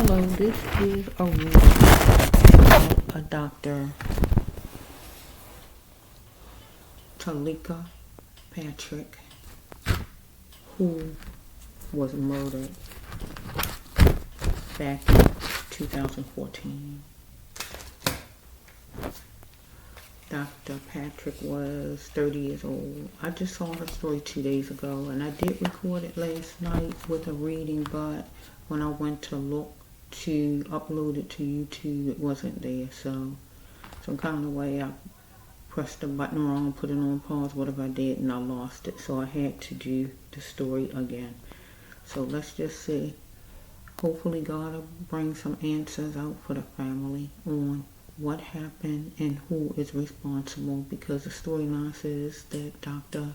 Hello, this is a reading of a Dr. Teleka Patrick, who was murdered back in 2014. Dr. Patrick was 30 years old. I just saw her story 2 days ago, and I did record it last night with a reading, but when I went to look to upload it to YouTube, it wasn't there. So some kind of way I pressed the button wrong, put it on pause, whatever I did, and I lost it. So I had to do the story again. So let's just see. Hopefully God will bring some answers out for the family on what happened and who is responsible, because the storyline says that Dr.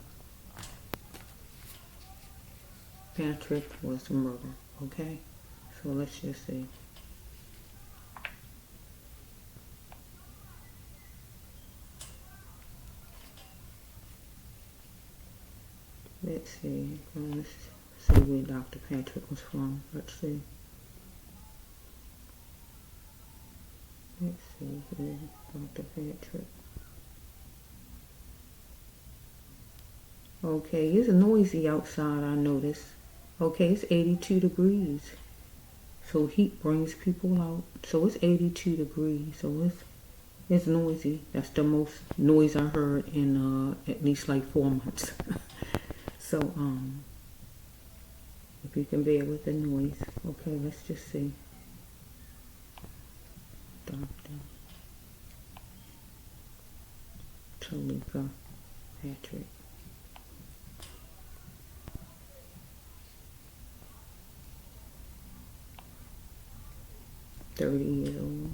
Patrick was murdered. Okay, so let's just see. Let's see. Let's see where Dr. Patrick was from. Let's see. Let's see here, Dr. Patrick. Okay, it's noisy outside, I noticed. Okay, it's 82 degrees. So heat brings people out. So it's 82 degrees. So it's noisy. That's the most noise I heard in at least like 4 months. So if you can bear with the noise. Okay, let's just see. Dr. Teleka Patrick. $30 years old.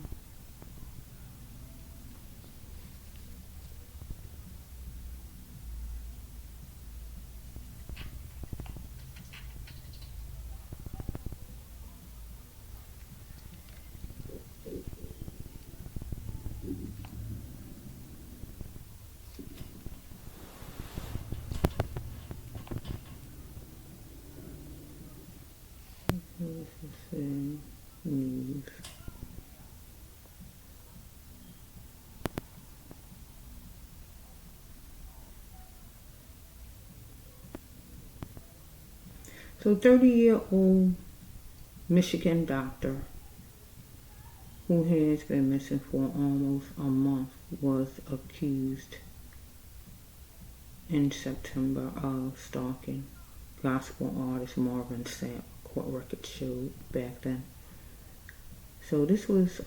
News. So 30-year-old Michigan doctor who has been missing for almost a month was accused in September of stalking gospel artist Marvin Sapp. Court records showed back then. So this was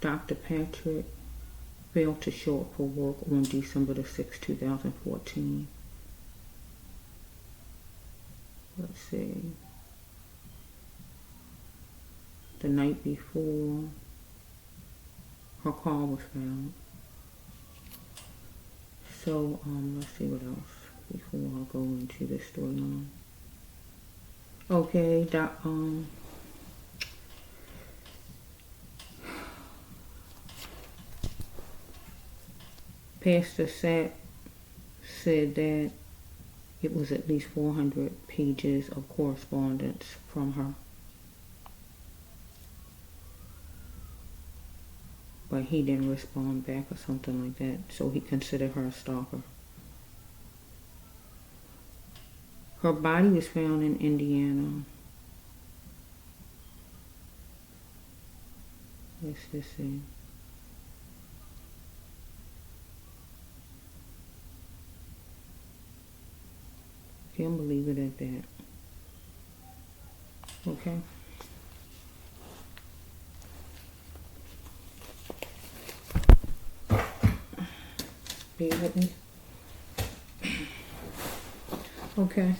Dr. Patrick failed to show up for work on December the 6th, 2014. Let's see. The night before, her car was found. So let's see what else before I go into this storyline. Okay, Pastor Sept said that it was at least 400 pages of correspondence from her. But he didn't respond back or something like that, so he considered her a stalker. Her body was found in Indiana. Let's just see. Can't believe it at that. Okay. Bear with me. Okay.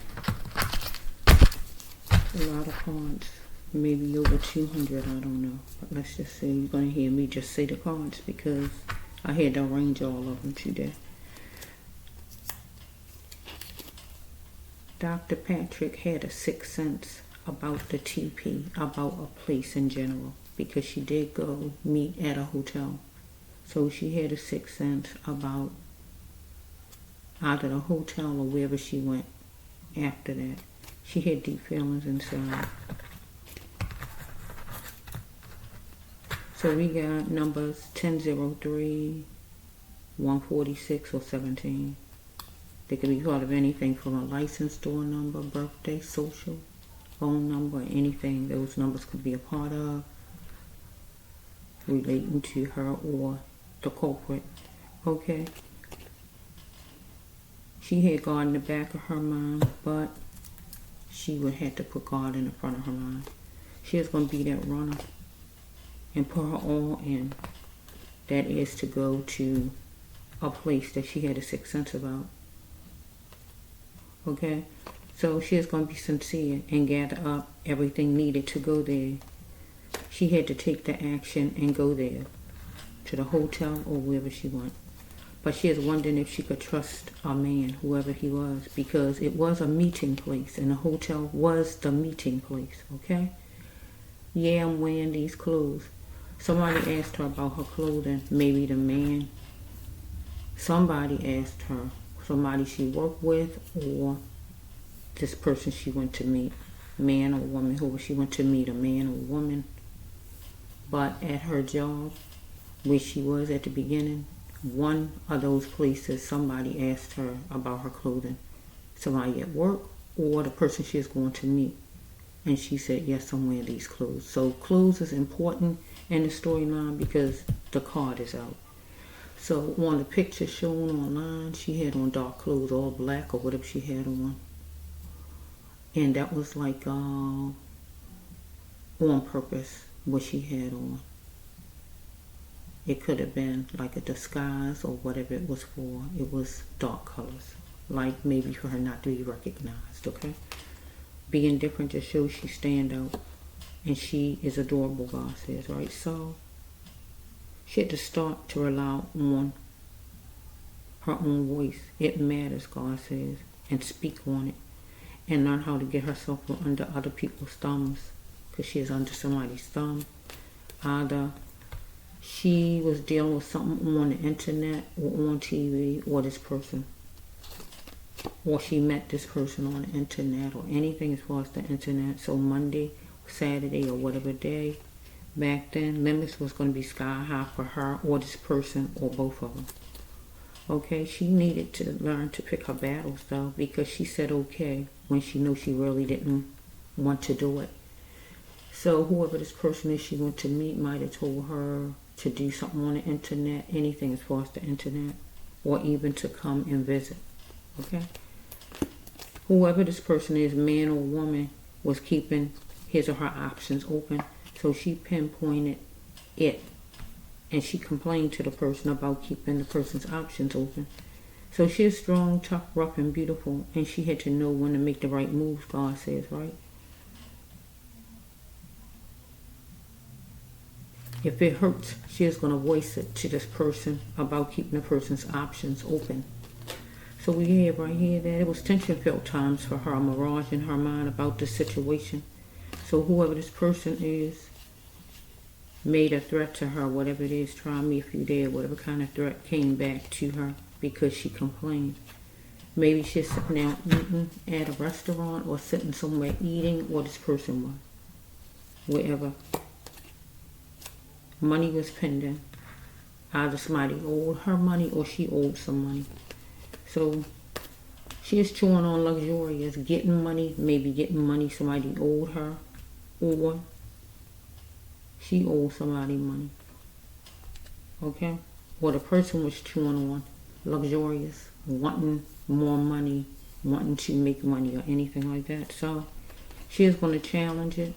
A lot of cards. Maybe over 200, I don't know. But let's just say you're going to hear me just say the cards because I had to arrange all of them today. Dr. Patrick had a sixth sense about the TP, about a place in general, because she did go meet at a hotel. So she had a sixth sense about either the hotel or wherever she went after that. She had deep feelings inside. So we got numbers 1003, 146, or 17. They could be part of anything from a license door number, birthday, social, phone number, anything those numbers could be a part of relating to her or the culprit. Okay. She had God in the back of her mind, but she would have to put God in the front of her mind. She is going to be that runner and put her all in. That is to go to a place that she had a sixth sense about. Okay? So she is going to be sincere and gather up everything needed to go there. She had to take the action and go there, to the hotel or wherever she went. But she is wondering if she could trust a man, whoever he was, because it was a meeting place, and the hotel was the meeting place, okay? Yeah, I'm wearing these clothes. Somebody asked her about her clothing, maybe the man. Somebody asked her, somebody she worked with, or this person she went to meet, man or woman, who she went to meet, a man or woman. But at her job, where she was at the beginning, one of those places, somebody asked her about her clothing. Somebody at work or the person she is going to meet. And she said, yes, I'm wearing these clothes. So clothes is important in the storyline because the card is out. So on the picture shown online, she had on dark clothes, all black or whatever she had on. And that was like on purpose what she had on. It could have been like a disguise or whatever it was for. It was dark colors, like maybe for her not to be recognized, okay? Being different just shows she stand out, and she is adorable, God says, right? So she had to start to rely on her own voice. It matters, God says, and speak on it, and learn how to get herself under other people's thumbs, because she is under somebody's thumb. Either she was dealing with something on the internet or on TV, or this person, or she met this person on the internet, or anything as far as the internet. So Monday, Saturday, or whatever day, back then, limits was going to be sky high for her or this person or both of them. Okay, she needed to learn to pick her battles though, because she said okay when she knew she really didn't want to do it. So whoever this person is she went to meet might have told her to do something on the internet, anything as far as the internet, or even to come and visit. Okay? Whoever this person is, man or woman, was keeping his or her options open. So she pinpointed it. And she complained to the person about keeping the person's options open. So she is strong, tough, rough, and beautiful. And she had to know when to make the right moves, God says, right? If it hurts, she is going to voice it to this person about keeping the person's options open. So we have right here that it was tension-filled times for her, a mirage in her mind about this situation. So whoever this person is made a threat to her, whatever it is, try me if you dare, whatever kind of threat came back to her because she complained. Maybe she's sitting out eating at a restaurant or sitting somewhere eating, or this person was, wherever. Money was pending. Either somebody owed her money or she owed some money. So she is chewing on luxurious, getting money, maybe getting money somebody owed her, or she owed somebody money. Okay? Or the person was chewing on luxurious, wanting more money, wanting to make money or anything like that. So she is going to challenge it.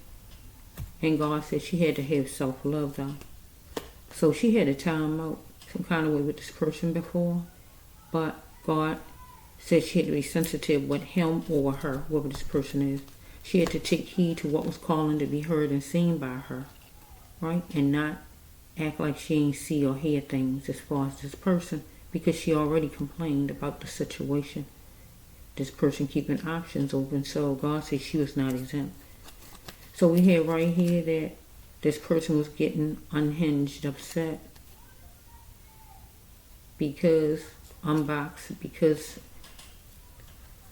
And God said she had to have self-love though. So she had a time out some kind of way with this person before. But God said she had to be sensitive with him or her, whoever this person is. She had to take heed to what was calling to be heard and seen by her. Right? And not act like she ain't see or hear things as far as this person, because she already complained about the situation. This person keeping options open, so God said she was not exempt. So we have right here that this person was getting unhinged, upset, because unboxed, because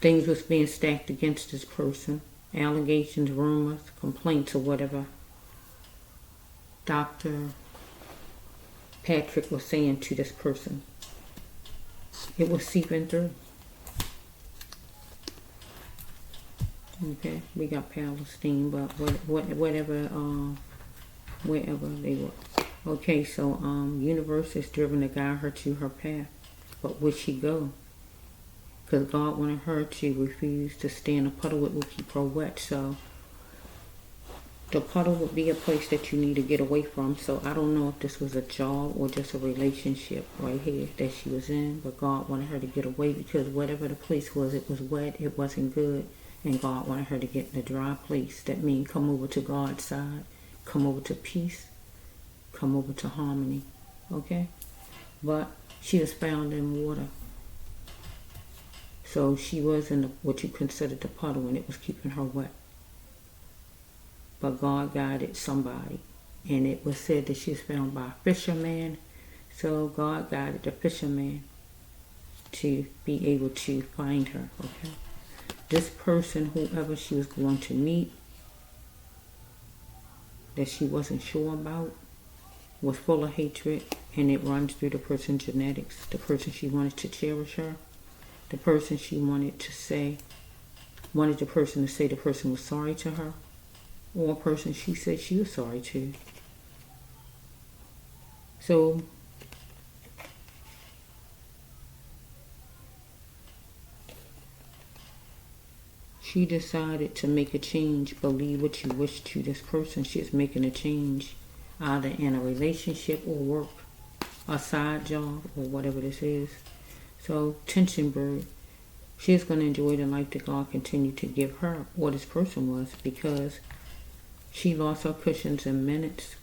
things was being stacked against this person. Allegations, rumors, complaints, or whatever Dr. Patrick was saying to this person. It was seeping through. Okay, we got Palestine, but whatever, wherever they were. Okay, so universe is driven to guide her to her path, but where she go? Because God wanted her to refuse to stay in a puddle. It will keep her wet. So the puddle would be a place that you need to get away from. So I don't know if this was a job or just a relationship right here that she was in, but God wanted her to get away because whatever the place was, it was wet, it wasn't good, and God wanted her to get in a dry place. That means come over to God's side, come over to peace, come over to harmony. Okay? But she was found in water. So she was in what you considered the puddle, and it was keeping her wet. But God guided somebody, and it was said that she was found by a fisherman. So God guided the fisherman to be able to find her. Okay, this person, whoever she was going to meet, that she wasn't sure about, was full of hatred, and it runs through the person's genetics. The person she wanted to cherish her. The person she wanted the person to say the person was sorry to her, or a person she said she was sorry to. So she decided to make a change. Believe what you wish to this person. She is making a change, either in a relationship or work, a side job, or whatever this is. So, tension bird, she is going to enjoy the life that God continued to give her, or this person was, because she lost her cushions in minutes.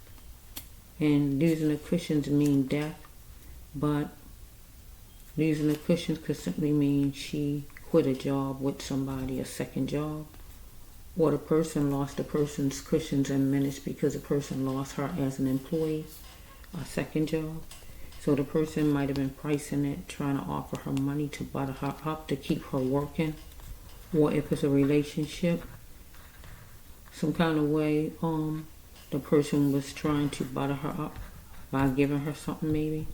And losing the cushions mean death, but losing the cushions could simply mean she quit a job with somebody, a second job, or the person lost the person's cushions in minutes because the person lost her as an employee, a second job. So the person might have been pricing it, trying to offer her money to butter her up to keep her working. Or if it's a relationship, some kind of way, the person was trying to butter her up by giving her something maybe.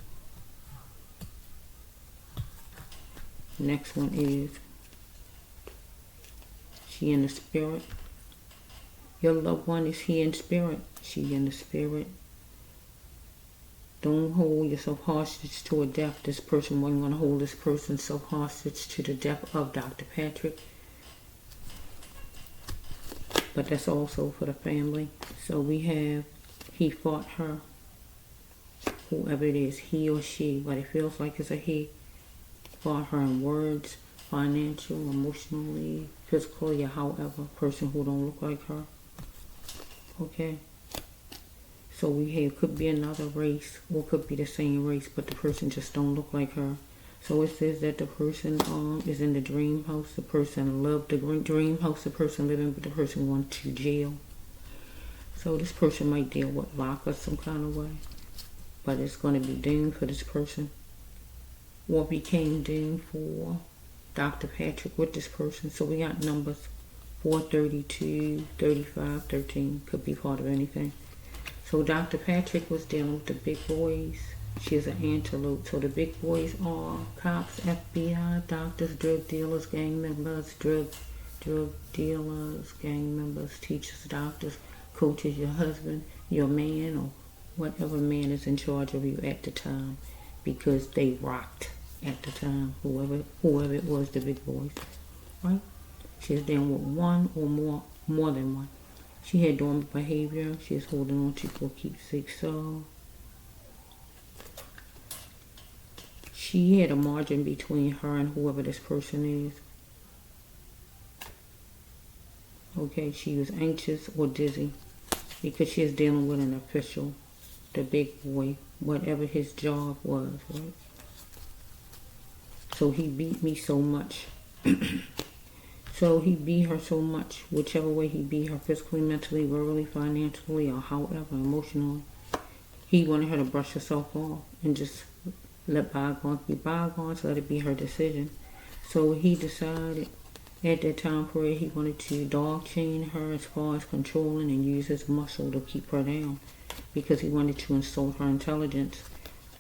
Next one is, she in the spirit. Your loved one is here in spirit. She in the spirit. Don't hold yourself hostage to a death. This person wasn't going to hold this person self hostage to the death of Dr. Patrick. But that's also for the family. So we have, he fought her. Whoever it is, he or she, but it feels like it's a he. Fought her in words, financial, emotionally, physically, or however. Person who don't look like her. Okay. So we have, could be another race, or could be the same race, but the person just don't look like her. So it says that the person is in the dream house. The person loved the dream house. The person living, but the person went to jail. So this person might deal with lockers some kind of way, but it's going to be doomed for this person, or became doomed for Dr. Patrick with this person. So we got numbers 432, 35, 13. Could be part of anything. So Dr. Patrick was dealing with the big boys. She is an antelope. So the big boys are cops, FBI, doctors, drug dealers, gang members, drug dealers, gang members, teachers, doctors, coaches, your husband, your man, or whatever man is in charge of you at the time, because they rocked at the time, whoever it was, the big boys, right? She is dealing with one or more than one. She had dormant behavior. She is holding on to for keepsake. So she had a margin between her and whoever this person is. Okay, she was anxious or dizzy because she is dealing with an official, the big boy, whatever his job was, right? So he beat me so much. So he beat her so much, whichever way he beat her, physically, mentally, verbally, financially, or however, emotionally. He wanted her to brush herself off and just let bygones be bygones, let it be her decision. So he decided At that time period, he wanted to dog chain her as far as controlling and use his muscle to keep her down because he wanted to insult her intelligence.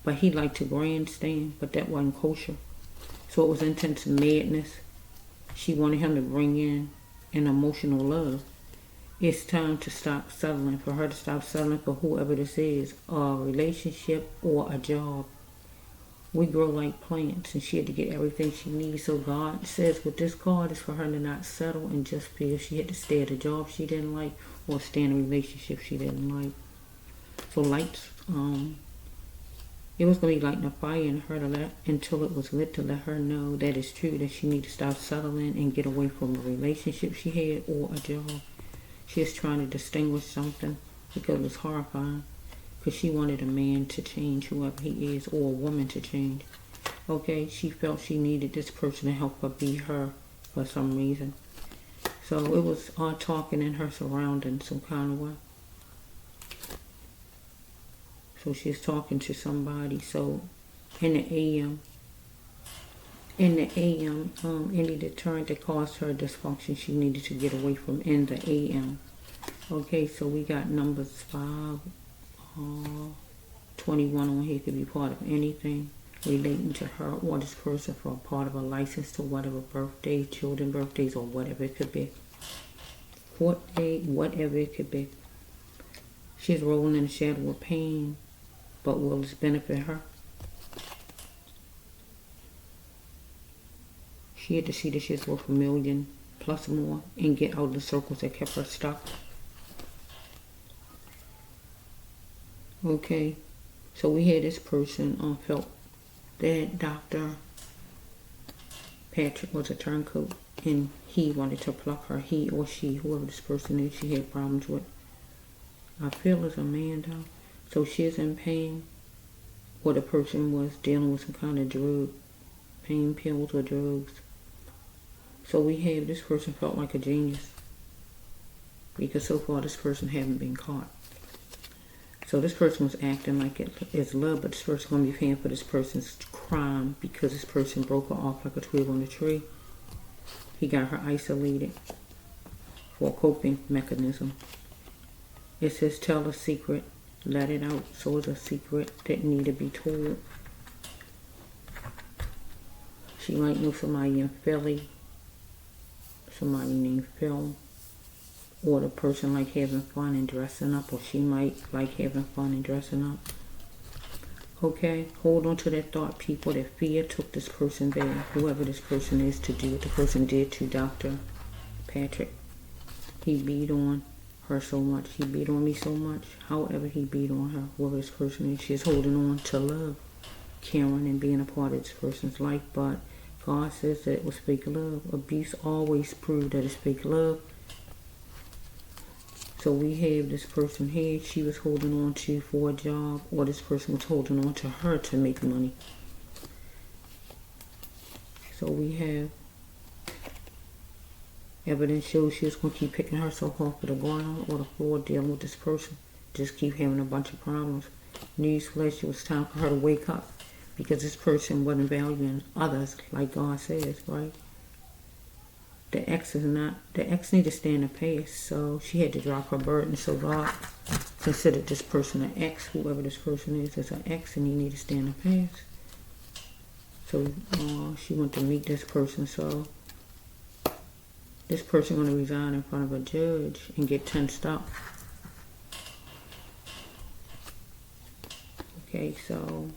But he liked to grandstand, but that wasn't kosher. So it was intense madness. She wanted him to bring in an emotional love. It's time to stop settling, for her to stop settling for whoever this is, a relationship or a job. We grow like plants, and she had to get everything she needs. So God says with this card is for her to not settle and just feel she had to stay at a job she didn't like or stay in a relationship she didn't like. So lights, it was going to be lighting a fire in her until it was lit to let her know that it's true, that she needs to stop settling and get away from a relationship she had or a job. She was trying to distinguish something because it was horrifying. Because she wanted a man to change, whoever he is, or a woman to change. Okay, she felt she needed this person to help her be her for some reason. So it was all talking in her surroundings some kind of way. So she's talking to somebody. So in the AM, any deterrent that caused her dysfunction, she needed to get away from in the AM. Okay, so we got numbers 5, 21 on here. Could be part of anything relating to her or this person, for a part of a license to whatever birthday, children birthdays, or whatever it could be. Court date, whatever it could be. She's rolling in the shadow of pain, but will this benefit her? She had to see that she's worth $1 million plus more and get out of the circles that kept her stuck. Okay, so we had this person felt that Dr. Patrick was a turncoat and he wanted to pluck her, he or she, whoever this person is, she had problems with. I feel it's a man though. So she's in pain, or the person was dealing with some kind of drug, pain pills or drugs. So we have this person felt like a genius because so far this person haven't been caught. So this person was acting like it's love, but this person's going to be paying for this person's crime because this person broke her off like a twig on a tree. He got her isolated for a coping mechanism. It says tell a secret, let it out. So it's a secret that need to be told. She might know somebody in Philly, somebody named Phil. Or the person like having fun and dressing up, or she might like having fun and dressing up. Okay, hold on to that thought, people, that fear took this person there, whoever this person is, to do what the person did to Dr. Patrick. He beat on her so much. He beat on me so much. However he beat on her, whoever this person is, she's holding on to love, caring, and being a part of this person's life. But God says that it was fake love. Abuse always proved that it's fake love. So we have this person here, she was holding on to for a job, or this person was holding on to her to make money. So we have evidence shows she was going to keep picking herself off of the ground or the floor dealing with this person. Just keep having a bunch of problems. Newsflash, it was time for her to wake up because this person wasn't valuing others like God says, right? The ex need to stay in the past, so she had to drop her burden. So God considered this person an ex, whoever this person is, as an ex, and he need to stay in the past. So she went to meet this person. So this person going to resign in front of a judge and get tensed up. Okay, so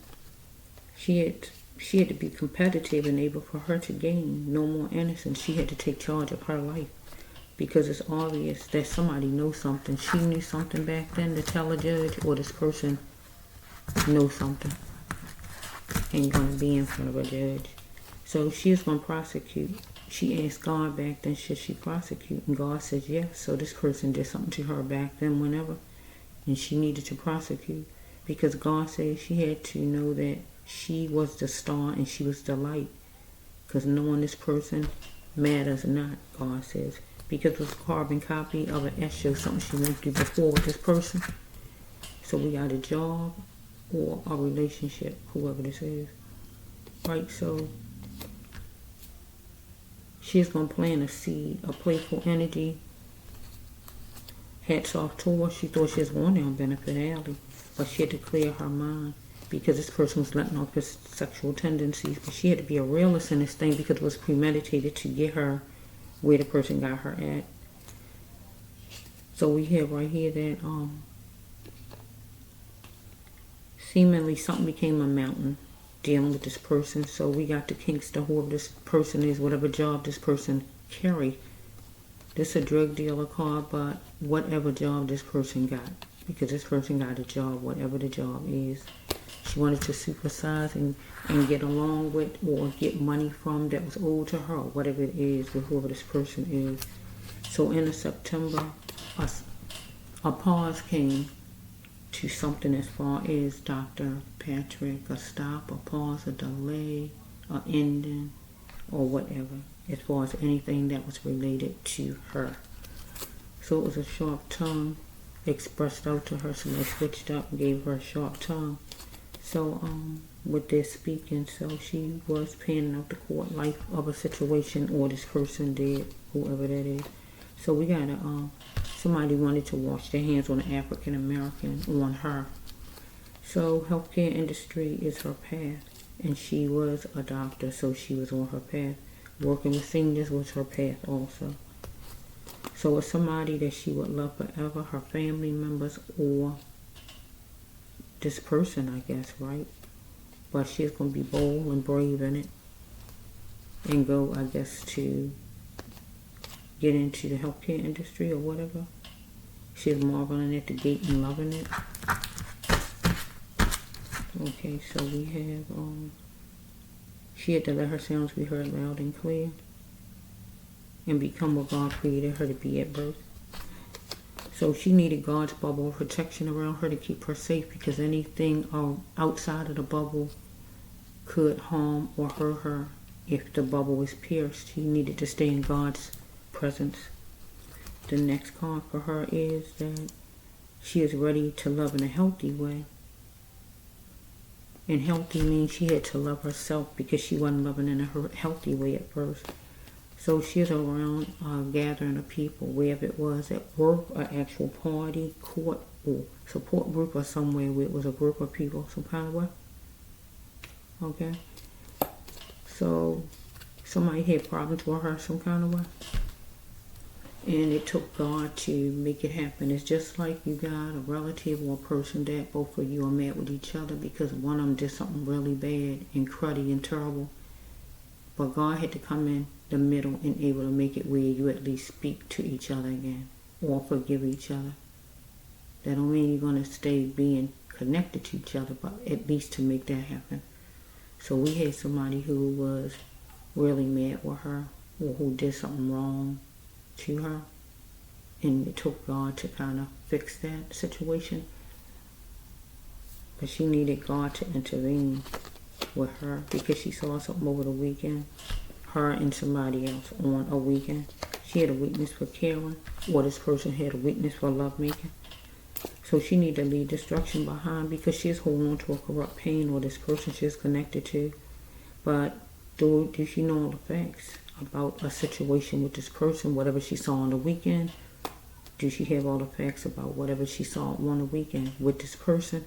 she had to be competitive and able for her to gain no more innocence. She had to take charge of her life because it's obvious that somebody knows something. She knew something back then to tell a judge, or this person knows something and going to be in front of a judge. So she's going to prosecute. She asked God back then, should she prosecute? And God says yes. So this person did something to her back then whenever, and she needed to prosecute because God said she had to know that she was the star and she was the light. Because knowing this person matters not, God says. Because it was a carbon copy of an S show, something she went through before with this person. So we got a job or a relationship, whoever this is. Right, so She's going to plant a seed, a playful energy. Hats off to her. She thought she was going down Benefit Alley, but she had to clear her mind because this person was letting off his sexual tendencies. But she had to be a realist in this thing because it was premeditated to get her where the person got her at. So we have right here that seemingly something became a mountain dealing with this person. So we got the kinks to whoever this person is, whatever job this person carry. This is a drug dealer card, but whatever job this person got, because this person got a job, whatever the job is. She wanted to supersize and get along with or get money from that was owed to her, whatever it is, with whoever this person is. So in September, a pause came to something as far as Dr. Patrick, a stop, a pause, a delay, a ending, or whatever, as far as anything that was related to her. So it was a sharp tongue expressed out to her. Somebody switched up and gave her a sharp tongue. So with their speaking, so she was panning out the court life of a situation, or this person did, whoever that is. So we got somebody wanted to wash their hands on an African American, on her. So healthcare industry is her path, and she was a doctor, so she was on her path. Working with seniors was her path also. So it's somebody that she would love forever, her family members, or this person, I guess, right? But she's going to be bold and brave in it and go, I guess, to get into the healthcare industry or whatever. She's marveling at the gate and loving it. Okay, so we have, she had to let her sounds be heard loud and clear and become what God created her to be at birth. So she needed God's bubble of protection around her to keep her safe, because anything outside of the bubble could harm or hurt her if the bubble was pierced. She needed to stay in God's presence. The next card for her is that she is ready to love in a healthy way. And healthy means she had to love herself because she wasn't loving in a healthy way at first. So she's around a gathering of people, wherever it was, at work, an actual party, court, or support group, or somewhere where it was a group of people, some kind of way. Okay? So somebody had problems with her some kind of way. And it took God to make it happen. It's just like you got a relative or a person that both of you are mad with each other because one of them did something really bad and cruddy and terrible. But God had to come in the middle and able to make it where you at least speak to each other again or forgive each other. That don't mean you're going to stay being connected to each other, but at least to make that happen. So we had somebody who was really mad with her, or who did something wrong to her, and it took God to kind of fix that situation. But she needed God to intervene with her because she saw something over the weekend, her and somebody else on a weekend. She had a weakness for caring, or this person had a weakness for lovemaking. So she needed to leave destruction behind because she's holding on to a corrupt pain, or this person she's connected to. But did she know all the facts about a situation with this person, whatever she saw on the weekend? Did she have all the facts about whatever she saw on the weekend with this person?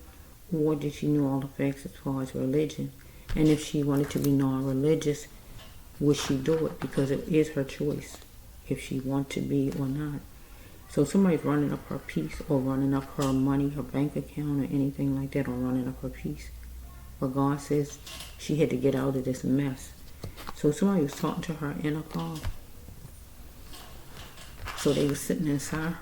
Or did she know all the facts as far as religion? And if she wanted to be non-religious, would she do it? Because it is her choice if she wants to be or not. So somebody's running up her peace, or running up her money, her bank account, or anything like that, or running up her peace. But God says she had to get out of this mess. So somebody was talking to her in a car. So they were sitting inside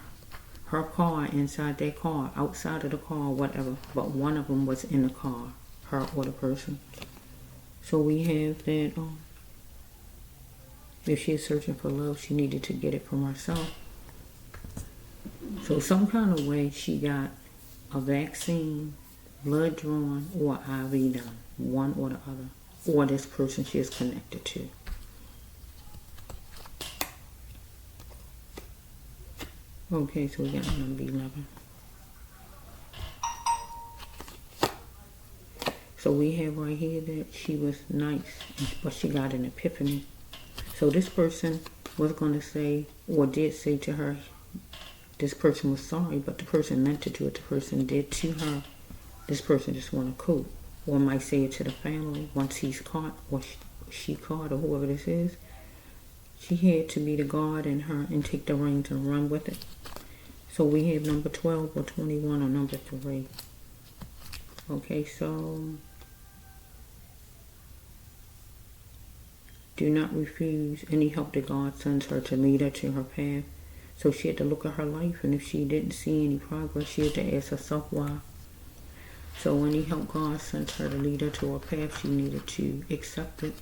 her car, inside their car, outside of the car, whatever. But one of them was in the car, her or the person. So we have that if she is searching for love, she needed to get it from herself. So some kind of way she got a vaccine, blood drawn, or IV done, one or the other, or this person she is connected to. Okay, so we got number 11. So we have right here that she was nice, but she got an epiphany. So this person was going to say, or did say to her, this person was sorry, but the person meant to do what the person did to her. This person just want to cope. Or might say it to the family once he's caught, or she caught, or whoever this is. She had to be the guard in her and take the reins and run with it. So we have number 12 or 21 or number 3. Okay, so do not refuse any help that God sends her to lead her to her path. So she had to look at her life, and if she didn't see any progress, she had to ask herself why. So any help God sent her to lead her to her path, she needed to accept it.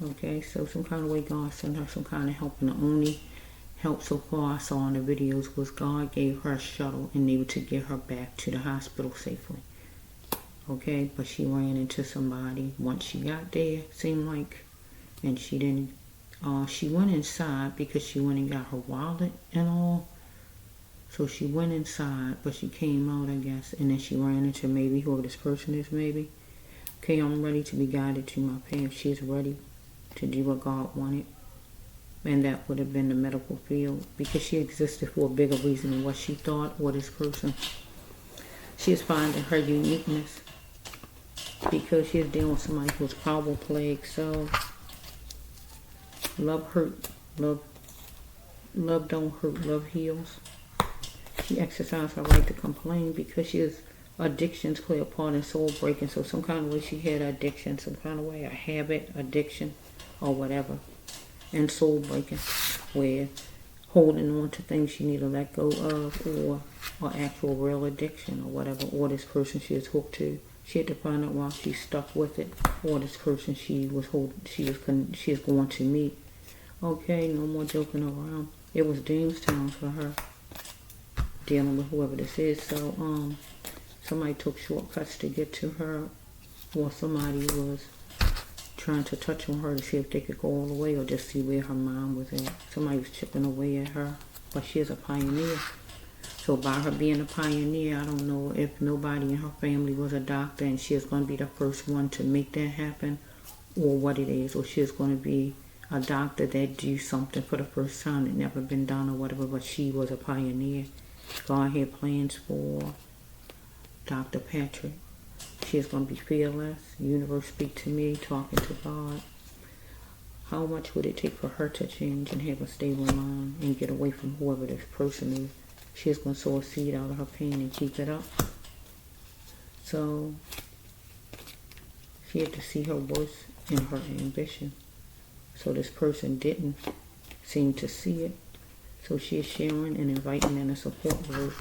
Okay, so some kind of way God sent her some kind of help, and the only help so far I saw in the videos was God gave her a shuttle and able to get her back to the hospital safely. Okay, but she ran into somebody once she got there, seemed like, and she didn't, she went inside because she went and got her wallet and all. So she went inside, but she came out, I guess, and then she ran into maybe whoever this person is, maybe. Okay, I'm ready to be guided to my path. She is ready to do what God wanted. And that would have been the medical field, because she existed for a bigger reason than what she thought or this person. She is finding her uniqueness because she is dealing with somebody who's power plagued. So love hurt, love don't hurt, love heals. She exercised her right to complain because she is addictions play a part in soul breaking. So some kind of way she had addiction, some kind of way, a habit, addiction, or whatever. And soul breaking, where holding on to things she need to let go of, or actual real addiction, or whatever, or this person she is hooked to. She had to find out why she's stuck with it, or this person she is going to meet. Okay, no more joking around. It was Jamestown for her, dealing with whoever this is. So somebody took shortcuts to get to her, or somebody was trying to touch on her to see if they could go all the way, or just see where her mind was at. Somebody was chipping away at her, but she is a pioneer. So by her being a pioneer, I don't know if nobody in her family was a doctor and she is going to be the first one to make that happen, or what it is, or she is going to be a doctor that do something for the first time that never been done or whatever, but she was a pioneer. God had plans for Dr. Patrick. She is going to be fearless. Universe speak to me, talking to God. How much would it take for her to change and have a stable mind and get away from whoever this person is? She is going to sow a seed out of her pain and keep it up. So she had to see her worth in her ambition. So this person didn't seem to see it. So she is sharing and inviting in a support group.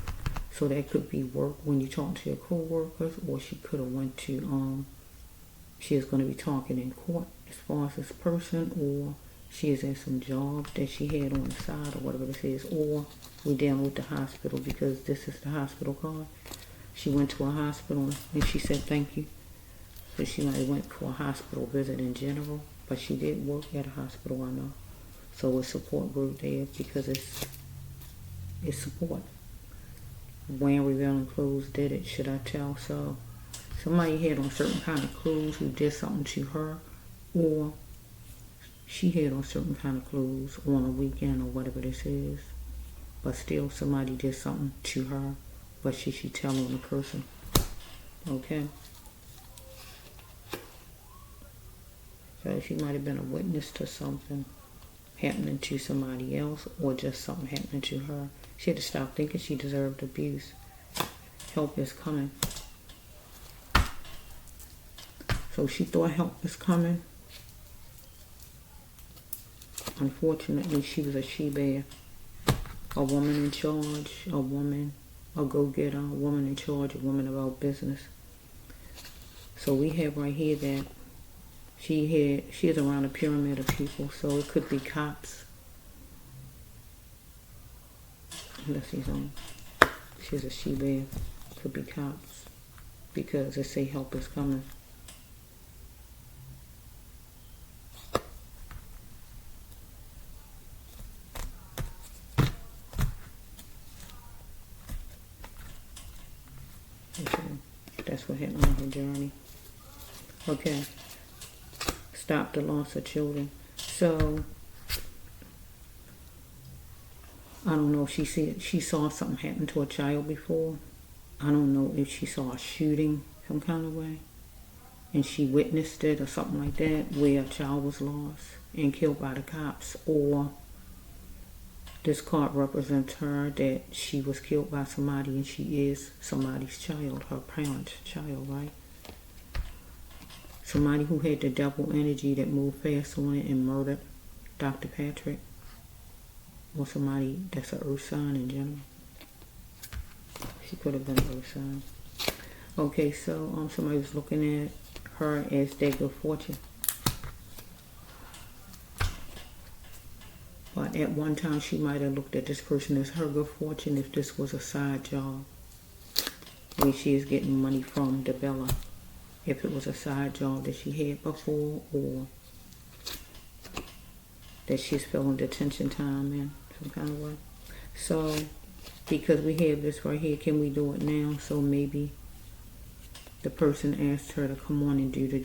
So that could be work when you talk to your co-workers, or she could have went to, she is going to be talking in court as far as this person, or she is at some job that she had on the side, or whatever this is, or we're dealing with the hospital because this is the hospital card. She went to a hospital and she said thank you. So she might have went for a hospital visit in general, but she did work at a hospital, I know. So a support group there because it's support. Wearing revealing clothes did it, should I tell? So somebody had on certain kind of clothes who did something to her, or she had on certain kind of clothes on a weekend or whatever this is, but still somebody did something to her, but she tell on the person. Okay, so she might have been a witness to something happening to somebody else, or just something happening to her. She had to stop thinking she deserved abuse. Help is coming. So she thought help was coming. Unfortunately, she was a she-bear. A woman in charge, a woman, a go-getter, a woman in charge, a woman about business. So we have right here that she is around a pyramid of people. So it could be cops. Let's see something. She's a she-bear. Could be cops, because they say help is coming. Okay. That's what happened on her journey. Okay. Stop the loss of children. So I don't know if she saw something happen to a child before. I don't know if she saw a shooting some kind of way and she witnessed it or something like that, where a child was lost and killed by the cops, or this card represents her that she was killed by somebody and she is somebody's child, her parent's child, right? Somebody who had the devil energy that moved fast on it and murdered Dr. Patrick, or somebody that's an earth sign in general. She could have been an earth sign. Okay, so somebody was looking at her as their good fortune. But at one time she might have looked at this person as her good fortune if this was a side job where she is getting money from the Bella. If it was a side job that she had before, or that she's filling detention time in some kind of way. So because we have this right here, can we do it now? So maybe the person asked her to come on and do a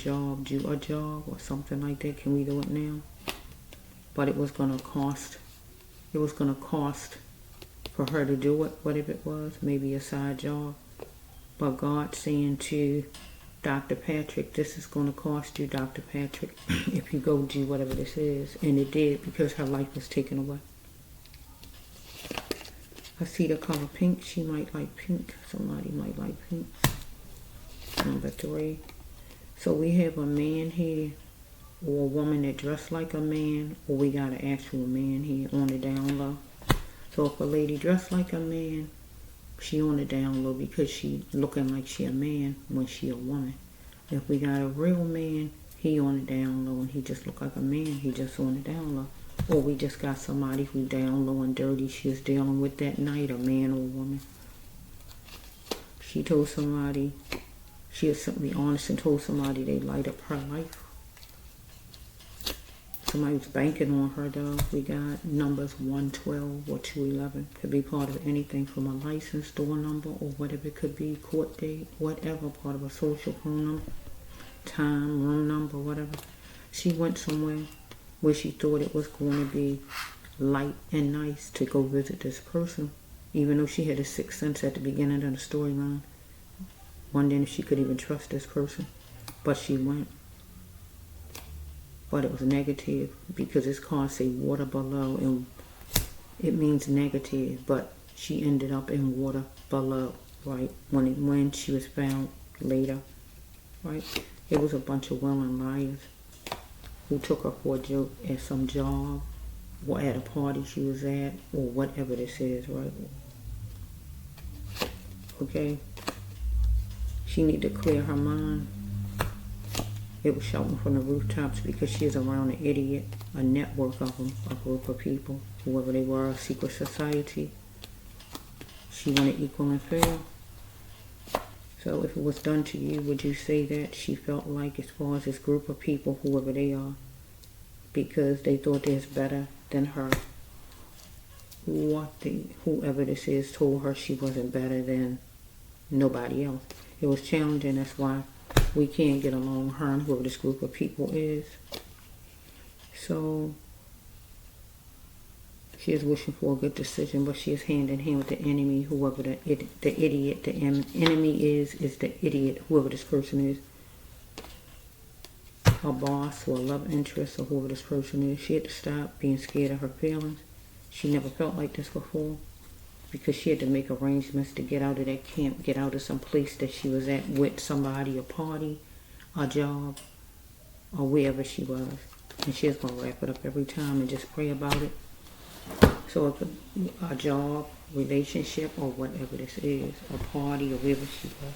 job or something like that. Can we do it now? But it was gonna cost for her to do it, whatever it was, maybe a side job. But God saying to Dr. Patrick, this is going to cost you, Dr. Patrick, if you go do whatever this is. And it did, because her life was taken away. I see the color pink. She might like pink. Somebody might like pink. Number 3. So we have a man here, or a woman that dressed like a man, or we got an actual man here on the down low. So if a lady dressed like a man, she on the down low because she looking like she a man when she a woman. If we got a real man, he on the down low and he just look like a man, he just on the down low. Or we just got somebody who down low and dirty she is dealing with that night, a man or a woman. She told somebody, she is simply honest and told somebody they light up her life. Somebody was banking on her though. We got numbers 112 or 211. Could be part of anything from a license, door number, or whatever it could be, court date, whatever, part of a social phone number, time, room number, whatever. She went somewhere where she thought it was going to be light and nice to go visit this person, even though she had a sixth sense at the beginning of the storyline, wondering if she could even trust this person. But she went. But it was negative because this card say water below, and it means negative, but she ended up in water below, right? When she was found later, right? It was a bunch of willing liars who took her for a joke at some job or at a party she was at, or whatever this is, right? Okay? She need to clear her mind. It was shouting from the rooftops because she is around an idiot, a network of them, a group of people, whoever they were, a secret society. She wanted equal and fair. So if it was done to you, would you say that she felt like, as far as this group of people, whoever they are, because they thought they was better than her, whoever this is told her she wasn't better than nobody else? It was challenging. That's why we can't get along, her and whoever this group of people is. So she is wishing for a good decision, but she is hand in hand with the enemy, whoever the idiot, the enemy is the idiot, whoever this person is. A boss or a love interest or whoever this person is. She had to stop being scared of her feelings. She never felt like this before, because she had to make arrangements to get out of that camp, get out of some place that she was at with somebody, a party, a job, or wherever she was. And she was going to wrap it up every time and just pray about it. So if a job, relationship, or whatever this is, a party, or wherever she was.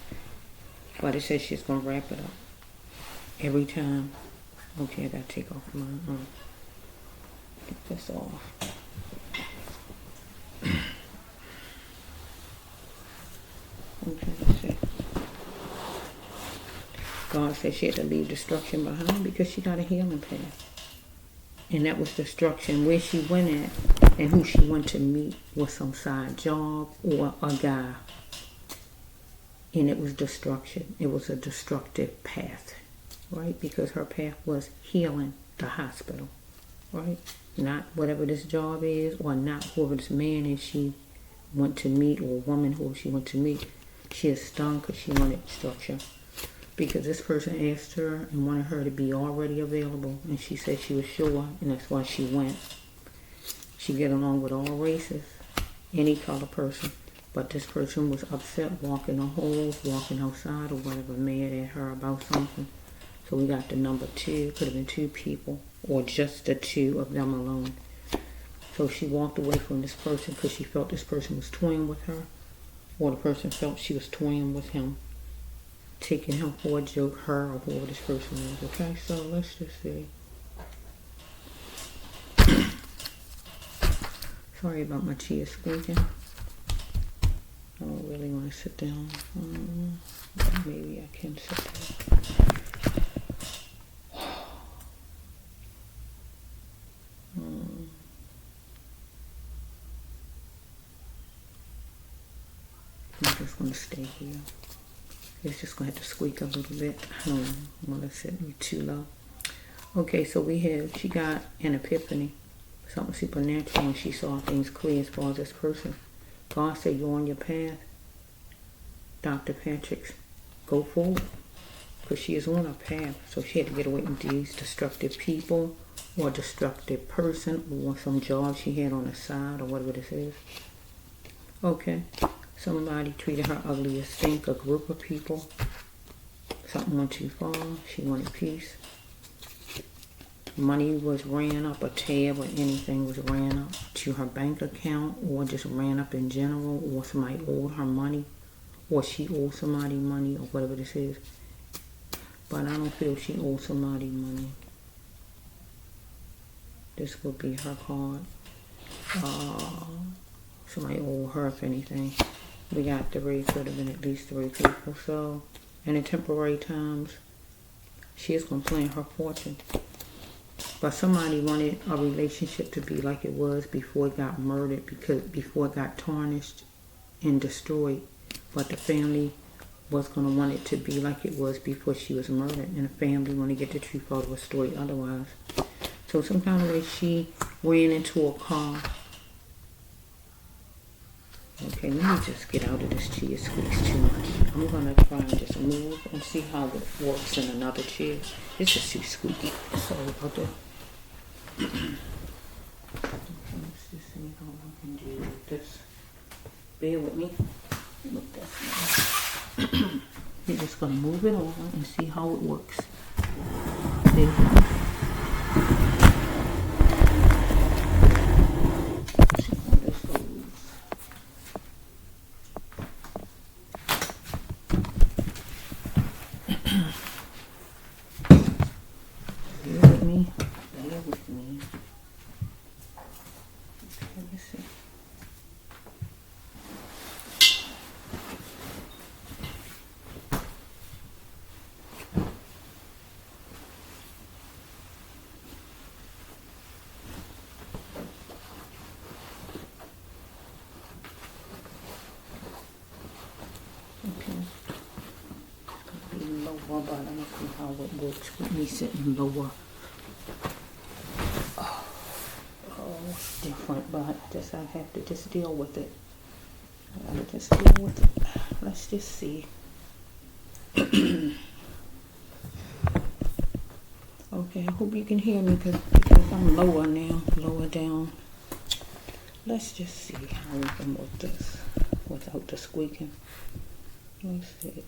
But it says she's going to wrap it up every time. Okay, I got to take off my, get this off. Okay, let's see. God said she had to leave destruction behind because she got a healing path. And that was destruction. Where she went at and who she went to meet was some side job or a guy. And it was destruction. It was a destructive path, right? Because her path was healing, the hospital. right? Not whatever this job is, or not whoever this man is she went to meet, or woman who she went to meet. She is stung because she wanted structure. Because this person asked her and wanted her to be already available, and she said she was sure, and that's why she went. She get along with all races, any color person, but this person was upset walking the halls, walking outside, or whatever, mad at her about something. So we got the number 2. Could have been 2 people, or just the 2 of them alone. So she walked away from this person because she felt this person was toying with her, or the person felt she was toying with him, taking him for a joke, her or whoever this person is. Okay, so let's just see. Sorry about my chair squeaking. I don't really want to sit down. Maybe I can sit down. I'm just going to stay here. It's just going to have to squeak a little bit. I don't want to sit too low. Okay, so she got an epiphany. Something supernatural when she saw things clear as far as this person. God said, you're on your path. Dr. Patrick, go forward. Because she is on her path. So she had to get away from these destructive people, or destructive person, or some job she had on the side, or whatever this is. Okay. Somebody treated her ugly as stink, a group of people. Something went too far. She wanted peace. Money was ran up, a tab or anything was ran up to her bank account, or just ran up in general, or somebody owed her money, or she owed somebody money, or whatever this is. But I don't feel she owed somebody money. This would be her card. Somebody owed her, if anything. We got 3, could have been at least 3 people. So, and in temporary times, she is going to plan her fortune. But somebody wanted a relationship to be like it was before it got murdered, before it got tarnished and destroyed. But the family was going to want it to be like it was before she was murdered. And the family want to get the truth out of a story otherwise. So some kind of way she ran into a car. Okay, let me just get out of this chair. It squeaks too much. I'm going to try and just move and see how it works in another chair. It's just too squeaky. Sorry about that. Okay, let's just see how I can do this. Bear with me. Look this way. You're just going to move it over and see how it works. There you go. But I'm going to see how it works with me sitting lower. Oh, it's different, but I have to just deal with it. Let's just see. Okay, I hope you can hear me because I'm lower now, lower down. Let's just see how we can work this without the squeaking. Let's see.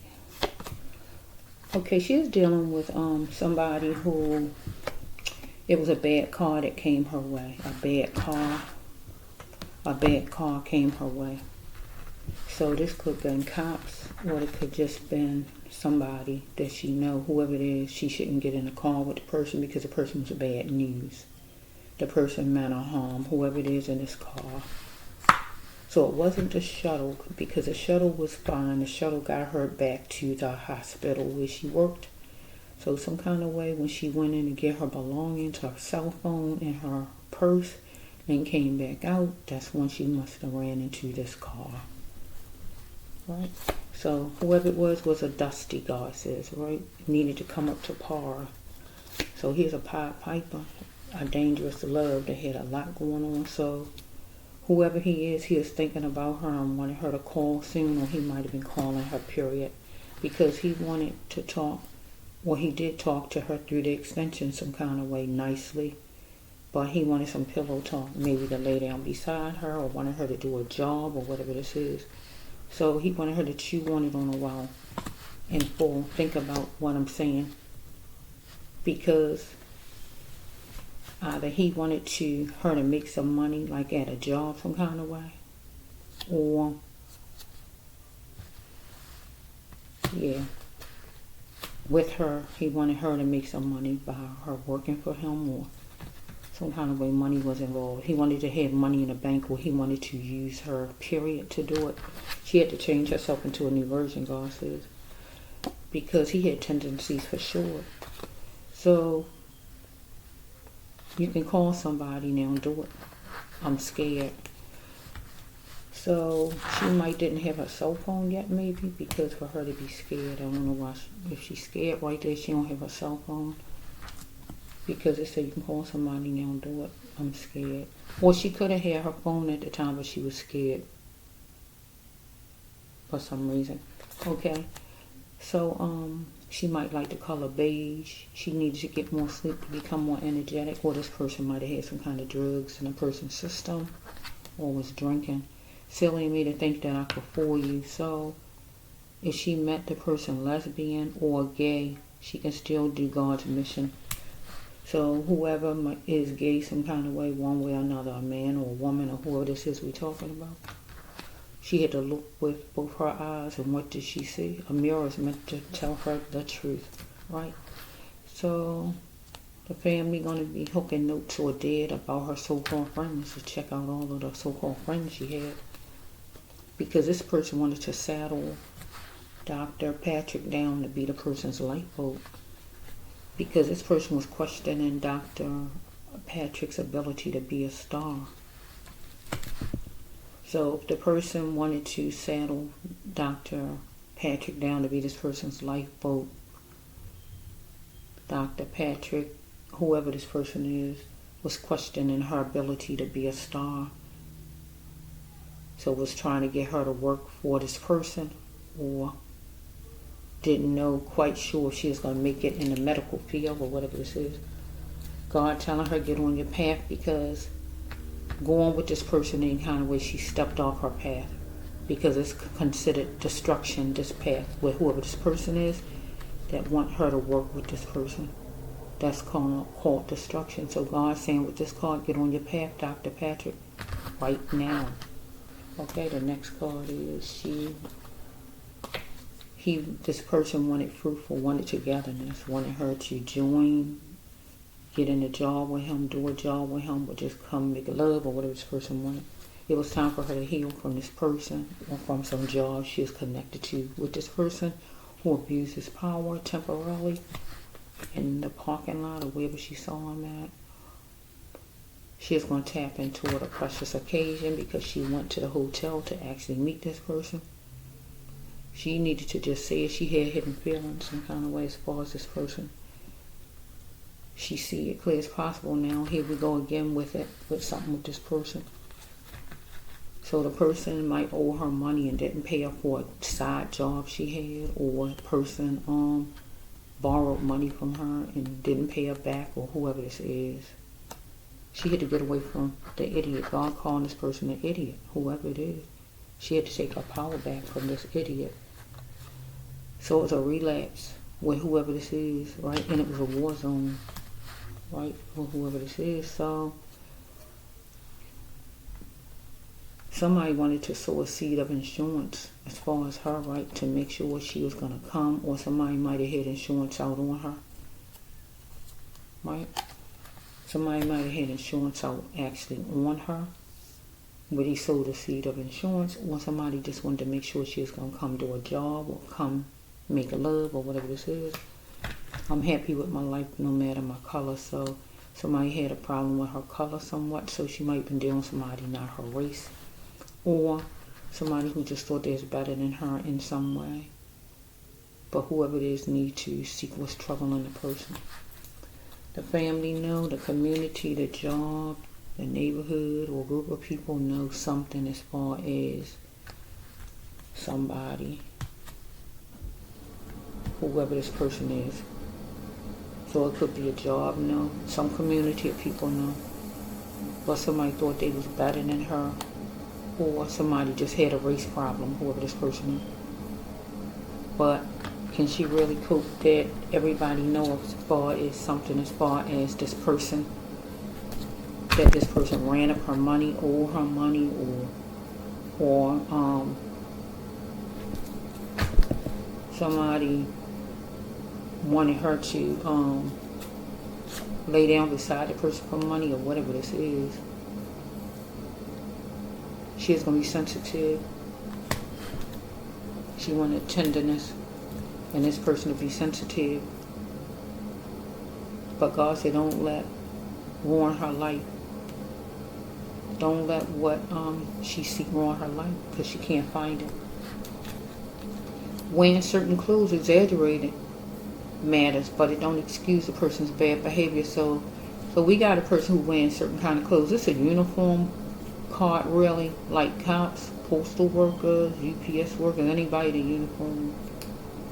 Okay, she is dealing with somebody who, it was a bad car that came her way. A bad car came her way. So this could have been cops, or it could just been somebody that she know, whoever it is. She shouldn't get in a car with the person because the person was bad news. The person meant a harm, whoever it is in this car. So it wasn't the shuttle, because the shuttle was fine. The shuttle got her back to the hospital where she worked. So some kind of way, when she went in to get her belongings, her cell phone and her purse, and came back out, that's when she must have ran into this car. Right? So whoever it was a dusty, God says, right? Needed to come up to par. So here's a Pied Piper. a dangerous love. They had a lot going on. So whoever he is thinking about her and wanted her to call soon, or he might have been calling her, period. Because he wanted to talk, well, he did talk to her through the extension some kind of way, nicely. But he wanted some pillow talk, maybe to lay down beside her, or wanted her to do a job, or whatever this is. So he wanted her to chew on it on a while in full. Think about what I'm saying. Because either he wanted her to make some money, like at a job some kind of way, or, yeah, with her, he wanted her to make some money by her working for him, or some kind of way money was involved. He wanted to have money in the bank, or he wanted to use her, period, to do it. She had to change herself into a new version, God says, because he had tendencies for sure. So you can call somebody now and do it. I'm scared. So she might didn't have her cell phone yet, maybe, because for her to be scared, I don't know why. If she's scared right there, she don't have her cell phone. Because it said you can call somebody now and do it. I'm scared. Or she could have had her phone at the time, but she was scared for some reason. Okay. So, she might like the color beige. She needs to get more sleep to become more energetic. Or this person might have had some kind of drugs in a person's system, or was drinking. Silly me to think that I could fool you. So, if she met the person lesbian or gay, she can still do God's mission. So whoever is gay some kind of way, one way or another, a man or a woman or whoever this is we're talking about, she had to look with both her eyes, and what did she see? A mirror is meant to tell her the truth, right? So the family going to be hooking notes or dead about her so-called friends, to check out all of the so-called friends she had. Because this person wanted to saddle Dr. Patrick down to be the person's lifeboat. Because this person was questioning Dr. Patrick's ability to be a star. So if the person wanted to saddle Dr. Patrick down to be this person's lifeboat, Dr. Patrick, whoever this person is, was questioning her ability to be a star. So was trying to get her to work for this person, or didn't know, quite sure if she was going to make it in the medical field or whatever this is. God telling her, get on your path, because going with this person in kind of way, she stepped off her path, because it's considered destruction, this path, with whoever this person is that want her to work with this person. That's called destruction. So God's saying with this card, get on your path, Dr. Patrick, right now. Okay, the next card is this person wanted fruitful, wanted togetherness, wanted her to join, get in a job with him, do a job with him, or just come make love, or whatever this person wanted. It was time for her to heal from this person, or from some job she is connected to with this person who abused his power temporarily in the parking lot or wherever she saw him at. She is going to tap into it a precious occasion, because she went to the hotel to actually meet this person. She needed to just say it. She had hidden feelings some kind of way as far as this person. She see it clear as possible now. Here we go again with it, with something with this person. So the person might owe her money and didn't pay her for a side job she had, or the person borrowed money from her and didn't pay her back, or whoever this is. She had to get away from the idiot. God calling this person an idiot, whoever it is. She had to take her power back from this idiot. So it's a relapse with whoever this is, right? And it was a war zone, right, with whoever this is. So somebody wanted to sow a seed of insurance as far as her, right, to make sure she was going to come, or somebody might have had insurance out on her, right? Somebody might have had insurance out actually on her, but he sowed a seed of insurance, or somebody just wanted to make sure she was going to come do a job, or come make a love, or whatever this is. I'm happy with my life no matter my color. So somebody had a problem with her color somewhat, so she might have been dealing with somebody not her race, or somebody who just thought they was better than her in some way. But whoever it is need to seek what's troubling the person. The family know, the community, the job, the neighborhood, or group of people know something as far as somebody, whoever this person is. So it could be a job, no. Some community of people know. But somebody thought they was better than her. Or somebody just had a race problem, whoever this person is. But can she really cope that everybody knows as far as something as far as this person, that this person ran up her money, owed her money, or somebody wanted her to lay down beside the person for money, or whatever this is. She is going to be sensitive. She wanted tenderness, and this person to be sensitive. But God said, don't let ruin her life. Don't let what she seek ruin her life, because she can't find it. Wearing certain clothes exaggerated matters, but it don't excuse a person's bad behavior. So we got a person who wearing certain kind of clothes. It's a uniform card, really, like cops, postal workers, UPS workers, anybody in a uniform,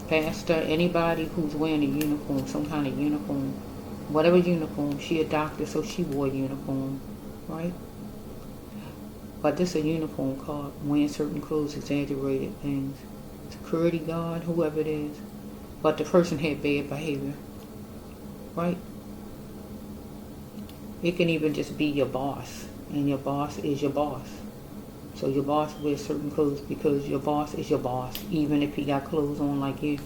pastor, anybody who's wearing a uniform, some kind of uniform, whatever uniform. She a doctor, so she wore a uniform, right? But this a uniform card, wearing certain clothes, exaggerated things. Security guard, whoever it is. But the person had bad behavior, right? It can even just be your boss, and your boss is your boss. So your boss wears certain clothes because your boss is your boss, even if he got clothes on like you.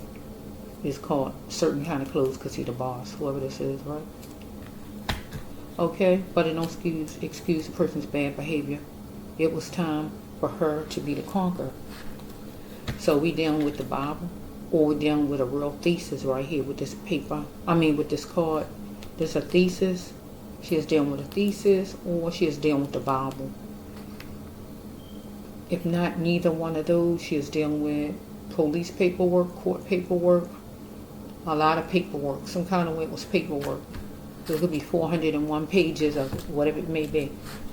It's called certain kind of clothes because he's the boss, whoever this is, right? Okay, but it don't excuse the person's bad behavior. It was time for her to be the conqueror. So we dealing with the Bible, or we're dealing with a real thesis right here with this paper. With this card. There's a thesis. She is dealing with a thesis, or she is dealing with the Bible. If not neither one of those, she is dealing with police paperwork, court paperwork, a lot of paperwork. Some kind of way it was paperwork. There could be 401 pages of it, whatever it may be,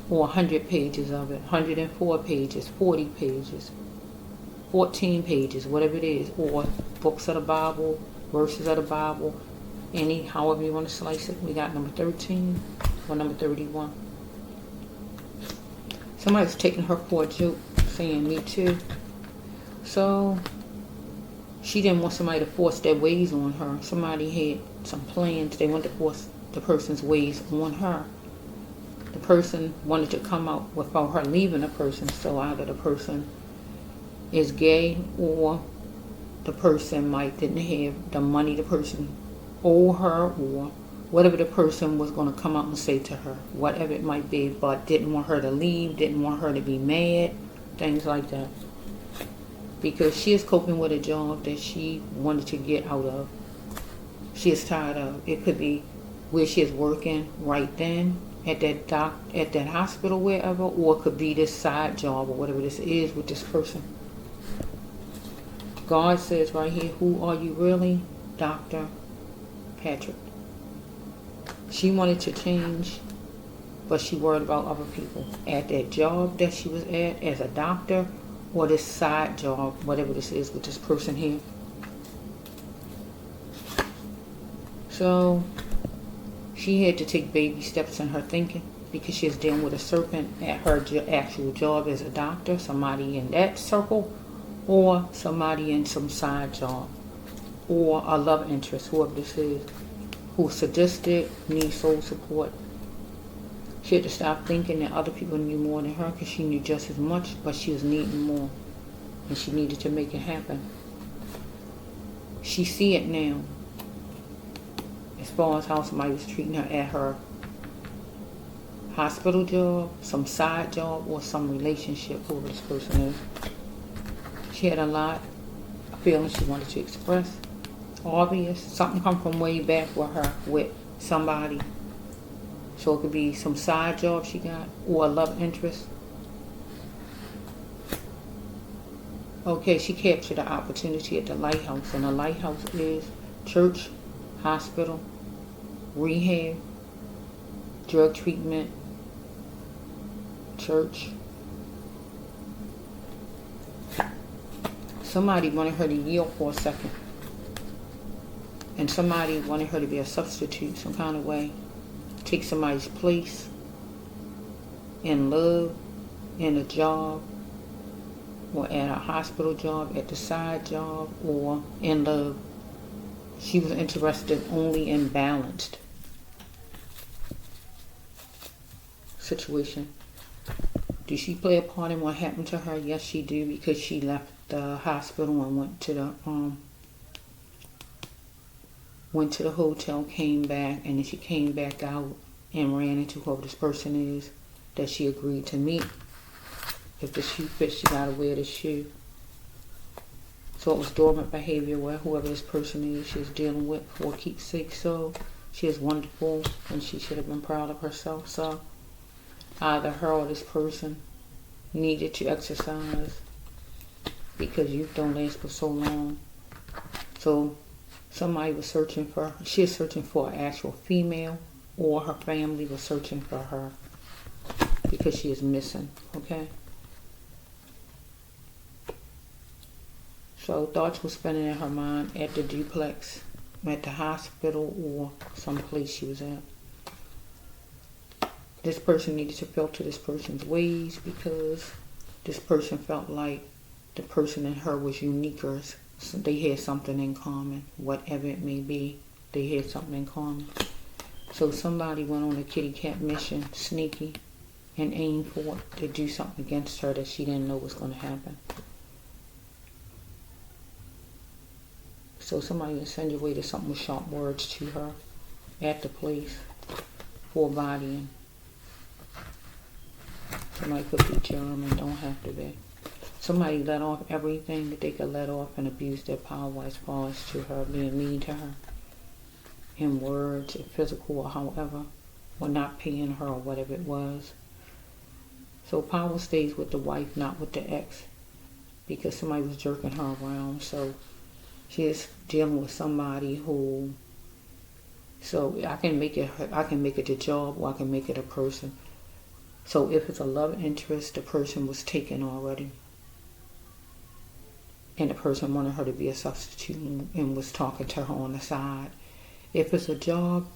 or 100 pages of it, 104 pages, 40 pages, 14 pages, whatever it is, or books of the Bible, verses of the Bible, however you want to slice it. We got number 13 or number 31. Somebody's taking her for a joke, saying me too. So she didn't want somebody to force their ways on her. Somebody had some plans. They wanted to force the person's ways on her. The person wanted to come out without her leaving the person. So either the person is gay, or the person didn't have the money the person owed her, or whatever the person was going to come out and say to her, whatever it might be, but didn't want her to leave, didn't want her to be mad, things like that. Because she is coping with a job that she wanted to get out of. She is tired of. It could be where she is working right then, at that hospital, wherever, or it could be this side job or whatever this is with this person. God says right here, who are you really? Dr. Patrick. She wanted to change, but she worried about other people. At that job that she was at as a doctor, or this side job, whatever this is with this person here. So she had to take baby steps in her thinking, because she is dealing with a serpent at her actual job as a doctor, somebody in that circle, or somebody in some side job, or a love interest, whoever this is, who's sadistic, needs soul support. She had to stop thinking that other people knew more than her, because she knew just as much, but she was needing more, and she needed to make it happen. She see it now, as far as how somebody was treating her at her hospital job, some side job, or some relationship, whoever this person is. She had a lot of feelings she wanted to express. Obvious. Something come from way back with her, with somebody. So it could be some side job she got, or a love interest. Okay, she captured the opportunity at the lighthouse. And the lighthouse is church, hospital, rehab, drug treatment, church. Somebody wanted her to yield for a second. And somebody wanted her to be a substitute some kind of way. Take somebody's place in love, in a job, or at a hospital job, at the side job, or in love. She was interested only in balanced situation. Did she play a part in what happened to her? Yes, she did, because she left the hospital and went to the hotel, came back, and then she came back out and ran into whoever this person is that she agreed to meet. If the shoe fits, she gotta wear the shoe. So it was dormant behavior where whoever this person is she was dealing with for keepsake. So she is wonderful and she should have been proud of herself. So either her or this person needed to exercise, because youth don't last for so long. So somebody was searching for, she is searching for an actual female, or her family was searching for her because she is missing, okay? So thoughts were spinning in her mind at the duplex, at the hospital, or someplace she was at. This person needed to filter this person's ways, because this person felt like the person in her was uniquer. So they had something in common, whatever it may be. They had something in common. So somebody went on a kitty cat mission, sneaky, and aimed for it to do something against her that she didn't know was going to happen. So somebody insinuated something with sharp words to her at the place for bodying. Somebody could be German, don't have to be. Somebody let off everything that they could let off and abuse their power as far as to her, being mean to her in words, physical, or however, or not paying her or whatever it was. So power stays with the wife, not with the ex, because somebody was jerking her around. So she is dealing with somebody who, so I can make it the job, or I can make it a person. So if it's a love interest, the person was taken already. And the person wanted her to be a substitute and was talking to her on the side. If it's a job,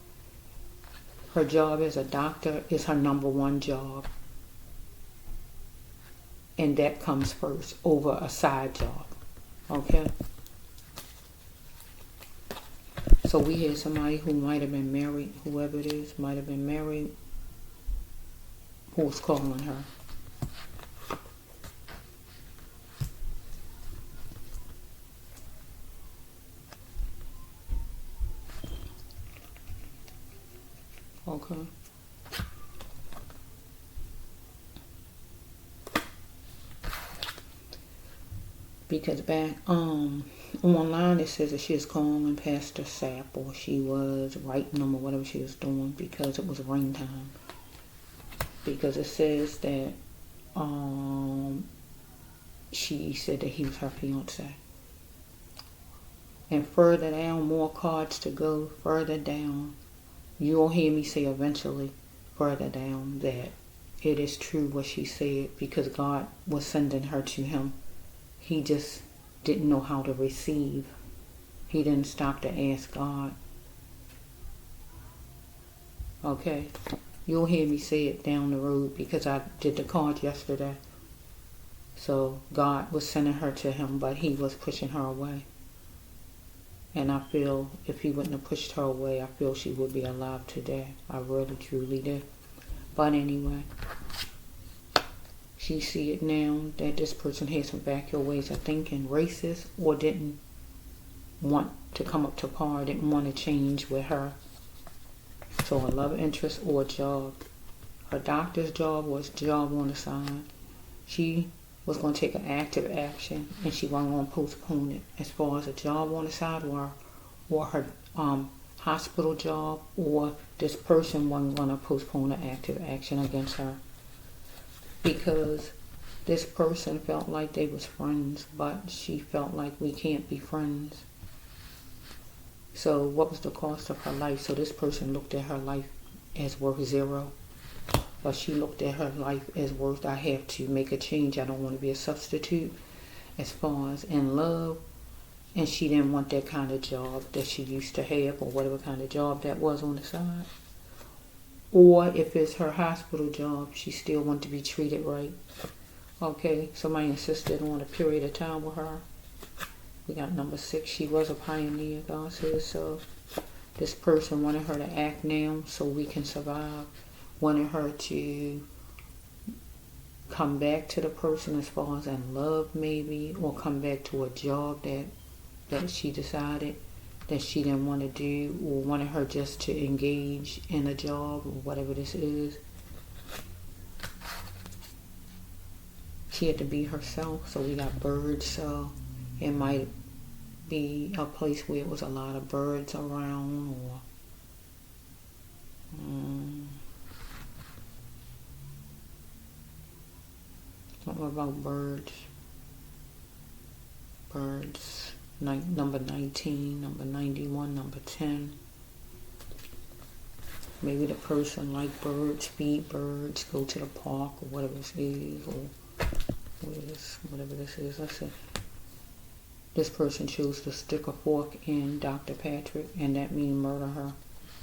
her job as a doctor is her number one job. And that comes first over a side job. Okay? So we had somebody who might have been married, whoever it is, might have been married, who was calling her. Okay. Because back online it says that she is calling Pastor Sapp, or she was writing them, or whatever she was doing, because it was rain time. Because it says that she said that he was her fiance. And further down, more cards to go, further down, you'll hear me say eventually, further down, that it is true what she said, because God was sending her to him. He just didn't know how to receive. He didn't stop to ask God. Okay? You'll hear me say it down the road, because I did the card yesterday. So God was sending her to him, but he was pushing her away. And I feel if he wouldn't have pushed her away, I feel she would be alive today. I really, truly do. But anyway, she see it now that this person has some backyard ways of thinking, racist, or didn't want to come up to par, didn't want to change with her. So a love interest or a job. Her doctor's job was a job on the side. She was going to take an active action, and she wasn't going to postpone it. As far as a job on the side, or her hospital job, or this person wasn't going to postpone an active action against her. Because this person felt like they was friends, but she felt like we can't be friends. So what was the cost of her life? So this person looked at her life as worth 0. But she looked at her life as worth, I have to make a change. I don't want to be a substitute as far as in love. And she didn't want that kind of job that she used to have, or whatever kind of job that was on the side. Or if it's her hospital job, she still wanted to be treated right. Okay, somebody insisted on a period of time with her. We got number 6. She was a pioneer, God says. So this person wanted her to act now so we can survive. Wanted her to come back to the person as far as in love maybe, or come back to a job that she decided that she didn't want to do, or wanted her just to engage in a job or whatever this is. She had to be herself. So we got birds. So it might be a place where it was a lot of birds around, or something about birds. Number 19, number 91, number 10. Maybe the person liked birds, feed birds, go to the park, or whatever this is, or whatever this is. Let's see. This person chose to stick a fork in Dr. Patrick, and that means murder her.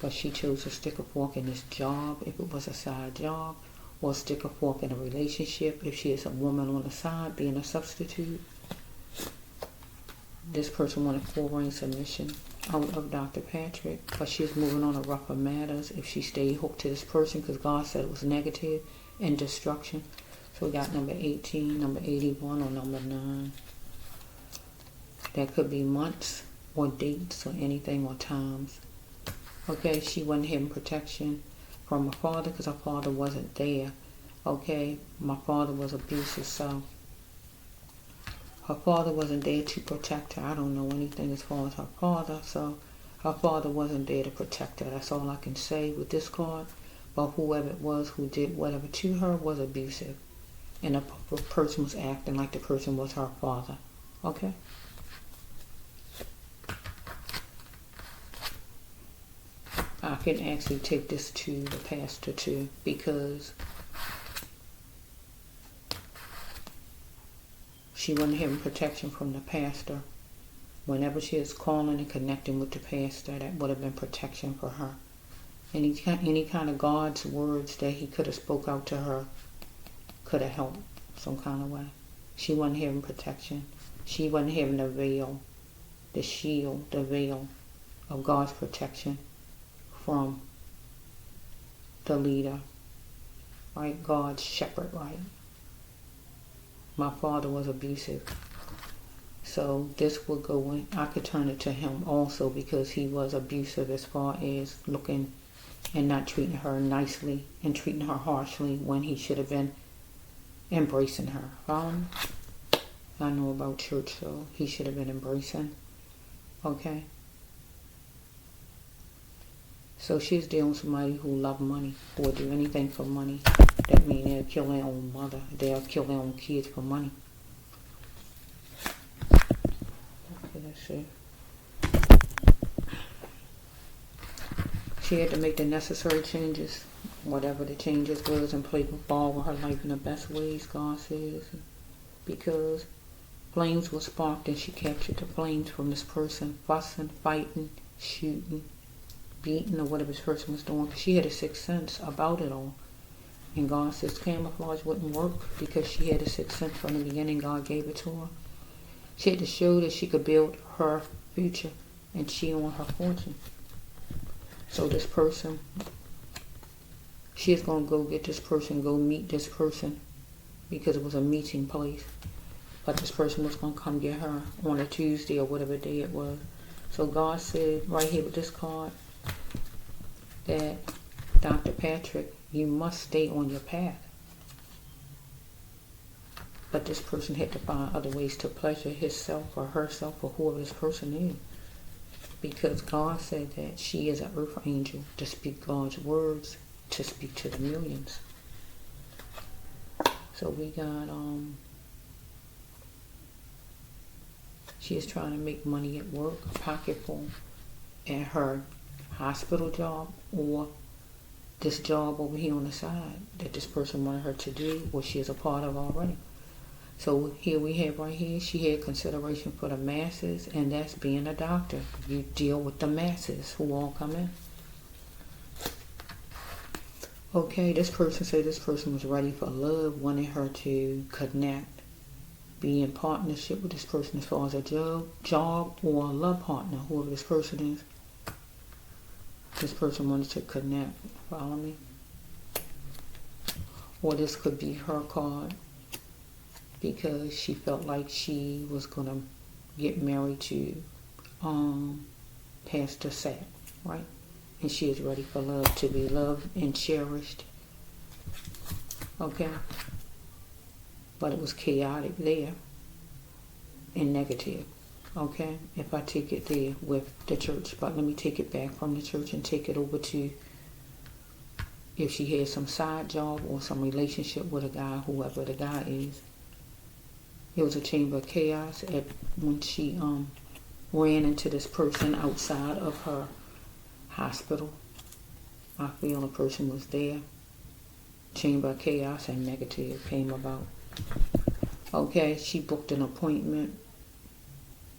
But she chose to stick a fork in this job, if it was a side job, or stick a fork in a relationship, if she is a woman on the side, being a substitute. This person wanted full-range submission out of Dr. Patrick, but she's moving on to rougher matters if she stayed hooked to this person, because God said it was negative and destruction. So we got number 18, number 81, or number 9. That could be months or dates or anything, or times. Okay, she wasn't having protection from her father because her father wasn't there. Okay, my father was abusive, so her father wasn't there to protect her. I don't know anything as far as her father, so her father wasn't there to protect her. That's all I can say with this card. But whoever it was who did whatever to her was abusive. And the person was acting like the person was her father. Okay? I can actually take this to the pastor too, because she wasn't having protection from the pastor. Whenever she is calling and connecting with the pastor, that would have been protection for her. Any kind of God's words that he could have spoke out to her could have helped some kind of way. She wasn't having protection. She wasn't having the veil, the shield, the veil of God's protection from the leader, right? God's shepherd, right? My father was abusive. So this will go in. I could turn it to him also, because he was abusive as far as looking and not treating her nicely and treating her harshly when he should have been embracing her. I know about church, so he should have been embracing. Okay? So she's dealing with somebody who loves money, who will do anything for money. That means they'll kill their own mother. They'll kill their own kids for money. Okay, let's see. She had to make the necessary changes, whatever the changes was, and play ball with her life in the best ways, God says. Because flames were sparked, and she captured the flames from this person, fussing, fighting, shooting, beating, or whatever this person was doing, because she had a sixth sense about it all. And God says camouflage wouldn't work, because she had a sixth sense from the beginning. God gave it to her. She had to show that she could build her future, and she on her fortune. So this person, she is going to go get this person, go meet this person, because it was a meeting place. But this person was going to come get her on a Tuesday or whatever day it was. So God said right here with this card that Dr. Patrick, you must stay on your path. But this person had to find other ways to pleasure himself or herself or whoever this person is. Because God said that she is an earth angel to speak God's words, to speak to the millions. So we got, she is trying to make money at work, a pocket full. at her hospital job or this job over here on the side that this person wanted her to do or she is a part of already. So here we have right here, she had consideration for the masses, and that's being a doctor. You deal with the masses who all come in. Okay, this person said this person was ready for love, wanted her to connect, be in partnership with this person as far as a job or a love partner, whoever this person is. This person wanted to connect, follow me? Or this could be her card because she felt like she was going to get married to Pastor Sept, right? And she is ready for love, to be loved and cherished. Okay? But it was chaotic there and negative. Okay? If I take it there with the church. But let me take it back from the church and take it over to if she had some side job or some relationship with a guy, whoever the guy is. It was a chamber of chaos when she ran into this person outside of her hospital. I feel a person was there. Chamber of chaos and negative came about. Okay, she booked an appointment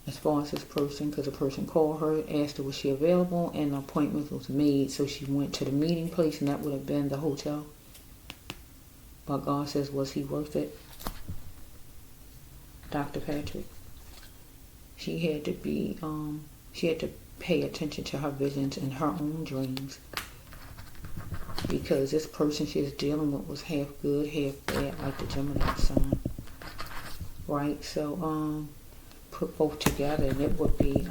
as far as this person, because the person called her, asked her was she available, and the appointment was made. So she went to the meeting place, and that would have been the hotel. But God says, was he worth it? Dr. Patrick. She had to be, she had to pay attention to her visions and her own dreams, because this person she was dealing with was half good, half bad, like the Gemini sign. Right? So, put both together and it would be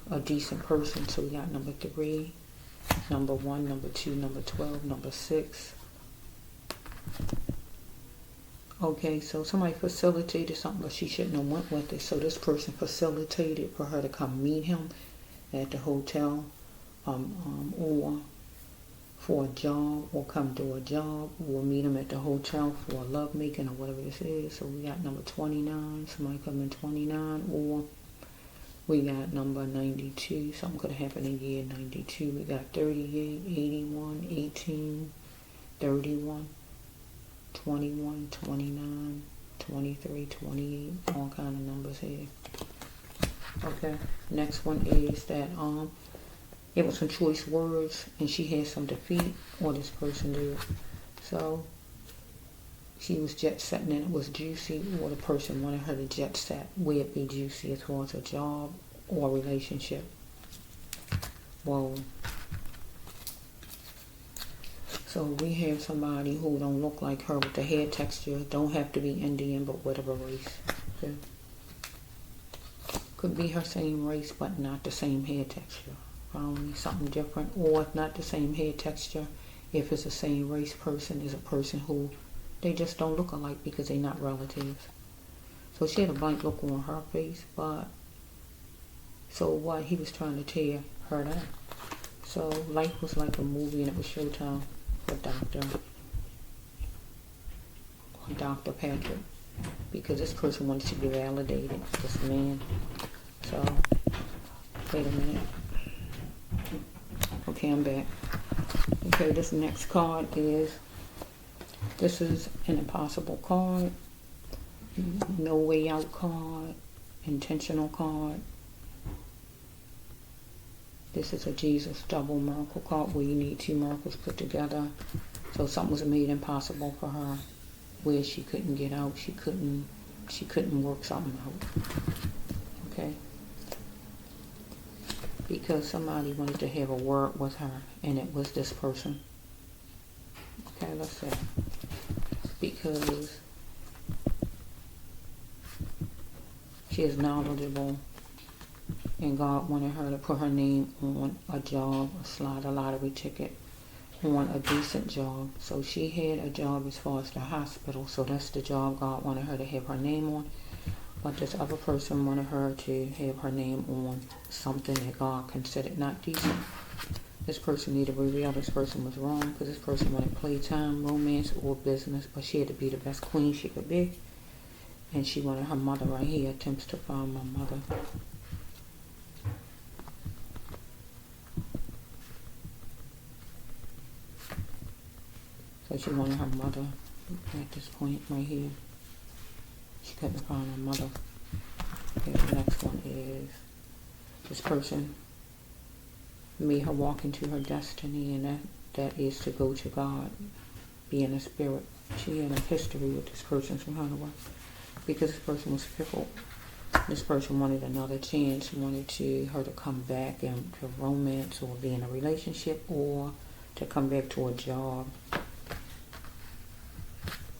a decent person. So we got number 3, number 1, number 2, number 12, number 6. Okay, so somebody facilitated something, but she shouldn't have went with it. So this person facilitated for her to come meet him at the hotel, or for a job, or come do a job, or meet him at the hotel for a love making or whatever this is. So we got number 29, somebody coming 29, or we got number 92, something could have happened in year 92. We got 38, 81, 18, 31, 21, 29, 23, 28, all kind of numbers here. Okay, next one is that it was some choice words and she had some defeat, or this person did. So she was jet setting and it was juicy, or the person wanted her to jet set where it be juicy as far as a job or a relationship. Whoa. So we have somebody who don't look like her with the hair texture, don't have to be Indian, but whatever race. Okay. Could be her same race, but not the same hair texture. Something different, or if not the same hair texture, if it's the same race person, is a person who they just don't look alike because they're not relatives. So she had a blank look on her face, but so what? He was trying to tear her down. So life was like a movie, and it was showtime for Dr. Patrick, because this person wanted to be validated, this man. So wait a minute. Okay, I'm back. Okay, this next card is, this is an impossible card, no way out card, intentional card. This is a Jesus double miracle card where you need 2 miracles put together. So something was made impossible for her, where she couldn't get out, she couldn't work something out. Okay? Because somebody wanted to have a word with her, and it was this person. Okay, let's see. Because she is knowledgeable, and God wanted her to put her name on a job, a slot, a lottery ticket, on a decent job. So she had a job as far as the hospital, so that's the job God wanted her to have her name on. But this other person wanted her to have her name on something that God considered not decent. This person needed to reveal this person was wrong, because this person wanted playtime, romance, or business, but she had to be the best queen she could be. And she wanted her mother right here, attempts to find my mother. But she wanted her mother at this point right here. She couldn't find her mother. Okay, the next one is this person made her walk into her destiny, and that is to go to God, be in the spirit. She had a history with this person somehow, because this person was fickle. This person wanted another chance, wanted her to come back into romance or be in a relationship or to come back to a job.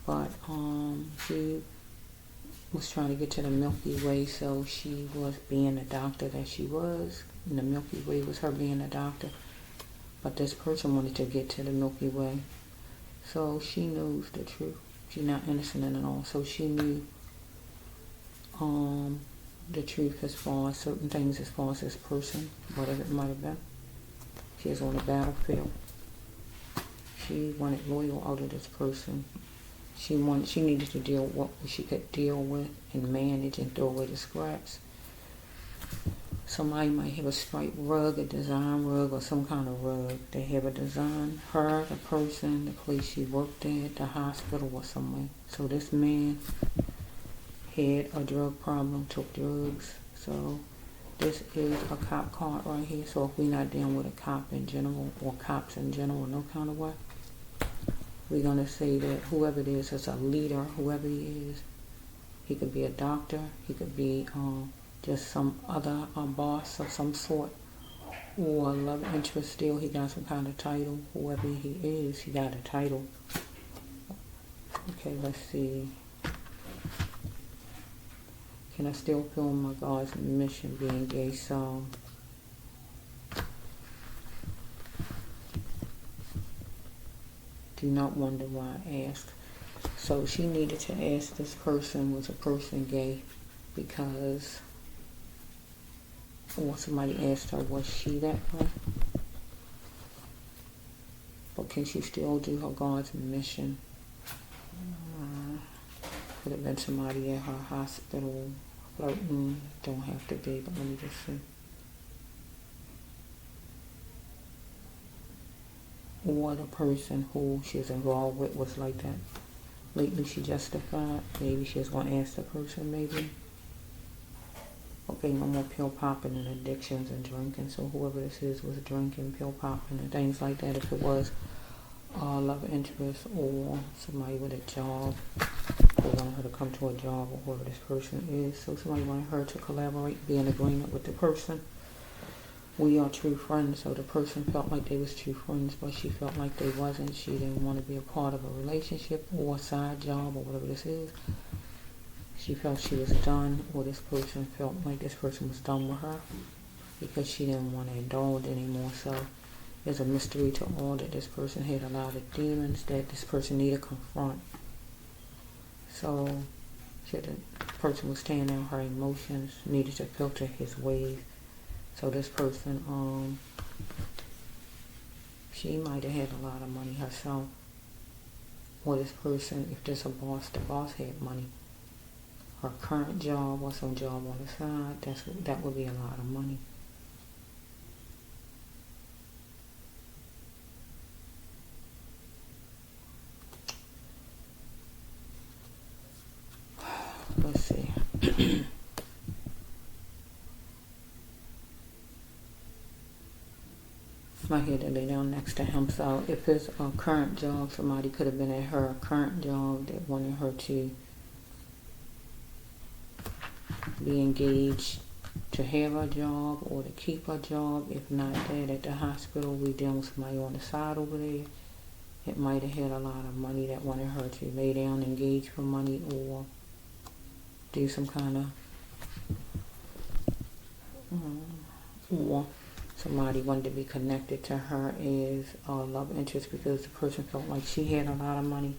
But she was trying to get to the Milky Way, so she was being the doctor that she was. And the Milky Way was her being a doctor. But this person wanted to get to the Milky Way. So she knows the truth. She's not innocent in it all. So she knew the truth as far as certain things, as far as this person, whatever it might have been. She was on the battlefield. She wanted loyal out of this person. She needed to deal with what she could deal with and manage and throw away the scraps. Somebody might have a striped rug, a design rug, or some kind of rug. They have a design. Her, the person, the place she worked at, the hospital, or somewhere. So this man had a drug problem, took drugs. So this is a cop card right here. So if we're not dealing with a cop in general, or cops in general, no kind of way, we're going to say that whoever it is a leader, whoever he is. He could be a doctor. He could be just some other boss of some sort. Or love interest still. He got some kind of title. Whoever he is, he got a title. Okay, let's see. Can I still feel my God's mission being gay? So do not wonder why I asked. So she needed to ask this person, was a person gay? Because, or somebody asked her, was she that way? But can she still do her God's mission? Could have been somebody at her hospital flirting. Don't have to be, but let me just see. Or the person who she's involved with was like that. Lately she justified. Maybe she was going to ask the person, maybe. Okay, no more pill popping and addictions and drinking. So whoever this is was drinking, pill popping and things like that. If it was love interest or somebody with a job, or wanted her to come to a job, or whoever this person is. So somebody wanted her to collaborate, be in agreement with the person. We are true friends, so the person felt like they was true friends, but she felt like they wasn't. She didn't want to be a part of a relationship or a side job or whatever this is. She felt she was done, or this person felt like this person was done with her because she didn't want to indulge anymore. So there's a mystery to all that this person had a lot of demons that this person needed to confront. So the person was staying out her emotions, needed to filter his ways. So this person, she might have had a lot of money herself. Or this person, if there's a boss, the boss had money. Her current job or some job on the side, that would be a lot of money. Let's see. I had to lay down next to him. So if it's a current job, somebody could have been at her current job that wanted her to be engaged to have a job or to keep a job. If not that, at the hospital, we dealing with somebody on the side over there. It might have had a lot of money that wanted her to lay down, engage for money, or do some kind of, or somebody wanted to be connected to her as a love interest because the person felt like she had a lot of money.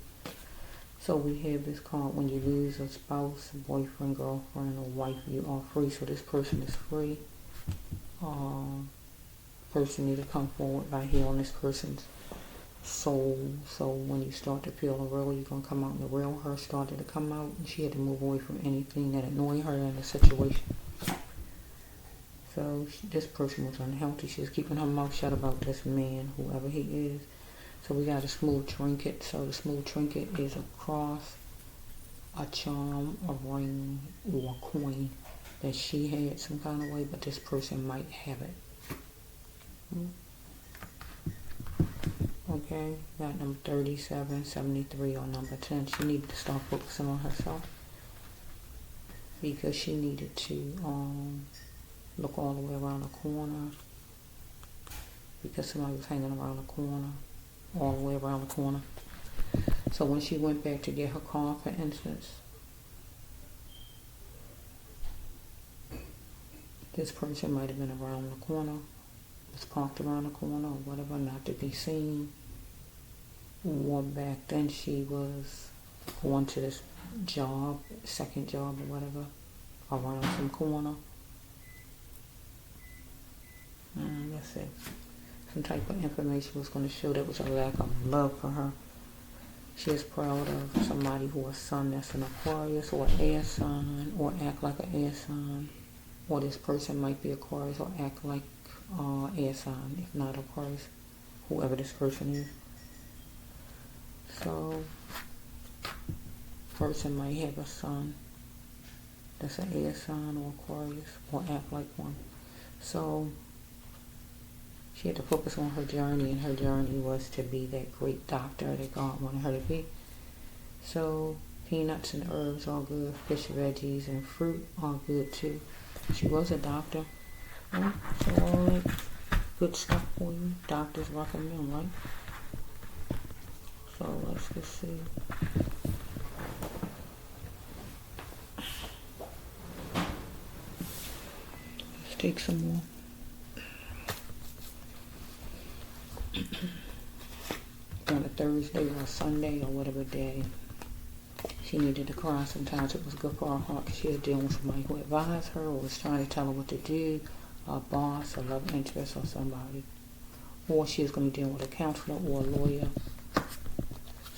So we have this card: when you lose a spouse, boyfriend, girlfriend, or wife, you are free. So this person is free. Person need to come forward by healing this person's soul. So when you start to feel the real, you're going to come out, and the real her started to come out, and she had to move away from anything that annoyed her in the situation. So this person was unhealthy. She was keeping her mouth shut about this man, whoever he is. So we got a smooth trinket. So the smooth trinket is a cross, a charm, a ring, or a coin that she had some kind of way, but this person might have it. Okay, got number 37, 73 on number 10. She needed to start focusing on herself because she needed to look all the way around the corner because somebody was hanging around the corner, all the way around the corner. So when she went back to get her car, for instance, this person might have been around the corner, was parked around the corner or whatever, not to be seen. Or back then she was going to this job, second job or whatever, around some corner. Let's see. Some type of information was going to show there was a lack of love for her. She is proud of somebody who has son that's an Aquarius or an air sign or act like an air sign. Or this person might be Aquarius or act like air sign, if not Aquarius, whoever this person is. So, person might have a son that's an air sign or Aquarius or act like one. So, she had to focus on her journey, and her journey was to be that great doctor that God wanted her to be. So, peanuts and herbs are good, fish, veggies, and fruit are good too. She was a doctor. Right? So all that good stuff for you. Doctors recommend, right? So let's just see. Let's take some more. On a Thursday or a Sunday or whatever day, she needed to cry. Sometimes it was good for her heart because she was dealing with somebody who advised her or was trying to tell her what to do, a boss, a love interest, or somebody. Or she was going to deal with a counselor or a lawyer.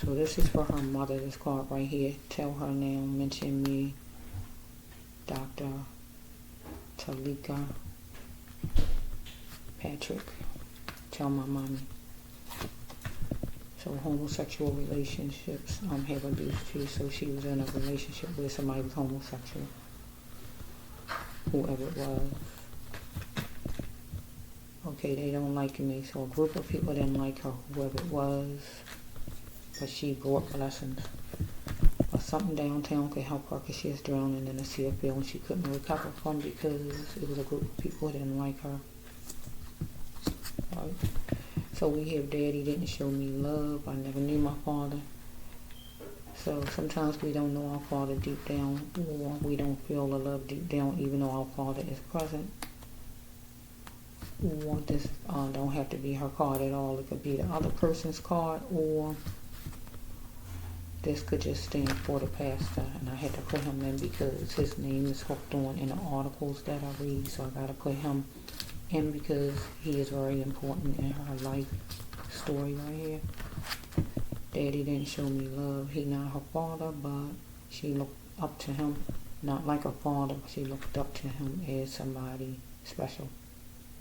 So this is for her mother, this card right here. Tell her now, mention me, Dr. Teleka Patrick. Tell my mommy. So homosexual relationships have abused too. So she was in a relationship where somebody was homosexual, whoever it was. Okay, they don't like me. So a group of people didn't like her, whoever it was. But she brought blessings. Or something downtown could help her because she was drowning in a sea of feelings she couldn't recover from because it was a group of people who didn't like her. Right? So we hear Daddy didn't show me love. I never knew my father. So sometimes we don't know our father deep down, or we don't feel the love deep down even though our father is present. Or this don't have to be her card at all. It could be the other person's card, or this could just stand for the pastor. And I had to put him in because his name is hooked on in the articles that I read. So I got to put him in because he is very important in her life story right here. Daddy didn't show me love. He not her father, but she looked up to him. Not like her father, but she looked up to him as somebody special.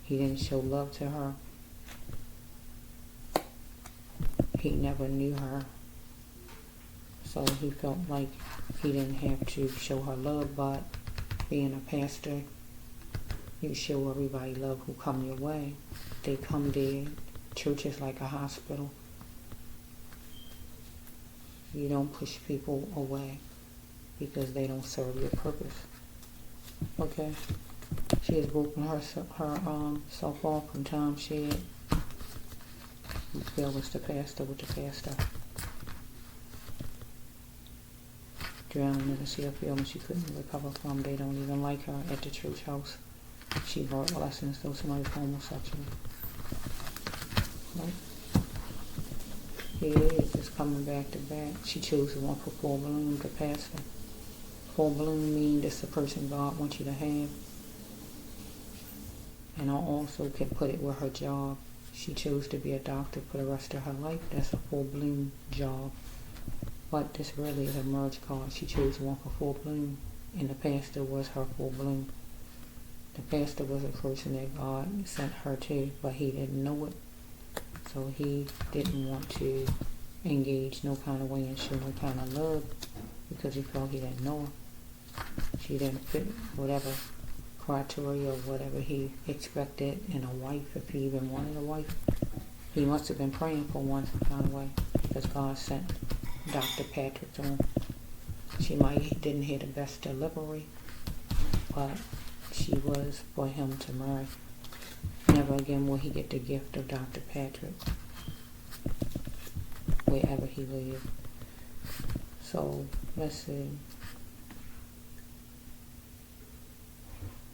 He didn't show love to her. He never knew her. So he felt like he didn't have to show her love, but being a pastor, you show everybody love who come your way. They come there. Church is like a hospital. You don't push people away because they don't serve your purpose. Okay? She has broken herself off from time shared. You feel it's the pastor with the pastor. Drowning in a sea of feelings she couldn't recover from. They don't even like her at the church house. She brought lessons though somebody's homosexual. Right? Here it is, just coming back to back. She chose the one for full bloom, the pastor. Full bloom means that's the person God wants you to have. And I also can put it with her job. She chose to be a doctor for the rest of her life. That's a full bloom job. But this really is a merge card. She chose one for full bloom. And the pastor was her full bloom. The pastor was a person that God sent her to, but he didn't know it. So he didn't want to engage no kind of way and show no kind of love because he felt he didn't know her. She didn't fit whatever criteria or whatever he expected in a wife, if he even wanted a wife. He must have been praying for one some kind of way because God sent Dr. Patrick to him. She might didn't hear the best delivery, but she was for him to marry. Never again will he get the gift of Dr. Patrick wherever he lived. So let's see.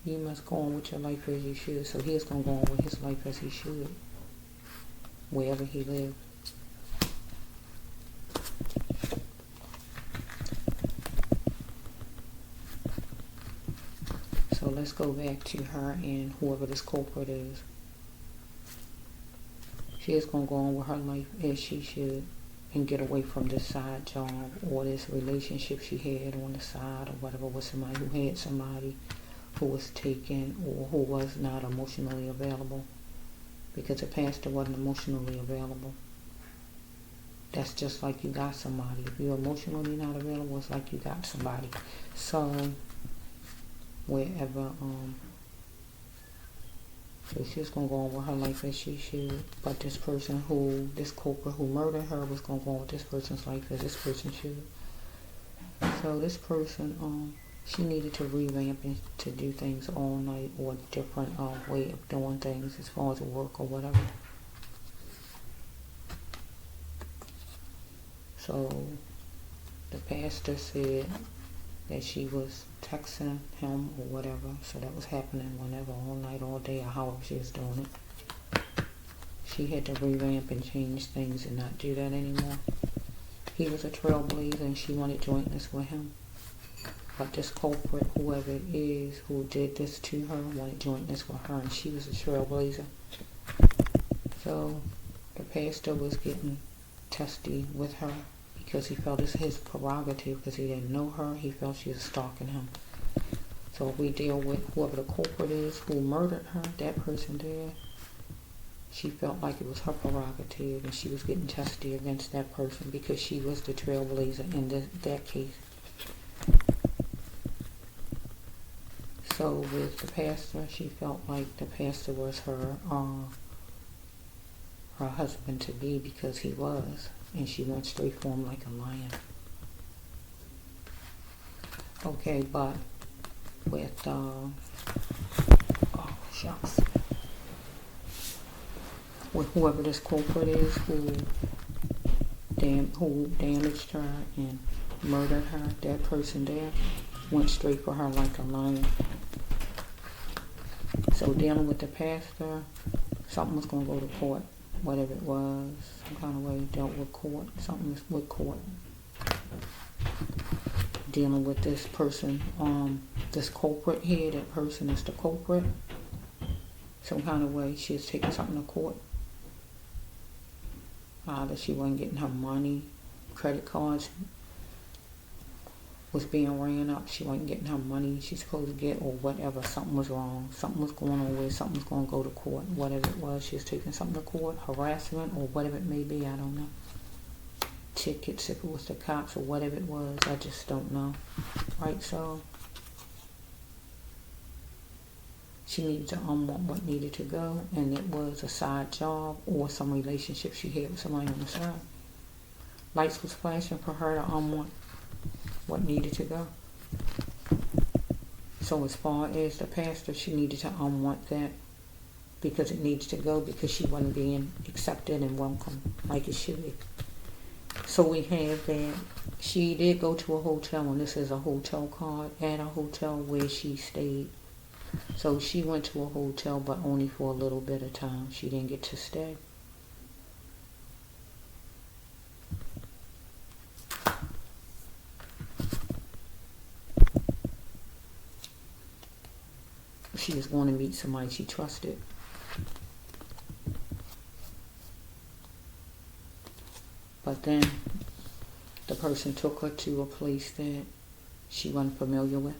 You must go on with your life as you should. So he is going to go on with his life as he should, wherever he lived. So let's go back to her and whoever this culprit is. She is going to go on with her life as she should and get away from this side job or this relationship she had on the side or whatever with somebody who had somebody who was taken or who was not emotionally available, because the pastor wasn't emotionally available. That's just like you got somebody. If you're emotionally not available, it's like you got somebody. So wherever so she's gonna go on with her life as she should, but this culprit who murdered her was gonna go on with this person's life as this person should. So this person she needed to revamp and to do things all night or a different way of doing things as far as work or whatever. So the pastor said that she was texting him or whatever, so that was happening whenever, all night, all day, or however she was doing it. She had to revamp and change things and not do that anymore. He was a trailblazer and she wanted jointness with him. But this culprit, whoever it is who did this to her, wanted jointness with her, and she was a trailblazer. So the pastor was getting testy with her because he felt it's his prerogative because he didn't know her. He felt she was stalking him. So if we deal with whoever the culprit is who murdered her, that person there, she felt like it was her prerogative and she was getting testy against that person because she was the trailblazer in that case. So with the pastor, she felt like the pastor was her husband to be because he was, and she went straight for him like a lion. Okay, but with with whoever this culprit is who damaged her and murdered her, that person there went straight for her like a lion. So dealing with the pastor, something was going to go to court, whatever it was, some kind of way dealt with court, something with court. Dealing with this person, this culprit here, that person is the culprit, some kind of way she was taking something to court. Either she wasn't getting her money, credit cards was being ran up, she wasn't getting her money she's supposed to get, or whatever. Something was wrong, something was going on with, something was going to go to court, whatever it was. She was taking something to court, harassment or whatever it may be, I don't know. Tickets, if it was the cops or whatever it was, I just don't know. Right, so she needed to unwant what needed to go, and it was a side job or some relationship she had with somebody on the side. Lights was flashing for her to unwant what needed to go. So as far as the pastor, she needed to unwant that because it needs to go because she wasn't being accepted and welcome like it should be. So we have that she did go to a hotel, and this is a hotel card, at a hotel where she stayed. So she went to a hotel, but only for a little bit of time. She didn't get to stay. She was going to meet somebody she trusted. But then the person took her to a place that she wasn't familiar with.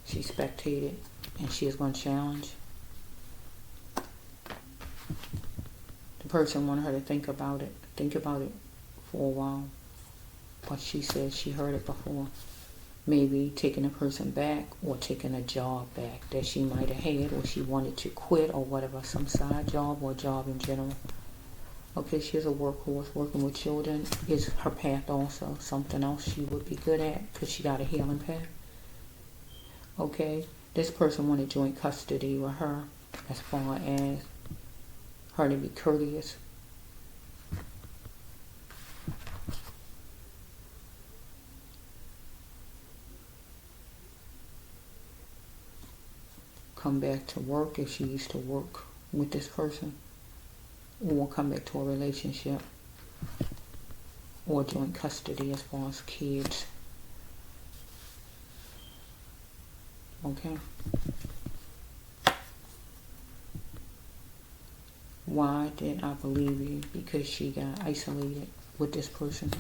She spectated, and she was going to challenge. The person wanted her to think about it for a while. But she said she heard it before. Maybe taking a person back or taking a job back that she might have had, or she wanted to quit or whatever, some side job or job in general. Okay, she's a workhorse. Working with children is her path also. Something else she would be good at because she got a healing path. Okay, this person wanted joint custody with her as far as her to be courteous. Come back to work if she used to work with this person, or come back to a relationship, or joint custody as far as kids. Okay. Why did I believe you? Because she got isolated with this person.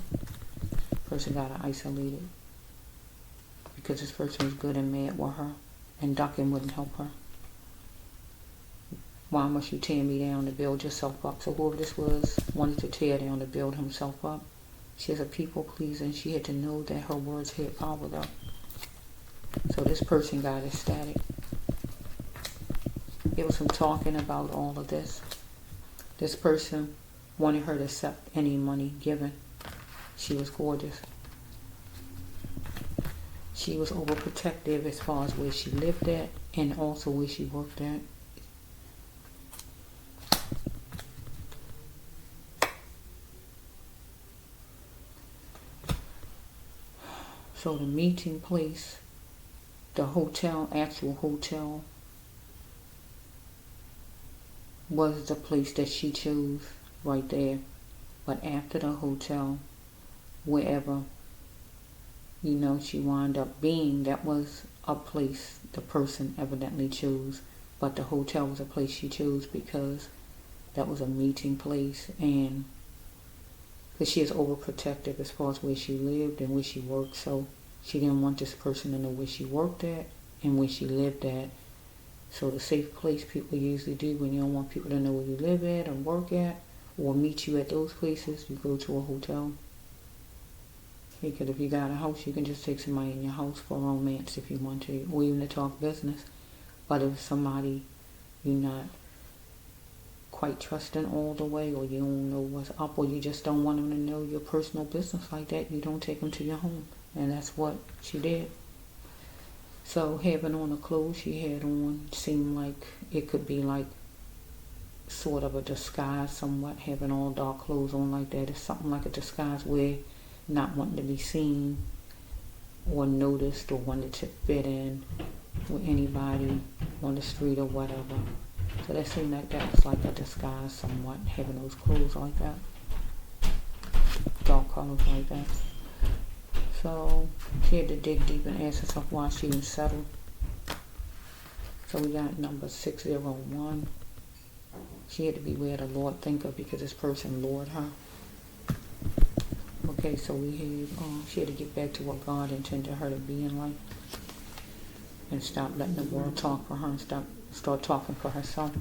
Person got her isolated because this person was good and mad with her, and ducking wouldn't help her. Why must you tear me down to build yourself up? So whoever this was wanted to tear down to build himself up. She's a people pleaser, and she had to know that her words had power though. So this person got ecstatic. There was some talking about all of this. This person wanted her to accept any money given. She was gorgeous. She was overprotective as far as where she lived at and also where she worked at. So the meeting place, the hotel, actual hotel, was the place that she chose right there. But after the hotel, wherever, she wound up being, that was a place the person evidently chose. But the hotel was a place she chose because that was a meeting place, and because she is overprotective as far as where she lived and where she worked, so she didn't want this person to know where she worked at and where she lived at. So the safe place people usually do when you don't want people to know where you live at or work at or meet you at those places, you go to a hotel. Because if you got a house, you can just take somebody in your house for romance if you want to, or even to talk business. But if somebody you're not quite trusting all the way, or you don't know what's up, or you just don't want them to know your personal business like that, you don't take them to your home. And that's what she did. So having on the clothes she had on seemed like it could be like sort of a disguise somewhat. Having all dark clothes on like that is something like a disguise where not wanting to be seen or noticed or wanted to fit in with anybody on the street or whatever. So that seemed like that was like a disguise somewhat, having those clothes like that. Dark colors like that. So she had to dig deep and ask herself why she didn't settle. So we got number 601. She had to beware the Lord thinker because this person lured her. Okay, so we had, she had to get back to what God intended her to be in life and stop letting the world talk for her and start talking for herself.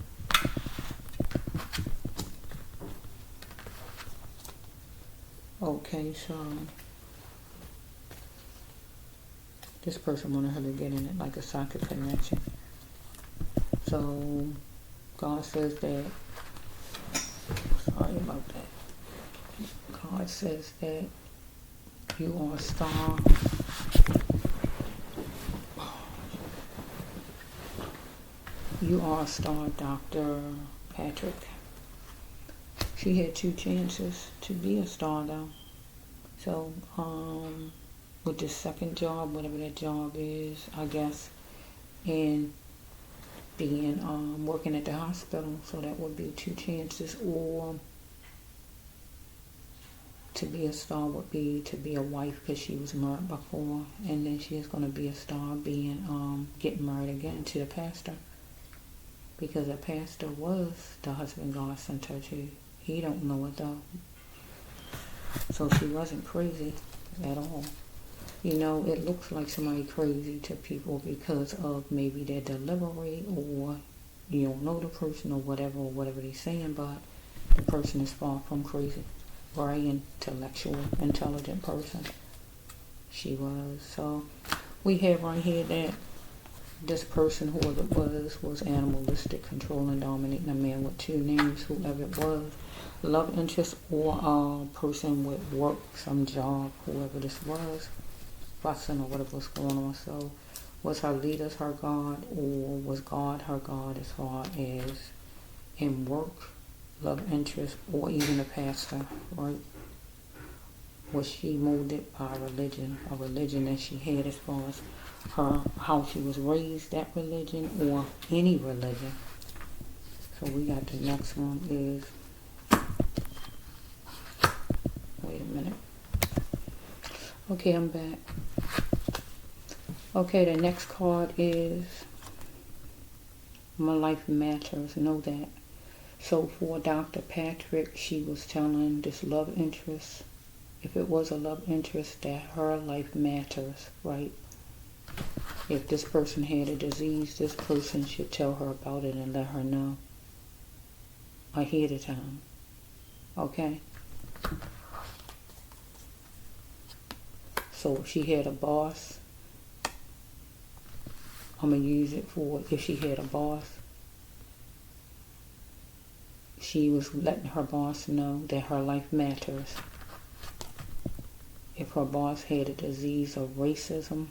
Okay, so this person wanted her to get in it like a soccer connection. So God says that, sorry about that. God says that you are a star. You are a star, Dr. Patrick. She had 2 chances to be a star though. So, with this second job, whatever that job is, I guess, and being, working at the hospital, so that would be 2 chances, or to be a star would be to be a wife because she was married before, and then she is going to be a star being, getting married again to the pastor. Because the pastor was the husband God sent her to. He don't know it though. So she wasn't crazy at all. It looks like somebody crazy to people because of maybe their delivery, or you don't know the person or whatever they're saying, but The person is far from crazy. Very intellectual, intelligent person. She was. So we have right here that this person, whoever it was animalistic, controlling, dominating, a man with two names, whoever it was. Love interest or a person with work, some job, whoever this was, fussing or whatever was going on. So was her leaders her God, or was God her God as far as in work, love interest, or even a pastor, right? Was she molded by a religion that she had as far as her, how she was raised, that religion, or any religion? So we got the next one is, wait a minute. Okay, I'm back. Okay, the next card is My Life Matters. Know that. So for Dr. Patrick, she was telling this love interest, if it was a love interest, that her life matters, right? If this person had a disease, this person should tell her about it and let her know ahead of time. Okay? So if she had a boss, I'm going to use it for if she had a boss, she was letting her boss know that her life matters. If her boss had a disease of racism,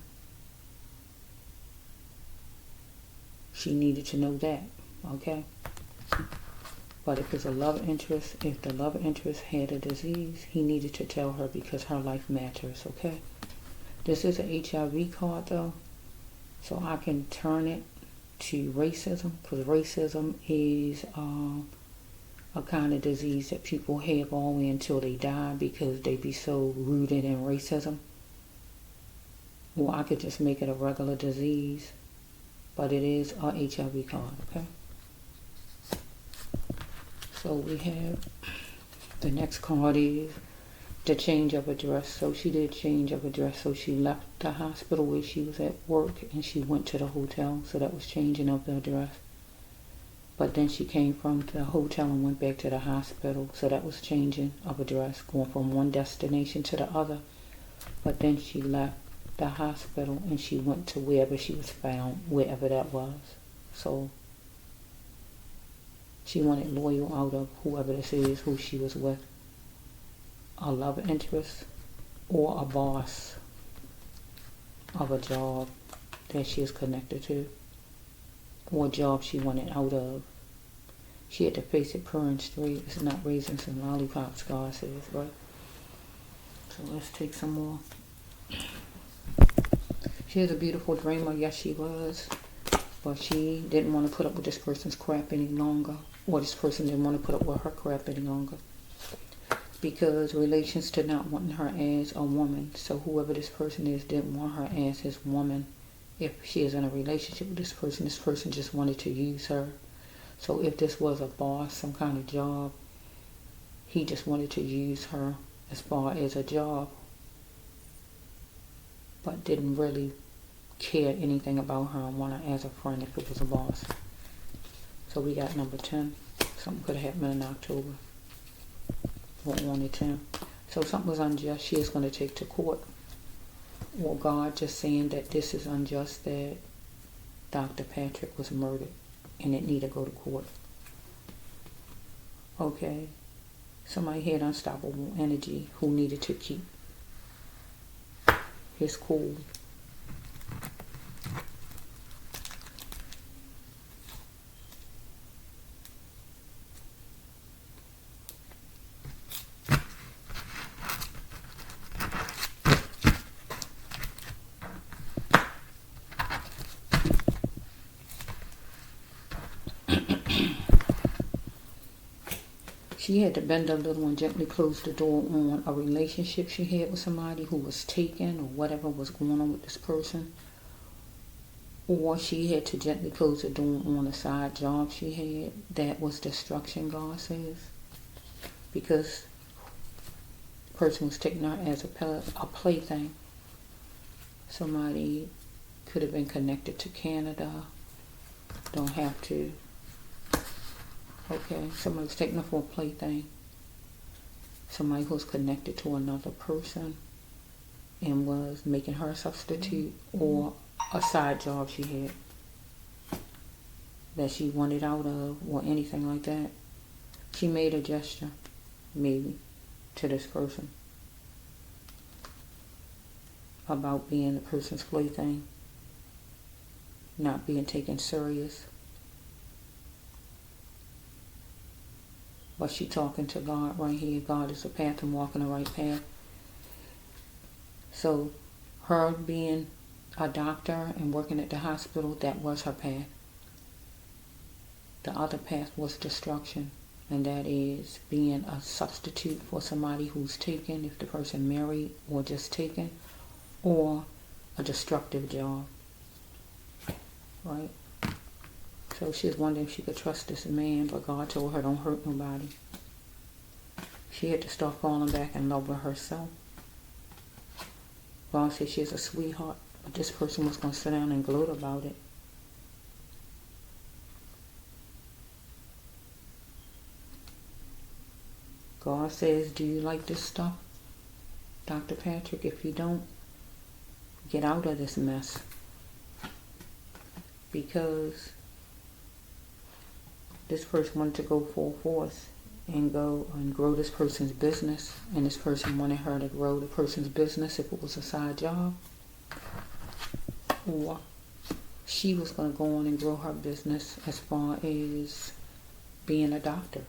she needed to know that, okay? But if it's a love interest, if the love interest had a disease, he needed to tell her because her life matters, okay? This is an HIV card though, so I can turn it to racism, because racism is a kind of disease that people have all the way until they die because they be so rooted in racism. Or I could just make it a regular disease, but it is a HIV card, okay? So we have, the next card is the change of address. So she did change of address. So she left the hospital where she was at work and she went to the hotel. So that was changing of the address. But then she came from the hotel and went back to the hospital. So that was changing of address, going from one destination to the other. But then she left the hospital and she went to wherever she was found, wherever that was. So she wanted loyal out of whoever this is, who she was with. A love interest or a boss of a job that she is connected to, or a job she wanted out of. She had to face it purring straight. It's not raising some lollipops, God says, right? So let's take some more. She is a beautiful dreamer. Yes, she was. But she didn't want to put up with this person's crap any longer. Or this person didn't want to put up with her crap any longer. Because relations to not wanting her as a woman. So whoever this person is didn't want her as his woman. If she is in a relationship with this person just wanted to use her. So if this was a boss, some kind of job, he just wanted to use her as far as a job, but didn't really care anything about her and want her as a friend if it was a boss. So we got number 10. Something could have happened in October. What wanted 10. So something was unjust. She is going to take to court. Or God just saying that this is unjust, that Dr. Patrick was murdered and it need to go to court. Okay. Somebody had unstoppable energy who needed to keep his cool. She had to bend a little and gently close the door on a relationship she had with somebody who was taken or whatever was going on with this person. Or she had to gently close the door on a side job she had. That was destruction, God says. Because the person was taking her as a plaything. Somebody could have been connected to Canada. Don't have to. Okay, somebody was taking her for a plaything. Somebody who's connected to another person and was making her a substitute, or a side job she had that she wanted out of, or anything like that. She made a gesture, maybe, to this person about being the person's plaything, not being taken serious. But she talking to God right here. God is the path, and walking the right path. So her being a doctor and working at the hospital, that was her path. The other path was destruction, and that is being a substitute for somebody who's taken, if the person married or just taken, or a destructive job, right? So she was wondering if she could trust this man, but God told her don't hurt nobody. She had to start falling back in love with herself. God said she's a sweetheart, but this person was going to sit down and gloat about it. God says, do you like this stuff, Dr. Patrick? If you don't, get out of this mess. Because this person wanted to go full force and go and grow this person's business, and this person wanted her to grow the person's business if it was a side job, or she was going to go on and grow her business as far as being a doctor,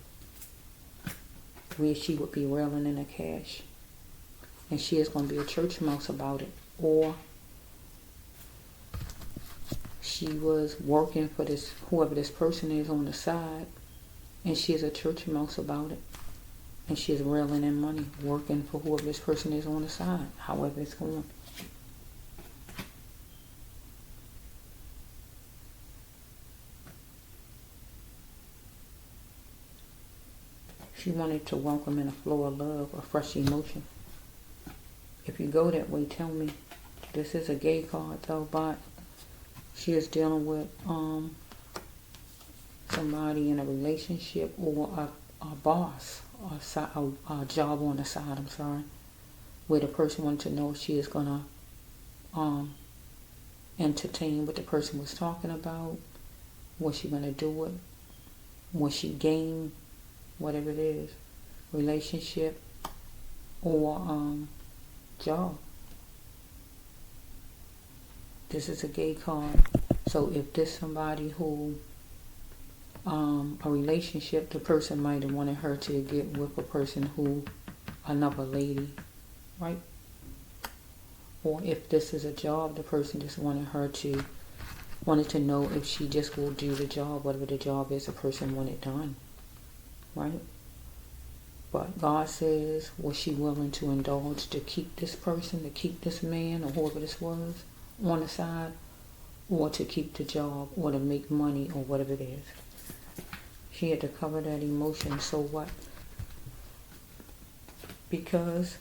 where she would be reeling in the cash, and she is going to be a church mouse about it. Or she was working for this, whoever this person is on the side, and she is a church mouse about it, and she is reeling in money, working for whoever this person is on the side, however it's going. She wanted to welcome in a flow of love, a fresh emotion. If you go that way, tell me. This is a gay card though, but she is dealing with somebody in a relationship, or a boss, a job on the side, where the person wanted to know if she is going to entertain what the person was talking about. Was she going to do it? Was she game? Whatever it is, relationship or job. This is a gay card. So if there's somebody who, a relationship, the person might have wanted her to get with a person who, another lady, right? Or if this is a job, the person just wanted to know if she just will do the job, whatever the job is, the person wanted done. Right? But God says, was she willing to indulge to keep this person, to keep this man, or whoever this was, on the side, or to keep the job, or to make money, or whatever it is? She had to cover that emotion. So what? Because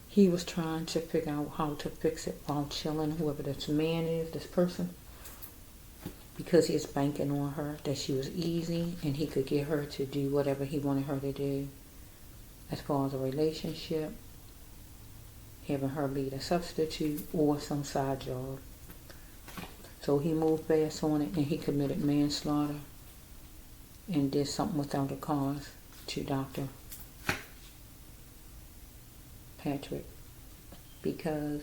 he was trying to figure out how to fix it while chilling, whoever this man is, this person. Because he's banking on her that she was easy and he could get her to do whatever he wanted her to do as far as a relationship, having her be the substitute, or some side job. So he moved fast on it, and he committed manslaughter and did something without a cause to Dr. Patrick, because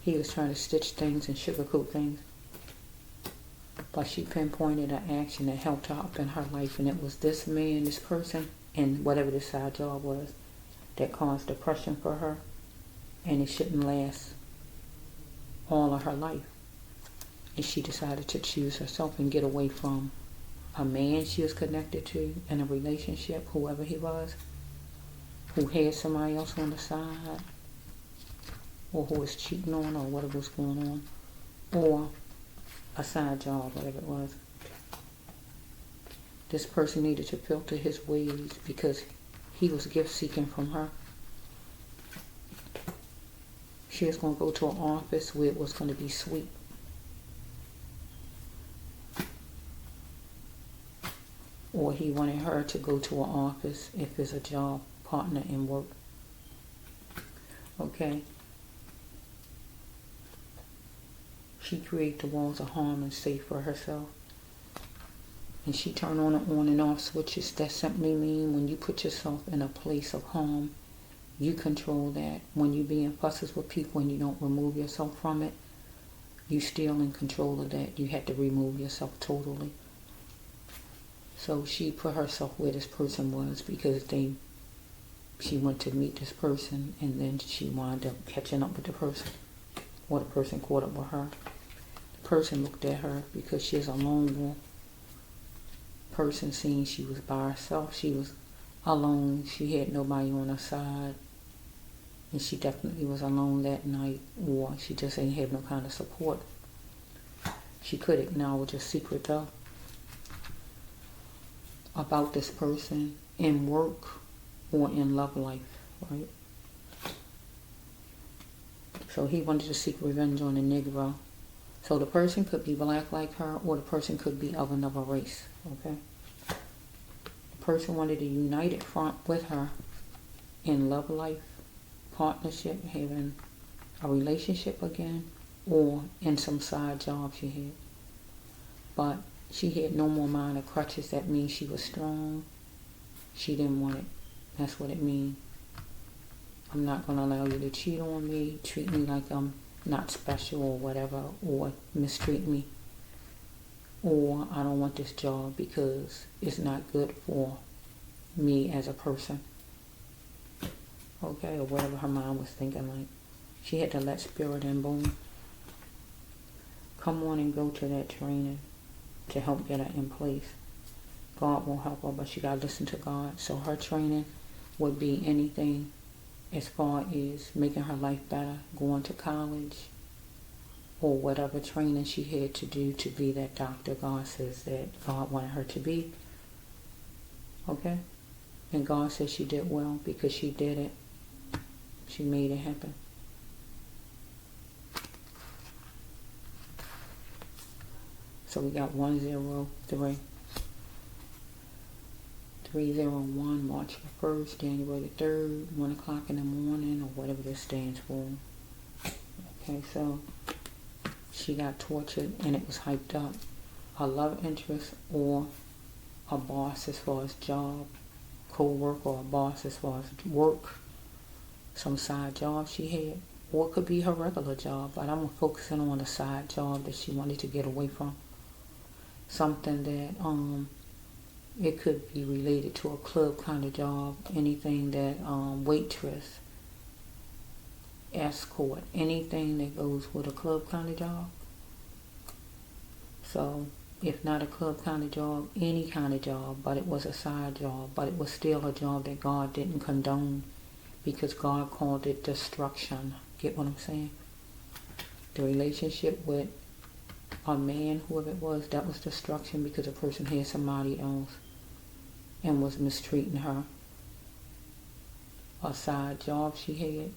he was trying to stitch things and sugarcoat things. But she pinpointed an action that helped her up in her life, and it was this man, this person, and whatever the side job was, that caused depression for her, and it shouldn't last all of her life. And she decided to choose herself and get away from a man she was connected to in a relationship, whoever he was, who had somebody else on the side, or who was cheating on her, or whatever was going on, or a side job, whatever it was. This person needed to filter his ways because he was gift seeking from her. She was going to go to an office where it was going to be sweet. or he wanted her to go to an office if it's a job partner in work. Okay. She created the walls of harm and safe for herself. And she turned on and off switches. That simply means when you put yourself in a place of harm, you control that. When you be in fusses with people and you don't remove yourself from it, you still in control of that. You had to remove yourself totally. So she put herself where this person was because she went to meet this person, and then she wound up catching up with the person, or the person caught up with her. The person looked at her because she is a lone wolf person, seeing she was by herself. She was alone. She had nobody on her side, and she definitely was alone that night, or she just ain't have no kind of support. She could acknowledge a secret though about this person in work or in love life, right? So he wanted to seek revenge on the Negro. So the person could be black like her, or the person could be of another race, okay? The person wanted a united front with her in love life, partnership, having a relationship again, or in some side job she had. But she had no more mind of crutches. That means she was strong. She didn't want it. That's what it means. I'm not going to allow you to cheat on me, treat me like I'm not special or whatever, or mistreat me. Or I don't want this job because it's not good for me as a person. Okay, or whatever her mind was thinking like. She had to let spirit and boom. Come on and go to that training to help get her in place. God will help her, but she got to listen to God. So her training would be anything as far as making her life better, going to college, or whatever training she had to do to be that doctor God says that God wanted her to be. Okay? And God says she did well because she did it. She made it happen. So we got 103. 301, March the 1st, January the 3rd, 1 o'clock in the morning, or whatever this stands for. Okay, so she got tortured and it was hyped up. A love interest or a boss as far as job, co-work, or a boss as far as work, some side job she had, or it could be her regular job, but I'm focusing on the side job that she wanted to get away from. Something that it could be related to a club kind of job, anything that waitress, escort, anything that goes with a club kind of job. So if not a club kind of job, any kind of job, but it was a side job, but it was still a job that God didn't condone because God called it destruction. Get what I'm saying? The relationship with a man, whoever it was, that was destruction because a person had somebody else and was mistreating her. A side job she had,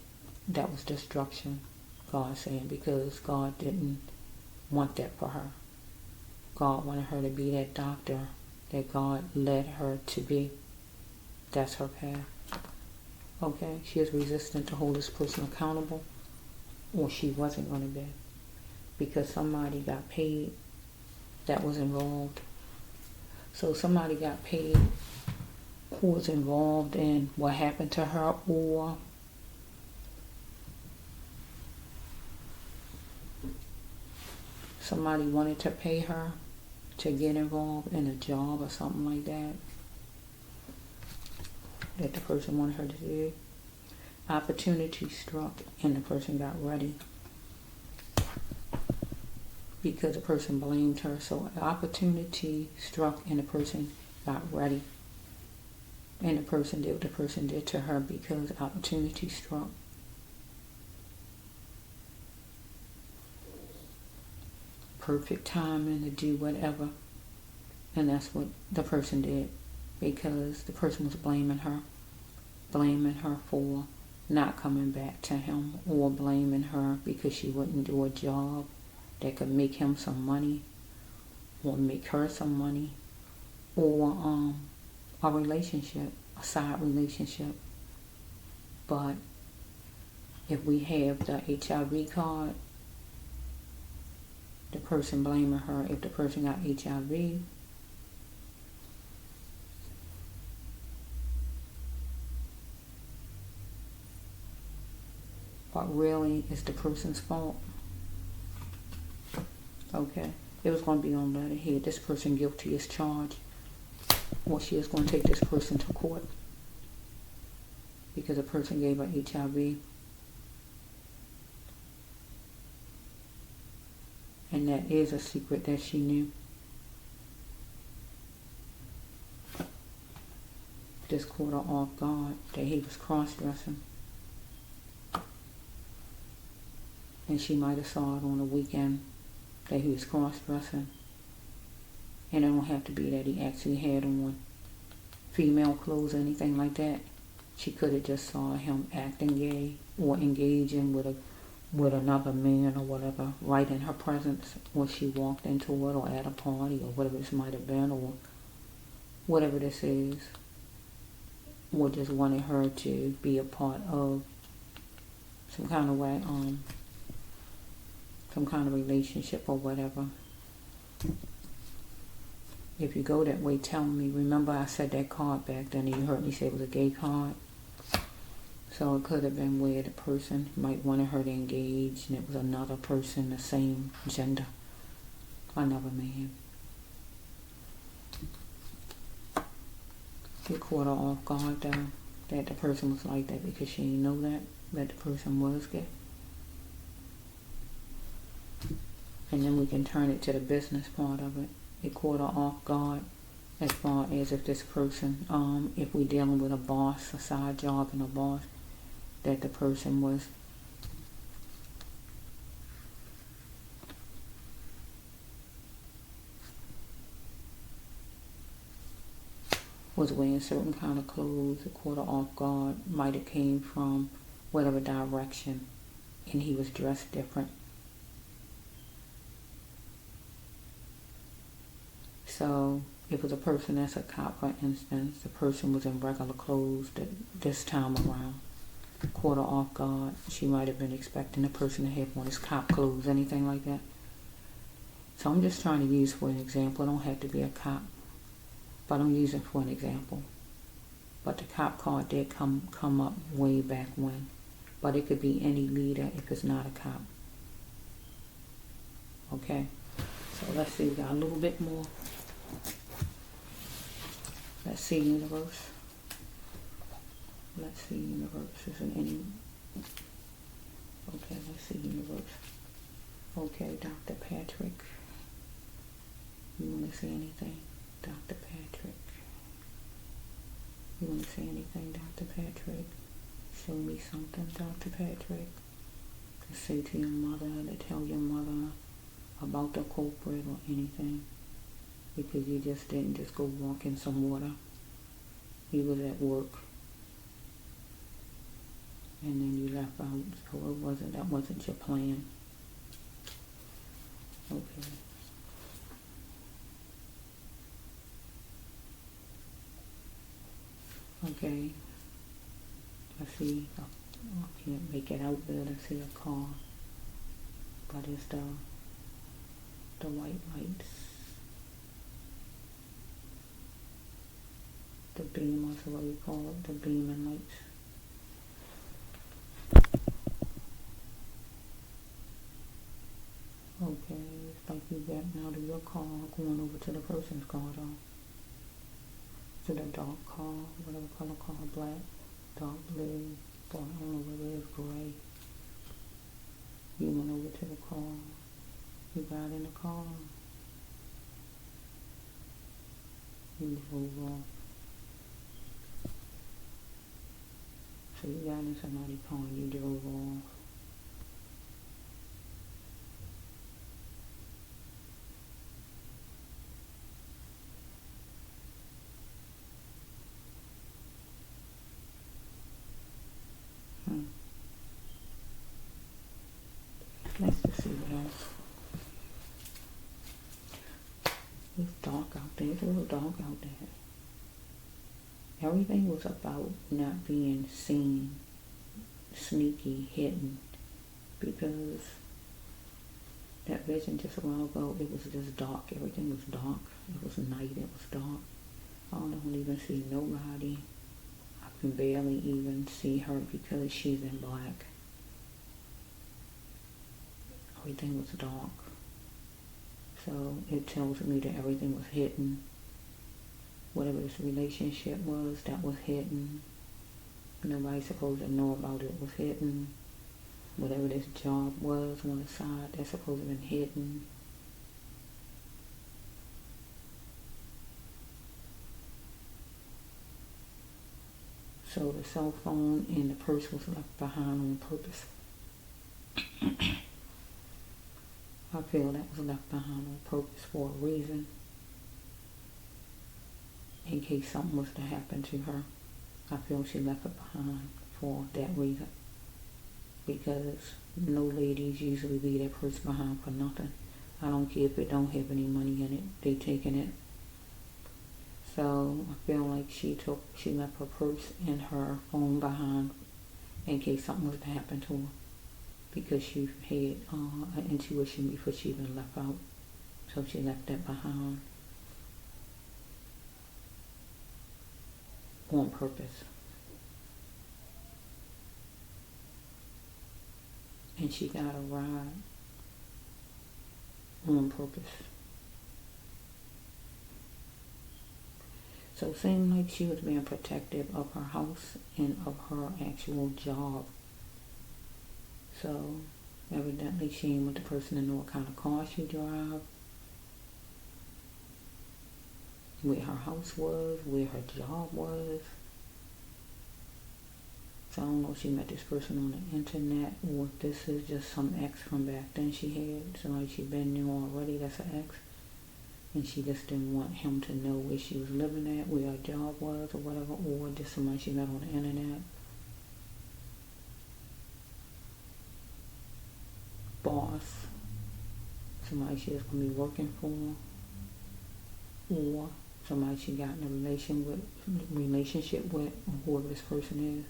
that was destruction, God saying, because God didn't want that for her. God wanted her to be that doctor that God led her to be. That's her path. Okay, she is resistant to hold this person accountable, or she wasn't going to be, because somebody got paid that was involved. So somebody got paid who was involved in what happened to her, or somebody wanted to pay her to get involved in a job or something like that the person wanted her to do. Opportunity struck and the person got ready because the person blamed her. So opportunity struck and the person got ready. And the person did what the person did to her because opportunity struck. Perfect timing to do whatever. And that's what the person did, because the person was blaming her for not coming back to him, or blaming her because she wouldn't do a job that could make him some money or make her some money. or a relationship, a side relationship. But if we have the HIV card, the person blaming her if the person got HIV. But really, it's the person's fault. Okay? It was going to be on letterhead. This person guilty is charged. Or she is going to take this person to court. Because the person gave her HIV. And that is a secret that she knew. This caught her off guard that he was cross-dressing. And she might have saw it on the weekend that he was cross-dressing. And it don't have to be that he actually had on female clothes or anything like that. She could have just saw him acting gay or engaging with another man or whatever right in her presence, or she walked into it or at a party or whatever this might have been, or whatever this is, or just wanted her to be a part of some kind of way, some kind of relationship or whatever. If you go that way, tell me. Remember I said that card back then and you heard me say it was a gay card? So it could have been where the person might wanted her to engage and it was another person, the same gender, another man. It caught her off guard though, that the person was like that because she didn't know that the person was gay. And then we can turn it to the business part of it. It caught her off guard as far as if this person, if we're dealing with a boss, a side job and a boss, that the person was wearing certain kind of clothes. It caught her off guard. Might have came from whatever direction and he was dressed different. So if it was a person that's a cop, for instance, the person was in regular clothes this time around. Caught her off guard. She might have been expecting the person to have on his cop clothes, anything like that. So I'm just trying to use for an example. It don't have to be a cop, but I'm using for an example. But the cop card did come up way back when. But it could be any leader if it's not a cop. Okay, so let's see. We got a little bit more. Let's see, universe. Let's see, universe. Isn't any... Okay, let's see, universe. Okay, Dr. Patrick. You want to say anything? Dr. Patrick. You want to say anything, Dr. Patrick? Show me something, Dr. Patrick. To say to your mother, to tell your mother about the culprit or anything. Because you just didn't just go walk in some water. You was at work. And then you left out. So that wasn't your plan. Okay. Okay. I see. I can't make it out there. I see a car. But it's the white lights. The beam, that's what we call it. The beaming lights. Okay, it's like you getting out of your car, going over to the person's car though. To the dark car, whatever color car, black, dark blue, but I don't know what it is, gray. You went over to the car. You got in the car. You drove off. So you got in somebody's car and you drove off. Let's just see what else. It's dark out there. It's real dark out there. Everything was about not being seen, sneaky, hidden, because that vision just a while ago, it was just dark. Everything was dark. It was night. It was dark. I don't even see nobody. I can barely even see her because she's in black. Everything was dark. So it tells me that everything was hidden. Whatever this relationship was, that was hidden. Nobody's supposed to know about it, was hidden. Whatever this job was on the side, that's supposed to have been hidden. So the cell phone and the purse was left behind on purpose. I feel that was left behind on purpose for a reason. In case something was to happen to her. I feel she left it behind for that reason. Because no ladies usually leave their purse behind for nothing. I don't care if it don't have any money in it. They taking it. So I feel like she left her purse and her phone behind in case something was to happen to her. Because she had an intuition before she even left out. So she left that behind. On purpose. And she got a ride on purpose. So it seemed like she was being protective of her house and of her actual job. So evidently she didn't want the person to know what kind of car she drive, where her house was, where her job was. So I don't know if she met this person on the internet or if this is just some ex from back then she had. So like she been there already, that's an ex. And she just didn't want him to know where she was living at, where her job was or whatever, or just somebody she met on the internet. Boss. Somebody she was going to be working for. Or somebody she got in a relationship with, or whoever this person is.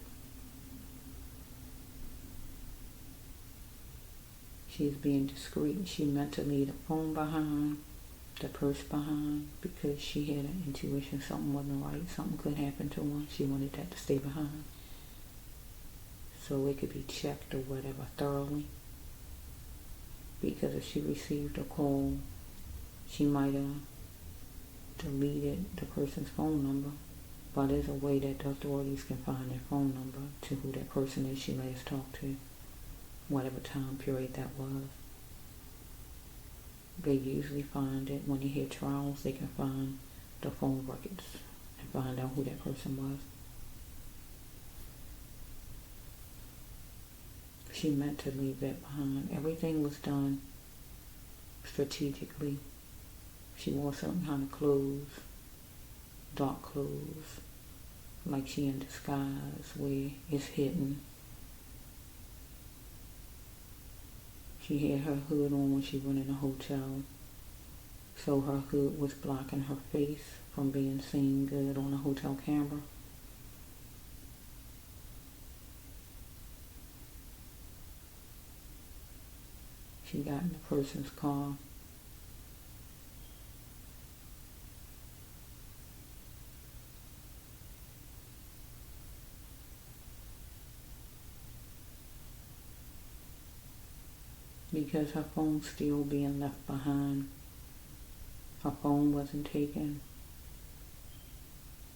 She's being discreet. She meant to leave the phone behind, the purse behind, because she had an intuition something wasn't right, something could happen to her. She wanted that to stay behind. So it could be checked or whatever thoroughly. Because if she received a call, she might have deleted the person's phone number. But there's a way that the authorities can find their phone number to who that person is she last talked to. Whatever time period that was. They usually find it when you hear trials, they can find the phone records and find out who that person was. She meant to leave that behind. Everything was done strategically. She wore certain kind of clothes, dark clothes, like she in disguise, where it's hidden. She had her hood on when she went in the hotel, so her hood was blocking her face from being seen good on the hotel camera. She got in the person's car. Because her phone's still being left behind. Her phone wasn't taken.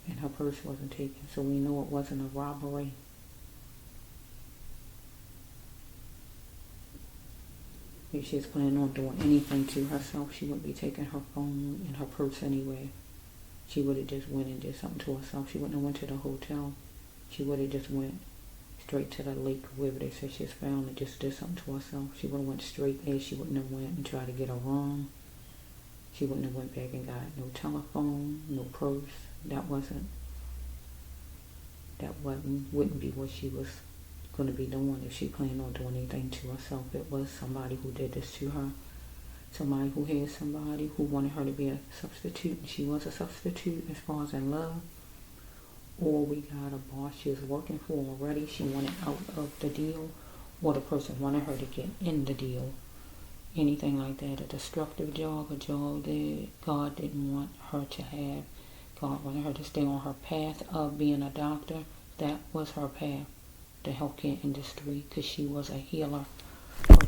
And her purse wasn't taken. So we know it wasn't a robbery. If she was planning on doing anything to herself, she wouldn't be taking her phone and her purse anywhere. She would have just went and did something to herself. She wouldn't have went to the hotel. She would have just went straight to the lake, wherever they said she was found, and just did something to herself. She would have went straight there. She wouldn't have went and tried to get her wrong. She wouldn't have went back and got no telephone, no purse. Wouldn't be what she was going to be doing if she planned on doing anything to herself. It was somebody who did this to her. somebody who had somebody who wanted her to be a substitute, and she was a substitute as far as in love. Or we got a boss she was working for already, she wanted out of the deal, or the person wanted her to get in the deal. Anything like that, a destructive job, a job that God didn't want her to have. God wanted her to stay on her path of being a doctor. That was her path, the healthcare industry, because she was a healer. Okay,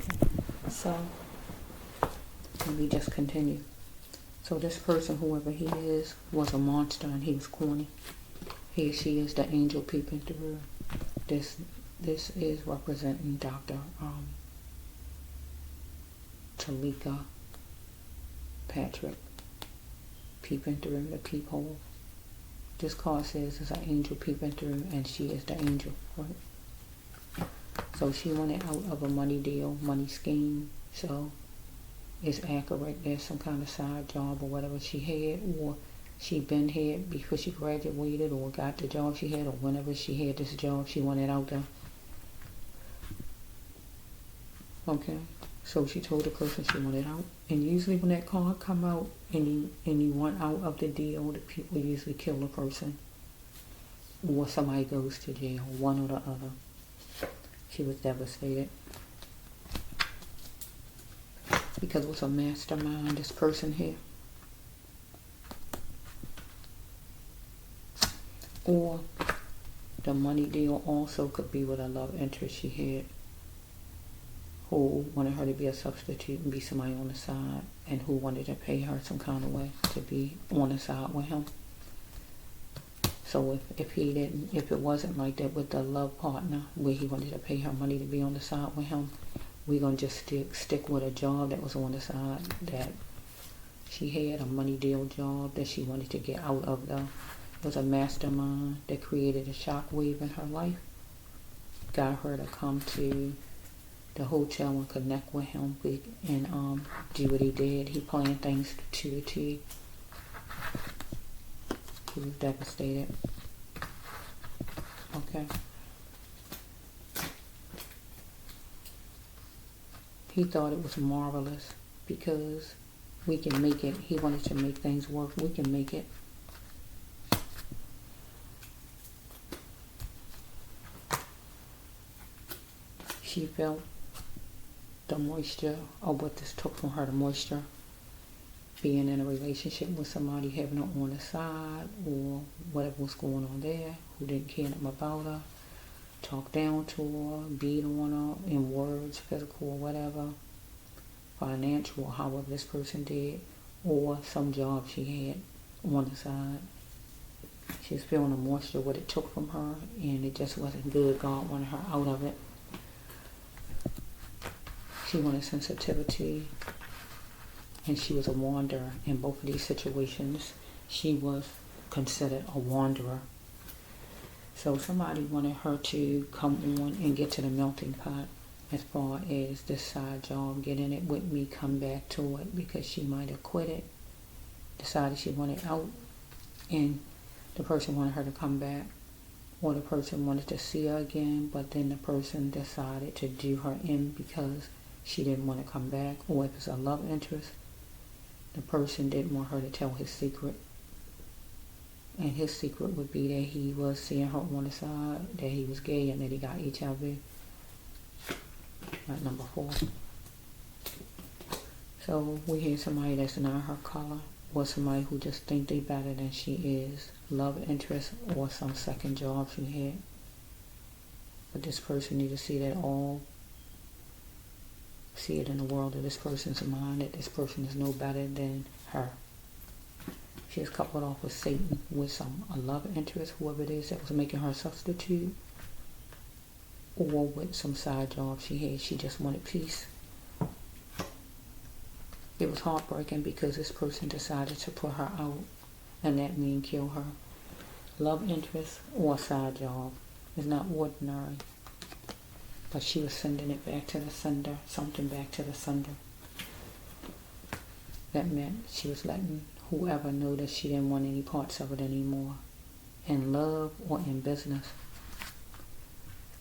so let me just continue. So this person, whoever he is, was a monster and he was corny. Here she is, the angel peeping through. This is representing Dr. Teleka Patrick, peeping through the peephole. This card says it's an angel peeping through, and she is the angel, right? So she wanted out of a money deal, money scheme. So it's accurate. There's some kind of side job or whatever she had, or she been had before she graduated, or got the job she had, or whenever she had this job she wanted out there. Okay, so she told the person she wanted out. And usually when that card come out and you want out of the deal, the people usually kill the person, or somebody goes to jail, one or the other. She was devastated because it was a mastermind, this person here. Or the money deal also could be with a love interest she had, who wanted her to be a substitute and be somebody on the side, and who wanted to pay her some kind of way to be on the side with him. So if it wasn't like that with the love partner, where he wanted to pay her money to be on the side with him, we're going to just stick with a job that was on the side that she had, a money deal job that she wanted to get out of. It was a mastermind that created a shockwave in her life, got her to come to the hotel and connect with him and do what he did. He planned things to the T. He was devastated. Okay. He thought it was marvelous because we can make it. He wanted to make things work. We can make it. She felt the moisture, or what this took from her, the moisture, being in a relationship with somebody, having her on the side, or whatever was going on there, who didn't care nothing about her, talk down to her, beat on her in words, physical, or whatever, financial, however this person did, or some job she had on the side. She was feeling the moisture, what it took from her, and it just wasn't good. God wanted her out of it. She wanted sensitivity, and she was a wanderer. In both of these situations, she was considered a wanderer. So somebody wanted her to come on and get to the melting pot as far as this side job, get in it with me, come back to it, because she might have quit it, decided she wanted out, and the person wanted her to come back, or the person wanted to see her again, but then the person decided to do her in because she didn't want to come back. Or if it's a love interest, the person didn't want her to tell his secret. And his secret would be that he was seeing her on the side, that he was gay, and that he got HIV. At number 4. So we hear somebody that's not her color, or somebody who just think they better than she is. Love interest, or some second job she had. But this person need to see that all. See it in the world of this person's mind, that this person is no better than her. She was coupled off with Satan, with a love interest, whoever it is that was making her a substitute, or with some side job she had. She just wanted peace. It was heartbreaking because this person decided to put her out, and that means kill her. Love interest or side job is not ordinary. But she was sending it back to the sender, something back to the sender. That meant she was letting whoever know that she didn't want any parts of it anymore, in love or in business.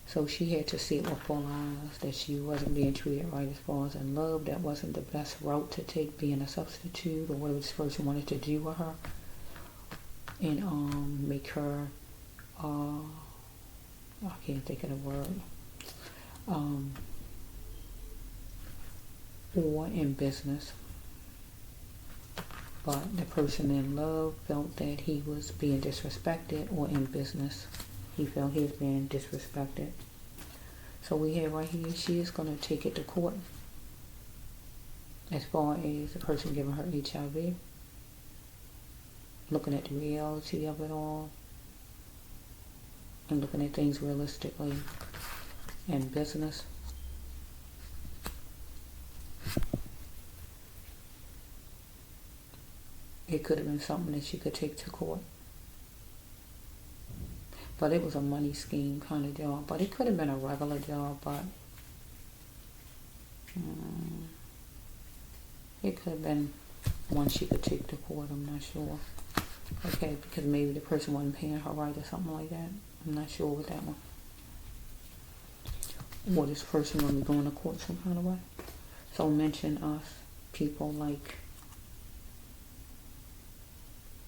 So she had to see with full eyes that she wasn't being treated right as far as in love. That wasn't the best route to take, being a substitute or whatever this person wanted to do with her. And make her, I can't think of the word, or in business. But the person in love felt that he was being disrespected, or in business, he felt he was being disrespected. So we have right here, she is going to take it to court as far as the person giving her HIV, looking at the reality of it all, and looking at things realistically in business. It could have been something that she could take to court. But it was a money scheme kind of job. But it could have been a regular job, but it could have been one she could take to court, I'm not sure. Okay, because maybe the person wasn't paying her right or something like that. I'm not sure with that one. Or this person will be going to court some kind of way. So mention us, people like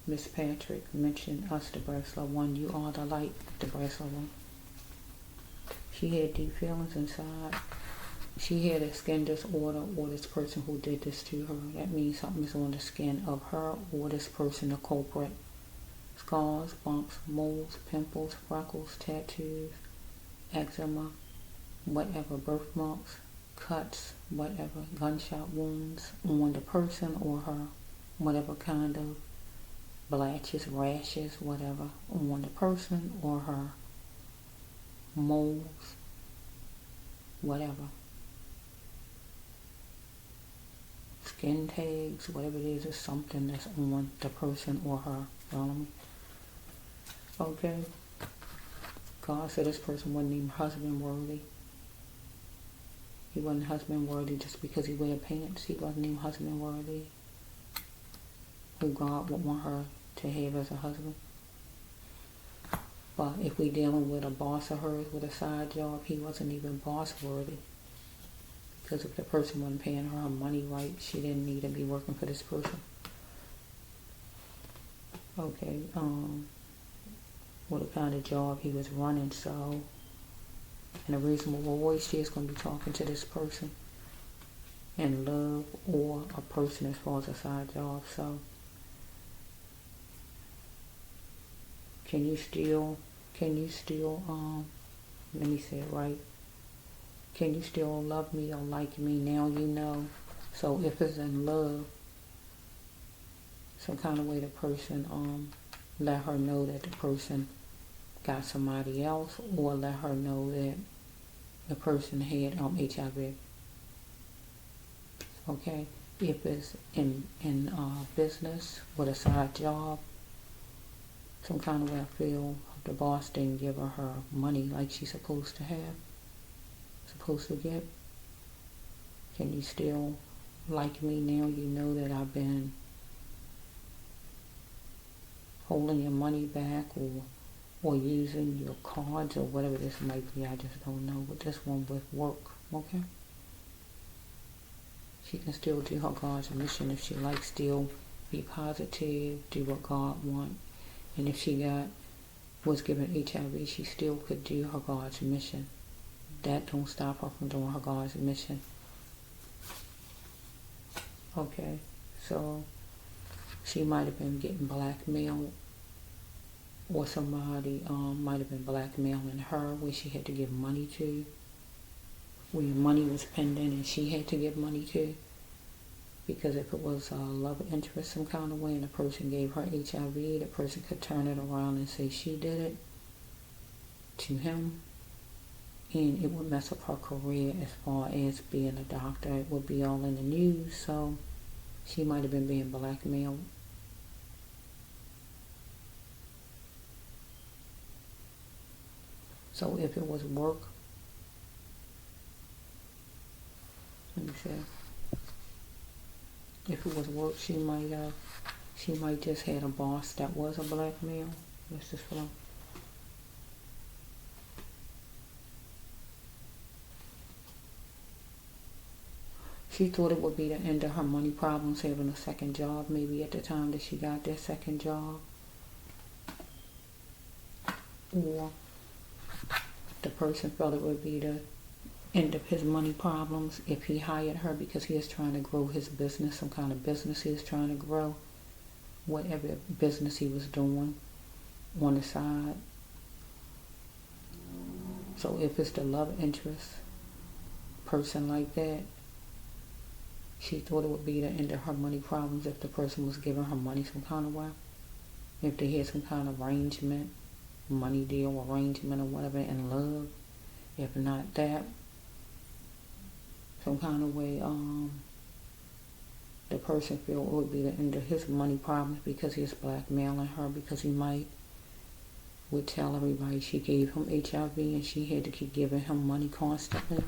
Miss Patrick. Mention us, the Wrestler One. You are the light, the Wrestler One. She had deep feelings inside. She had a skin disorder, or this person who did this to her. That means something is on the skin of her or this person, the culprit. Scars, bumps, moles, pimples, freckles, tattoos, eczema, whatever, birthmarks, cuts, whatever, gunshot wounds on the person or her, whatever kind of blatches, rashes, whatever, on the person or her, moles, whatever. Skin tags, whatever it is something that's on the person or her. Follow me? Okay. God said this person wasn't even husband worthy. He wasn't husband worthy just because he wear pants. He wasn't even husband worthy. Who God would want her to have as a husband. But if we dealing with a boss of hers with a side job, he wasn't even boss worthy. Because if the person wasn't paying her money right, she didn't need to be working for this person. Okay, what kind of job he was running, so in a reasonable voice, she is going to be talking to this person in love or a person as far as a side job. So can you still, let me say it right. Can you still love me or like me? Now you know. So if it's in love, some kind of way the person let her know that the person got somebody else, or let her know that the person had HIV. Okay, if it's in business with a side job, some kind of way I feel the boss didn't give her money like she's supposed to have, supposed to get. Can you still like me now you know that I've been holding your money back, or using your cards, or whatever this might be? I just don't know. But this one with work, okay? She can still do her God's mission if she likes. Still be positive, do what God wants. And if she was given HIV, she still could do her God's mission. That don't stop her from doing her God's mission. Okay, so she might have been getting blackmailed, or somebody might have been blackmailing her, where she had to give money to, where money was pending and she had to give money to. Because if it was a love interest some kind of way and the person gave her HIV, the person could turn it around and say she did it to him, and it would mess up her career as far as being a doctor. It would be all in the news, so she might have been being blackmailed. So if it was work, let me see. If it was work, she might just had a boss that was a blackmail. Let's just flow. She thought it would be the end of her money problems, having a second job, maybe at the time that she got that second job. Or the person felt it would be the end of his money problems if he hired her, because he is trying to grow his business, some kind of business he is trying to grow, whatever business he was doing on the side. So if it's the love interest person like that, she thought it would be the end of her money problems if the person was giving her money some kind of way. If they had some kind of arrangement, money deal, arrangement or whatever in love. If not that, some kind of way, the person felt it would be the end of his money problems because he's blackmailing her, because he would tell everybody she gave him HIV and she had to keep giving him money constantly.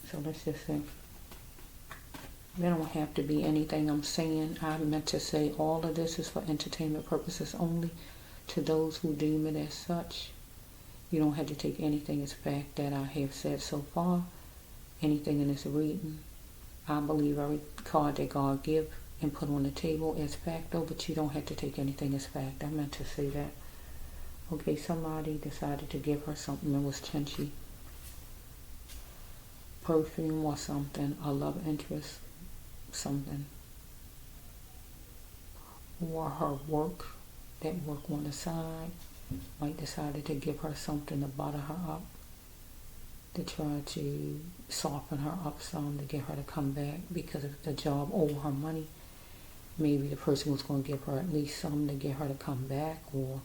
So let's just say, there don't have to be anything I'm saying. I meant to say all of this is for entertainment purposes only. To those who deem it as such, you don't have to take anything as fact that I have said so far. Anything in this reading, I believe every card that God give and put on the table as fact, though, but you don't have to take anything as fact. I meant to say that. Okay, somebody decided to give her something that was chinchy. Perfume or something, a love interest, something. Or her work, that work on the side, might decided to give her something to butter her up, to try to soften her up some, to get her to come back, because if the job owed her money, maybe the person was going to give her at least some to get her to come back, or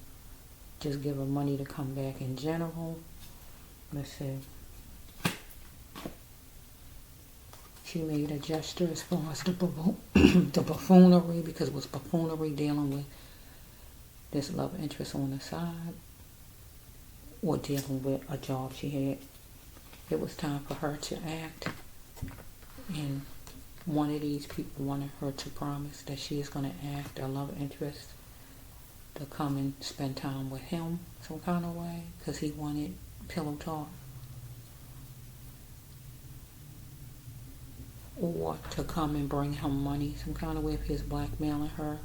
just give her money to come back in general. Let's see. She made a gesture as far as the buffoonery, because it was buffoonery dealing with this love interest on the side, or dealing with a job she had. It was time for her to act, and one of these people wanted her to promise that she is going to act, a love interest, to come and spend time with him some kind of way, because he wanted pillow talk. Or to come and bring him money some kind of way if he's blackmailing her.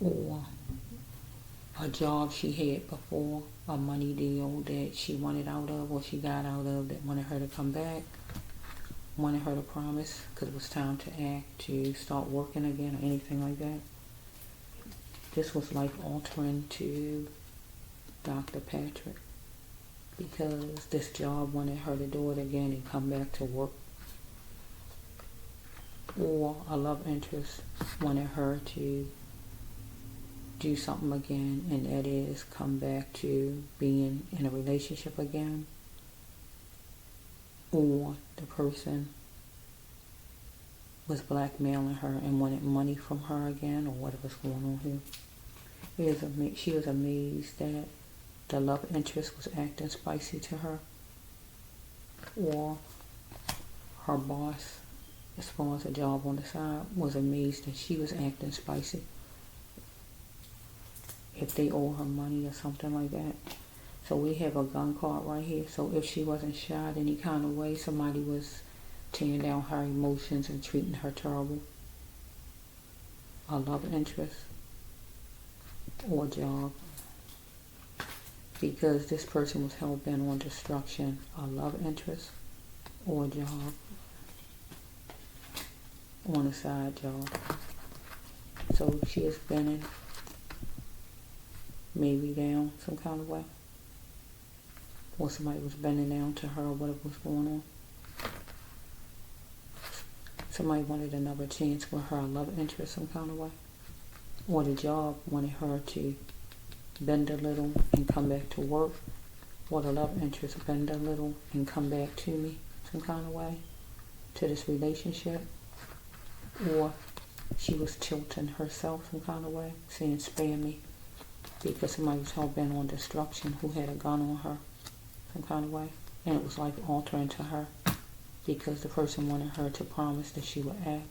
Or a job she had before, a money deal that she wanted out of, or she got out of, that wanted her to come back, wanted her to promise, because it was time to act, to start working again, or anything like that. This was life-altering to Dr. Patrick, because this job wanted her to do it again and come back to work. Or a love interest wanted her to do something again, and that is come back to being in a relationship again. Or the person was blackmailing her and wanted money from her again, or whatever's going on here. She was amazed that the love interest was acting spicy to her. Or her boss, as far as a job on the side, was amazed that she was acting spicy. If they owe her money or something like that. So we have a gun card right here. So if she wasn't shot any kind of way, somebody was tearing down her emotions and treating her terrible. A love interest or job. Because this person was hell-bent on destruction. A love interest or job. On a side job. So she is bending maybe down some kind of way. Or somebody was bending down to her, or whatever was going on. Somebody wanted another chance with her, love interest some kind of way. Or the job wanted her to bend a little and come back to work. Or the love interest bend a little and come back to me some kind of way, to this relationship. Or she was tilting herself some kind of way, saying spare me, because somebody was hell-bent on destruction who had a gun on her some kind of way. And it was like altering to her, because the person wanted her to promise that she would act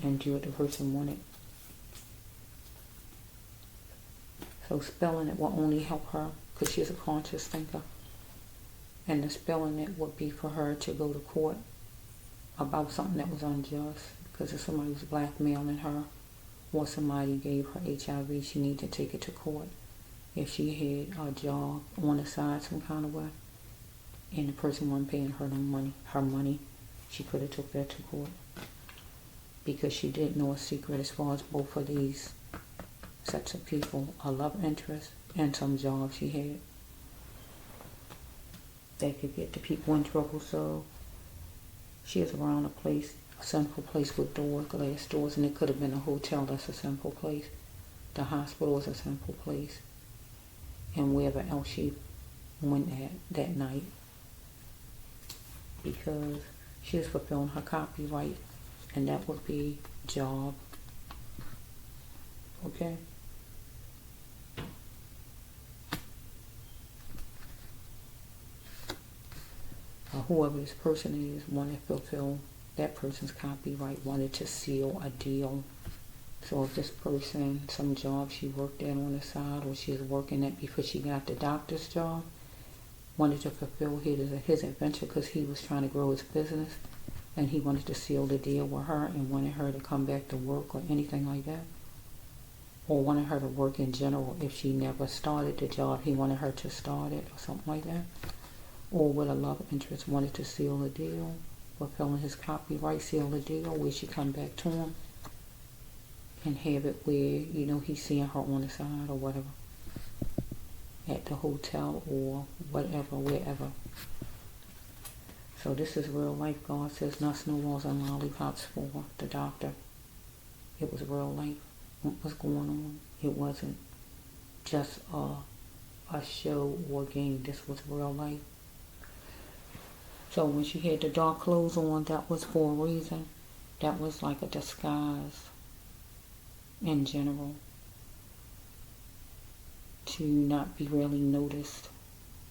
and do what the person wanted. So spelling it will only help her, because she's a conscious thinker. And the spelling it would be for her to go to court about something that was unjust. Because if somebody was blackmailing her or somebody gave her HIV, she needed to take it to court. If she had a job on the side some kind of way, and the person wasn't paying her no money, she could have took that to court. Because she did know a secret as far as both of these sets of people, a love interest and some job she had that could get the people in trouble. So she is around a central place with doors, glass doors, and it could have been a hotel. That's a central place. The hospital is a central place, and wherever else she went at that night, because she is fulfilling her copyright, and that would be job. Okay. Whoever this person is wanted to fulfill that person's copyright, wanted to seal a deal. So if this person, some job she worked at on the side, or she was working at before she got the doctor's job, wanted to fulfill his adventure because he was trying to grow his business, and he wanted to seal the deal with her and wanted her to come back to work or anything like that, or wanted her to work in general. If she never started the job, he wanted her to start it or something like that. Or with a love interest, wanted to seal a deal, fulfilling his copyright, seal a deal where she come back to him and have it where, he's seeing her on the side or whatever, at the hotel or whatever, wherever. So this is real life. God says not snowballs and lollipops for the doctor. It was real life. What was going on? It wasn't just a show or game. This was real life. So when she had the dark clothes on, that was for a reason. That was like a disguise in general, to not be really noticed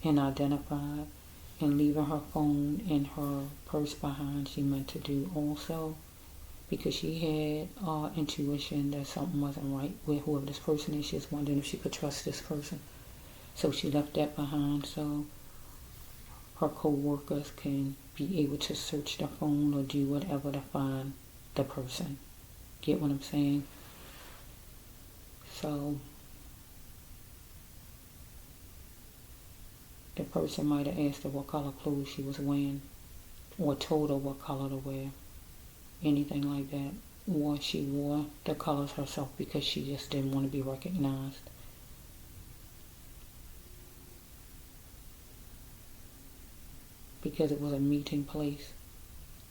and identified. And leaving her phone and her purse behind, she meant to do also, because she had intuition that something wasn't right with whoever this person is. She was wondering if she could trust this person. So she left that behind so her co-workers can be able to search the phone or do whatever to find the person. Get what I'm saying? So the person might have asked her what color clothes she was wearing, or told her what color to wear, anything like that. Or she wore the colors herself because she just didn't want to be recognized. Because it was a meeting place,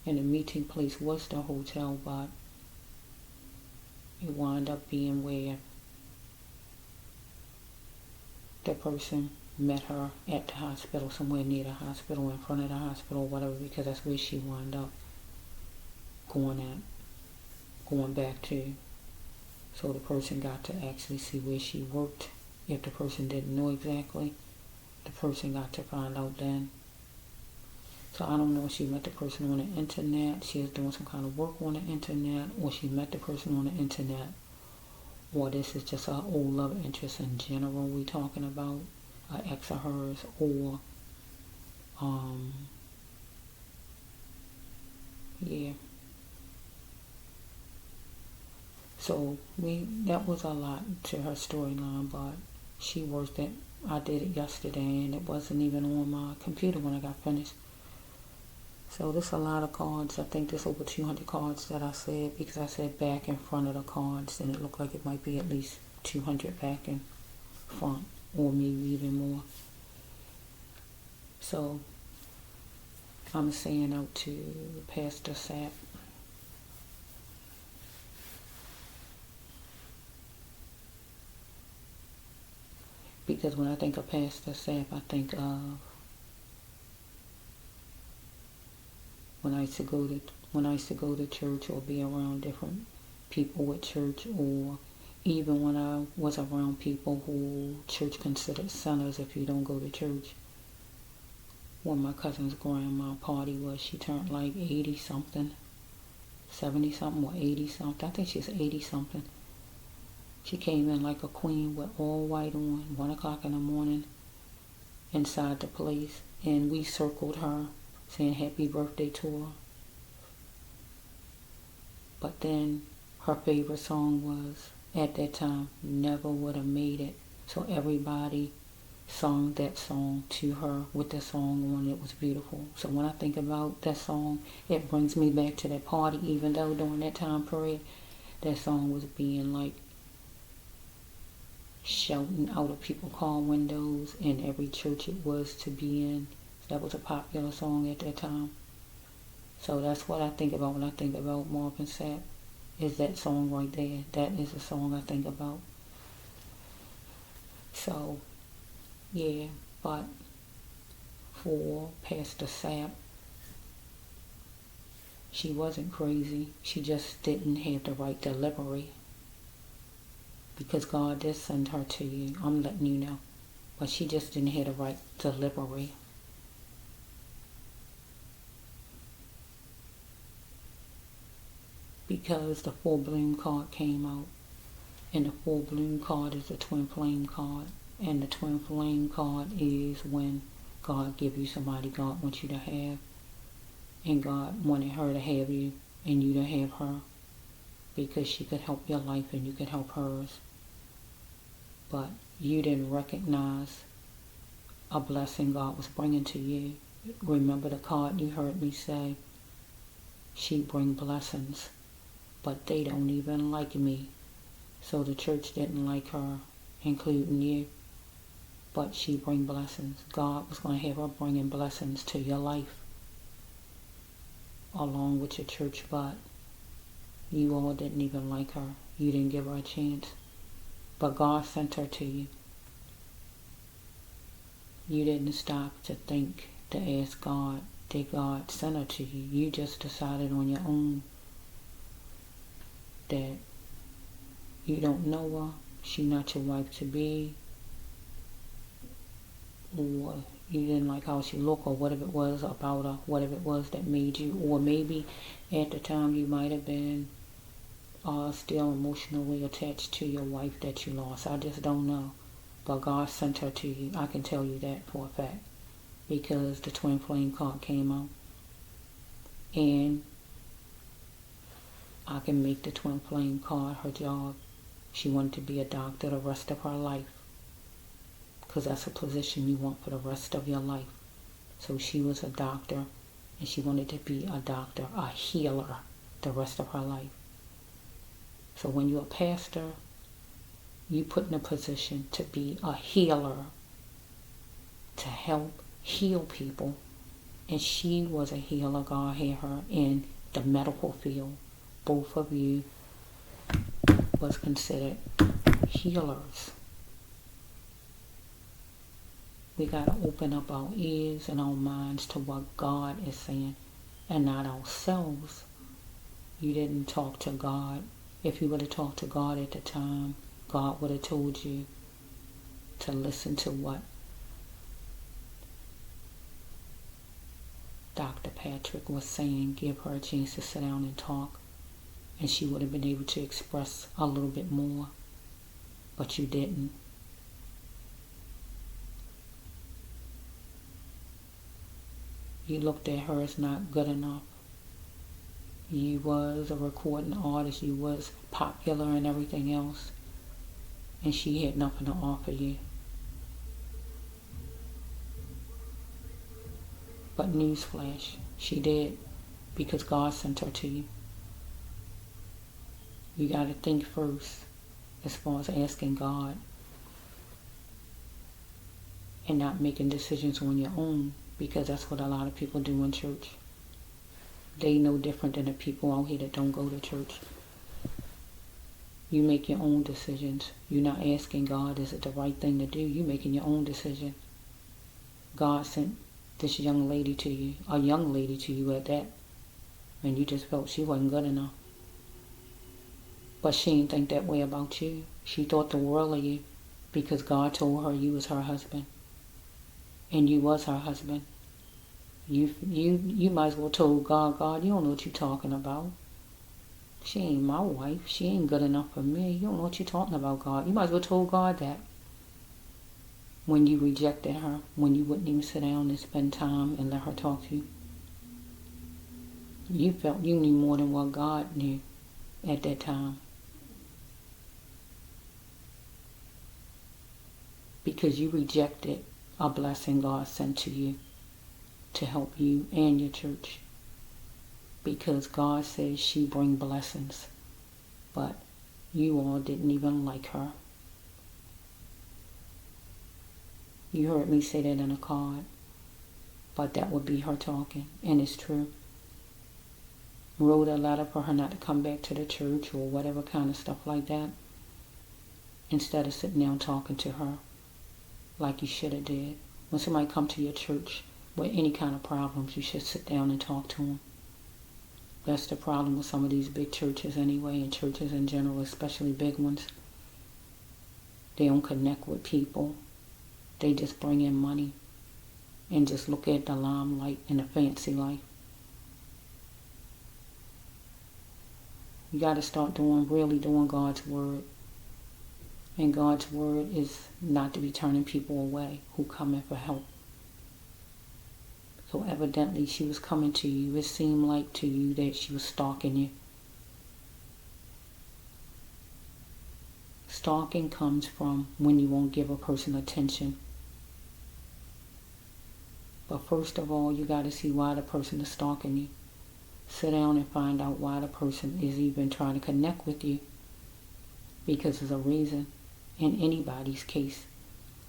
and the meeting place was the hotel, but it wound up being where the person met her at the hospital, somewhere near the hospital, in front of the hospital, whatever, because that's where she wound up going back to. So the person got to actually see where she worked. If the person didn't know exactly, the person got to find out then. So I don't know if she met the person on the internet, she was doing some kind of work on the internet, or she met the person on the internet, or this is just an old love interest in general we talking about, an ex of hers, or yeah. So that was a lot to her storyline, but she worked it. I did it yesterday, and it wasn't even on my computer when I got finished. So there's a lot of cards. I think there's over 200 cards that I said, because I said back in front of the cards, and it looked like it might be at least 200 back in front, or maybe even more. So I'm saying out to Pastor Sept, because when I think of Pastor Sept, I think of when I used to go to church, or be around different people with church, or even when I was around people who church considered sinners if you don't go to church. When my cousin's grandma party was, she turned like 80 something, 70 something, or 80 something. I think she's 80 something. She came in like a queen with all white on, 1 o'clock in the morning, inside the place. and we circled her saying happy birthday to her. But then her favorite song was, at that time, Never Would Have Made It. So everybody sung that song to her with the song on. It was beautiful. So when I think about that song, it brings me back to that party, even though during that time period, that song was being like shouting out of people's car windows in every church it was to be in. That was a popular song at that time. So that's what I think about when I think about Marvin Sapp, is that song right there. That is the song I think about. So, yeah, but for Pastor Sapp, she wasn't crazy. She just didn't have the right delivery. Because God did send her to you. I'm letting you know. But she just didn't have the right delivery. Because the full bloom card came out. And the full bloom card is a twin flame card. And the twin flame card is when God gives you somebody God wants you to have. And God wanted her to have you and you to have her. Because she could help your life and you could help hers. But you didn't recognize a blessing God was bringing to you. Remember the card you heard me say, she bring blessings, but they don't even like me. So the church didn't like her, including you. But she bring blessings. God was going to have her bringing blessings to your life, along with your church, but you all didn't even like her. You didn't give her a chance. But God sent her to you. You didn't stop to think, to ask God, did God send her to you? You just decided on your own that you don't know her, she's not your wife to be, or you didn't like how she looked, or whatever it was about her, whatever it was that made you, or maybe at the time you might have been still emotionally attached to your wife that you lost. I just don't know. But God sent her to you. I can tell you that for a fact. Because the twin flame card came out. And I can make the twin flame card her job. She wanted to be a doctor the rest of her life. Because that's a position you want for the rest of your life. So she was a doctor. And she wanted to be a doctor, a healer, the rest of her life. So when you're a pastor, you put in a position to be a healer, to help heal people. And she was a healer. God had her in the medical field. Both of you was considered healers. We got to open up our ears and our minds to what God is saying and not ourselves. You didn't talk to God. If you would have talked to God at the time, God would have told you to listen to what Dr. Patrick was saying. Give her a chance to sit down and talk. And she would have been able to express a little bit more. But you didn't. You looked at her as not good enough. You was a recording artist. You was popular and everything else. And she had nothing to offer you. But newsflash, she did. Because God sent her to you. You got to think first as far as asking God. And not making decisions on your own. Because that's what a lot of people do in church. They know different than the people out here that don't go to church. You make your own decisions. You're not asking God, is it the right thing to do? You're making your own decision. God sent this young lady to you, a young lady to you at that, and you just felt she wasn't good enough. But she didn't think that way about you. She thought the world of you because God told her you was her husband. And you was her husband. You might as well told God, you don't know what you're talking about. She ain't my wife. She ain't good enough for me. You don't know what you're talking about, God. You might as well told God that. when you rejected her, when you wouldn't even sit down and spend time and let her talk to you. You felt you knew more than what God knew at that time. Because you rejected a blessing God sent to you to help you and your church. Because God says she bring blessings. But you all didn't even like her. You heard me say that in a card. But that would be her talking. And it's true. Wrote a letter for her not to come back to the church or whatever kind of stuff like that. Instead of sitting down talking to her like you should have did. When somebody come to your church with any kind of problems, you should sit down and talk to them. That's the problem with some of these big churches anyway, and churches in general, especially big ones. They don't connect with people. They just bring in money and just look at the limelight and the fancy life. You got to start really doing God's word. And God's word is not to be turning people away who come in for help. So evidently she was coming to you. It seemed like to you that she was stalking you. Stalking comes from when you won't give a person attention. But first of all, you got to see why the person is stalking you. Sit down and find out why the person is even trying to connect with you. Because there's a reason in anybody's case.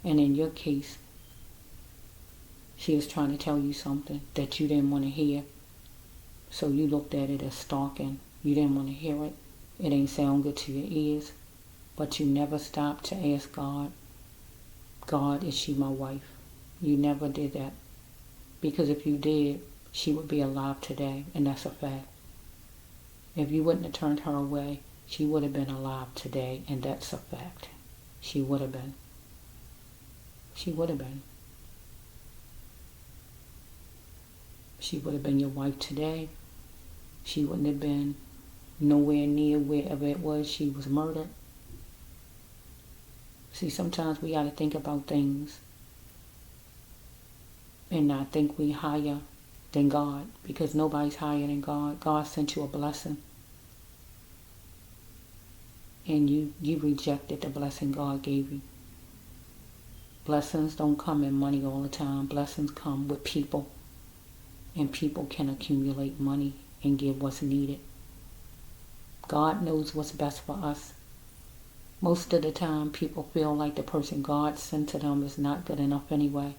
And in your case, she was trying to tell you something that you didn't want to hear. So you looked at it as stalking. You didn't want to hear it. It ain't sound good to your ears. But you never stopped to ask God, God, is she my wife? You never did that. Because if you did, she would be alive today. And that's a fact. If you wouldn't have turned her away, she would have been alive today. And that's a fact. She would have been. She would have been. She would have been your wife today. She wouldn't have been nowhere near wherever it was she was murdered. See, sometimes we got to think about things and not think we higher than God, because nobody's higher than God. God sent you a blessing. And you rejected the blessing God gave you. Blessings don't come in money all the time. Blessings come with people. And people can accumulate money and give what's needed. God knows what's best for us. Most of the time, people feel like the person God sent to them is not good enough anyway.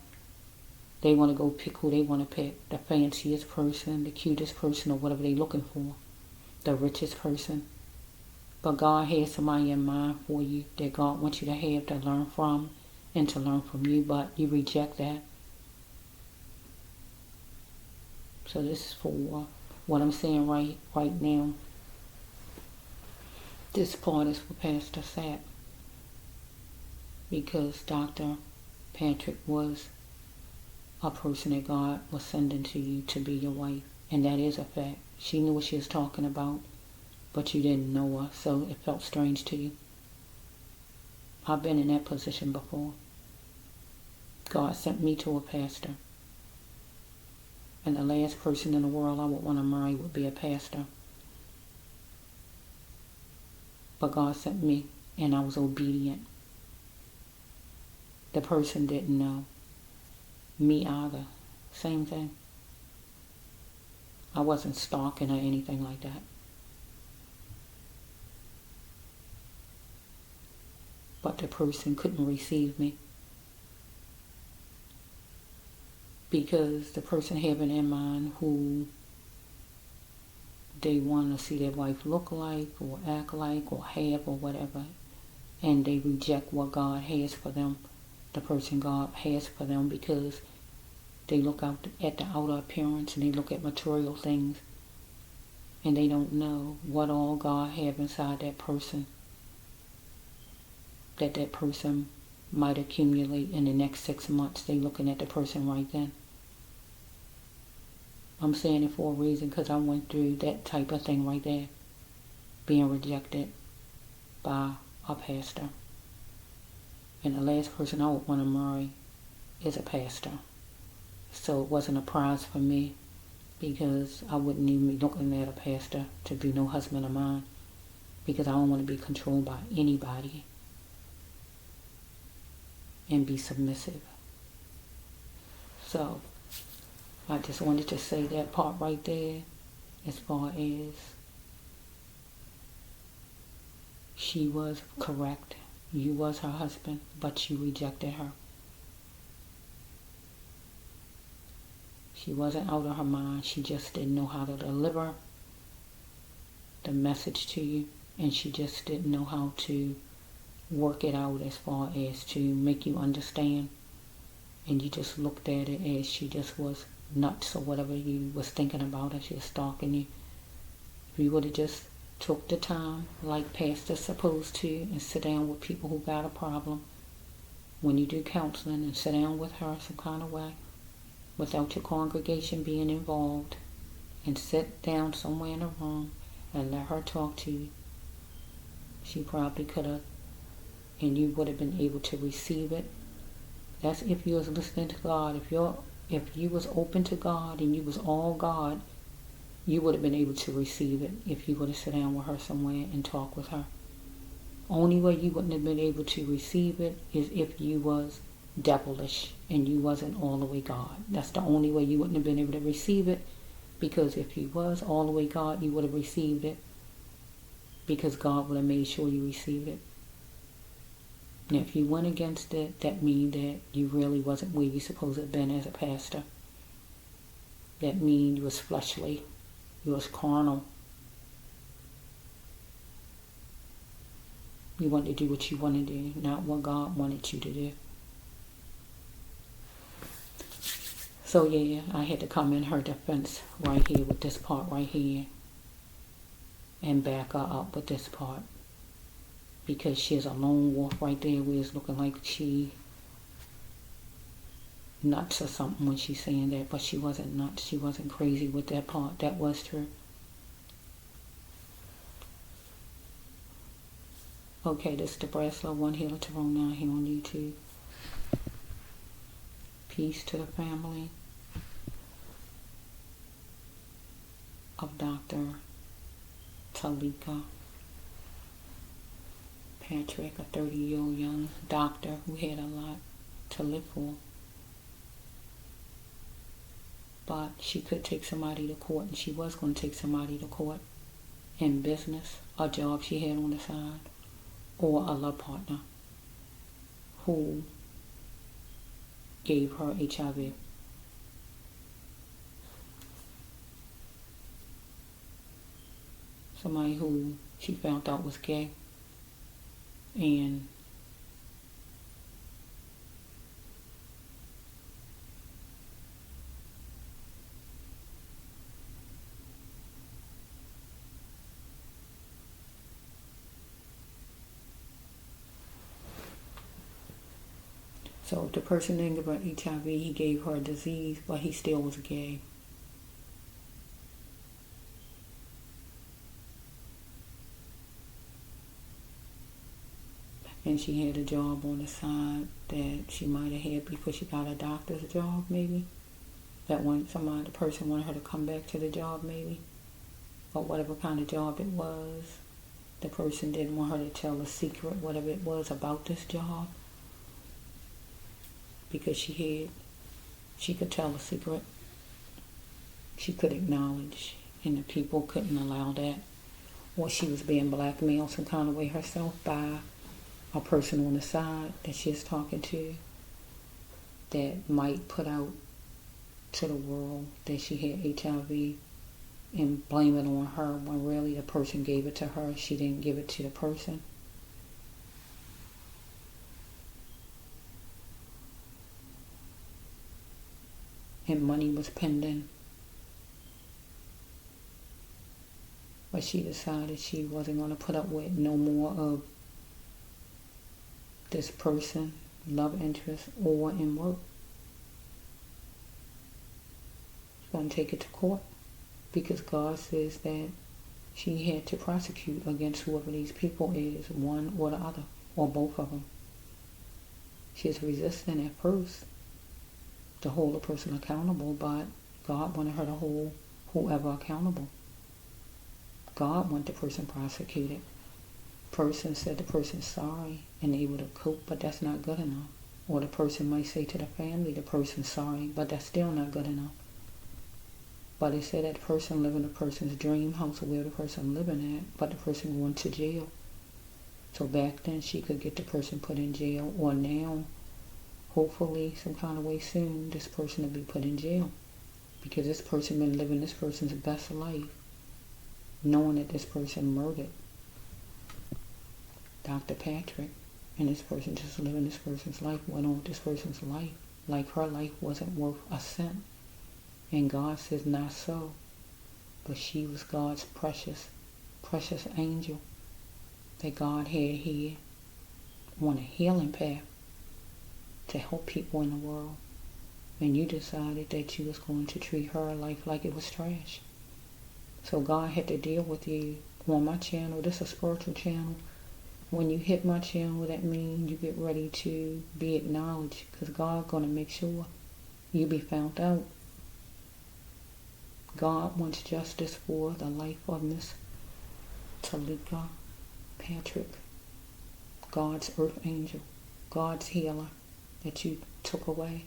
They want to go pick who they want to pick. The fanciest person, the cutest person, or whatever they're looking for. The richest person. But God has somebody in mind for you that God wants you to have to learn from and to learn from you, but you reject that. So this is for what I'm saying right now. This part is for Pastor Sept. Because Dr. Patrick was a person that God was sending to you to be your wife. And that is a fact. She knew what she was talking about, but you didn't know her, so it felt strange to you. I've been in that position before. God sent me to a pastor. And the last person in the world I would want to marry would be a pastor. But God sent me, and I was obedient. The person didn't know. Me either. Same thing. I wasn't stalking or anything like that. But the person couldn't receive me. Because the person having in mind who they want to see their wife look like or act like or have or whatever, and they reject what God has for them, the person God has for them, because they look out at the outer appearance and they look at material things, and they don't know what all God have inside that person, that person might accumulate in the next 6 months. They looking at the person right then. I'm saying it for a reason, because I went through that type of thing right there. Being rejected by a pastor. And the last person I would want to marry is a pastor. So it wasn't a prize for me, because I wouldn't even be looking at a pastor to be no husband of mine, because I don't want to be controlled by anybody and be submissive. So I just wanted to say that part right there, as far as she was correct. You was her husband, but you rejected her. She wasn't out of her mind. She just didn't know how to deliver the message to you, and she just didn't know how to work it out as far as to make you understand. And you just looked at it as she just was nuts or whatever you was thinking about her. She was stalking you. If you would have just took the time, like pastors supposed to, and sit down with people who got a problem when you do counseling, and sit down with her some kind of way, without your congregation being involved, and sit down somewhere in a room and let her talk to you, she probably could have, and you would have been able to receive it. That's if you was listening to God. If you was open to God and you was all God, you would have been able to receive it if you would have sat down with her somewhere and talked with her. Only way you wouldn't have been able to receive it is if you was devilish and you wasn't all the way God. That's the only way you wouldn't have been able to receive it, because if you was all the way God, you would have received it, because God would have made sure you received it. And if you went against it, that means that you really wasn't where you supposed to have been as a pastor. That means you was fleshly. You was carnal. You wanted to do what you wanted to do, not what God wanted you to do. So yeah, I had to come in her defense right here with this part right here, and back her up with this part, because she's a lone wolf right there, where it's looking like she nuts or something when she's saying that, but she wasn't nuts. She wasn't crazy with that part. That was true. Okay, this is the Brass Love One Healer Tyrone now here on YouTube. Peace to the family of Dr. Teleka Patrick, a 30-year-old young doctor who had a lot to live for. But she could take somebody to court, and she was going to take somebody to court in business, a job she had on the side, or a love partner who gave her HIV. Somebody who she found out was gay, and so if the person didn't give her HIV, he gave her a disease, but he still was gay. And she had a job on the side that she might have had before she got a doctor's job, maybe. That when the person wanted her to come back to the job, maybe. Or whatever kind of job it was. The person didn't want her to tell a secret, whatever it was, about this job. Because she could tell a secret. She could acknowledge, and the people couldn't allow that. Or she was being blackmailed some kind of way herself by a person on the side that she's talking to, that might put out to the world that she had HIV and blame it on her, when really the person gave it to her. She didn't give it to the person. And money was pending. But she decided she wasn't going to put up with no more of this person, love interest, or in work. She's going to take it to court, because God says that she had to prosecute against whoever these people is, one or the other, or both of them. She was resistant at first to hold a person accountable, but God wanted her to hold whoever accountable. God wanted the person prosecuted. Person said the person's sorry and able to cope, but that's not good enough. Or the person might say to the family, the person's sorry, but that's still not good enough. But it said that the person living in the person's dream house where the person living at, but the person going to jail. So back then she could get the person put in jail, or now, hopefully, some kind of way soon, this person will be put in jail. Because this person been living this person's best life, knowing that this person murdered Dr. Patrick, and this person just living this person's life, went on with this person's life, like her life wasn't worth a cent. And God says not so, but she was God's precious angel that God had here on a healing path to help people in the world. And you decided that you was going to treat her life like it was trash. So God had to deal with you on my channel. This is a spiritual channel. When you hit my channel, that means you get ready to be acknowledged, because God's going to make sure you be found out. God wants justice for the life of Miss Teleka Patrick, God's earth angel, God's healer that you took away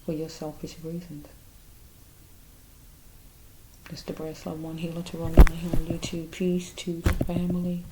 for your selfish reasons. This is the Breast Love One Healer to run here on YouTube. Peace to the family.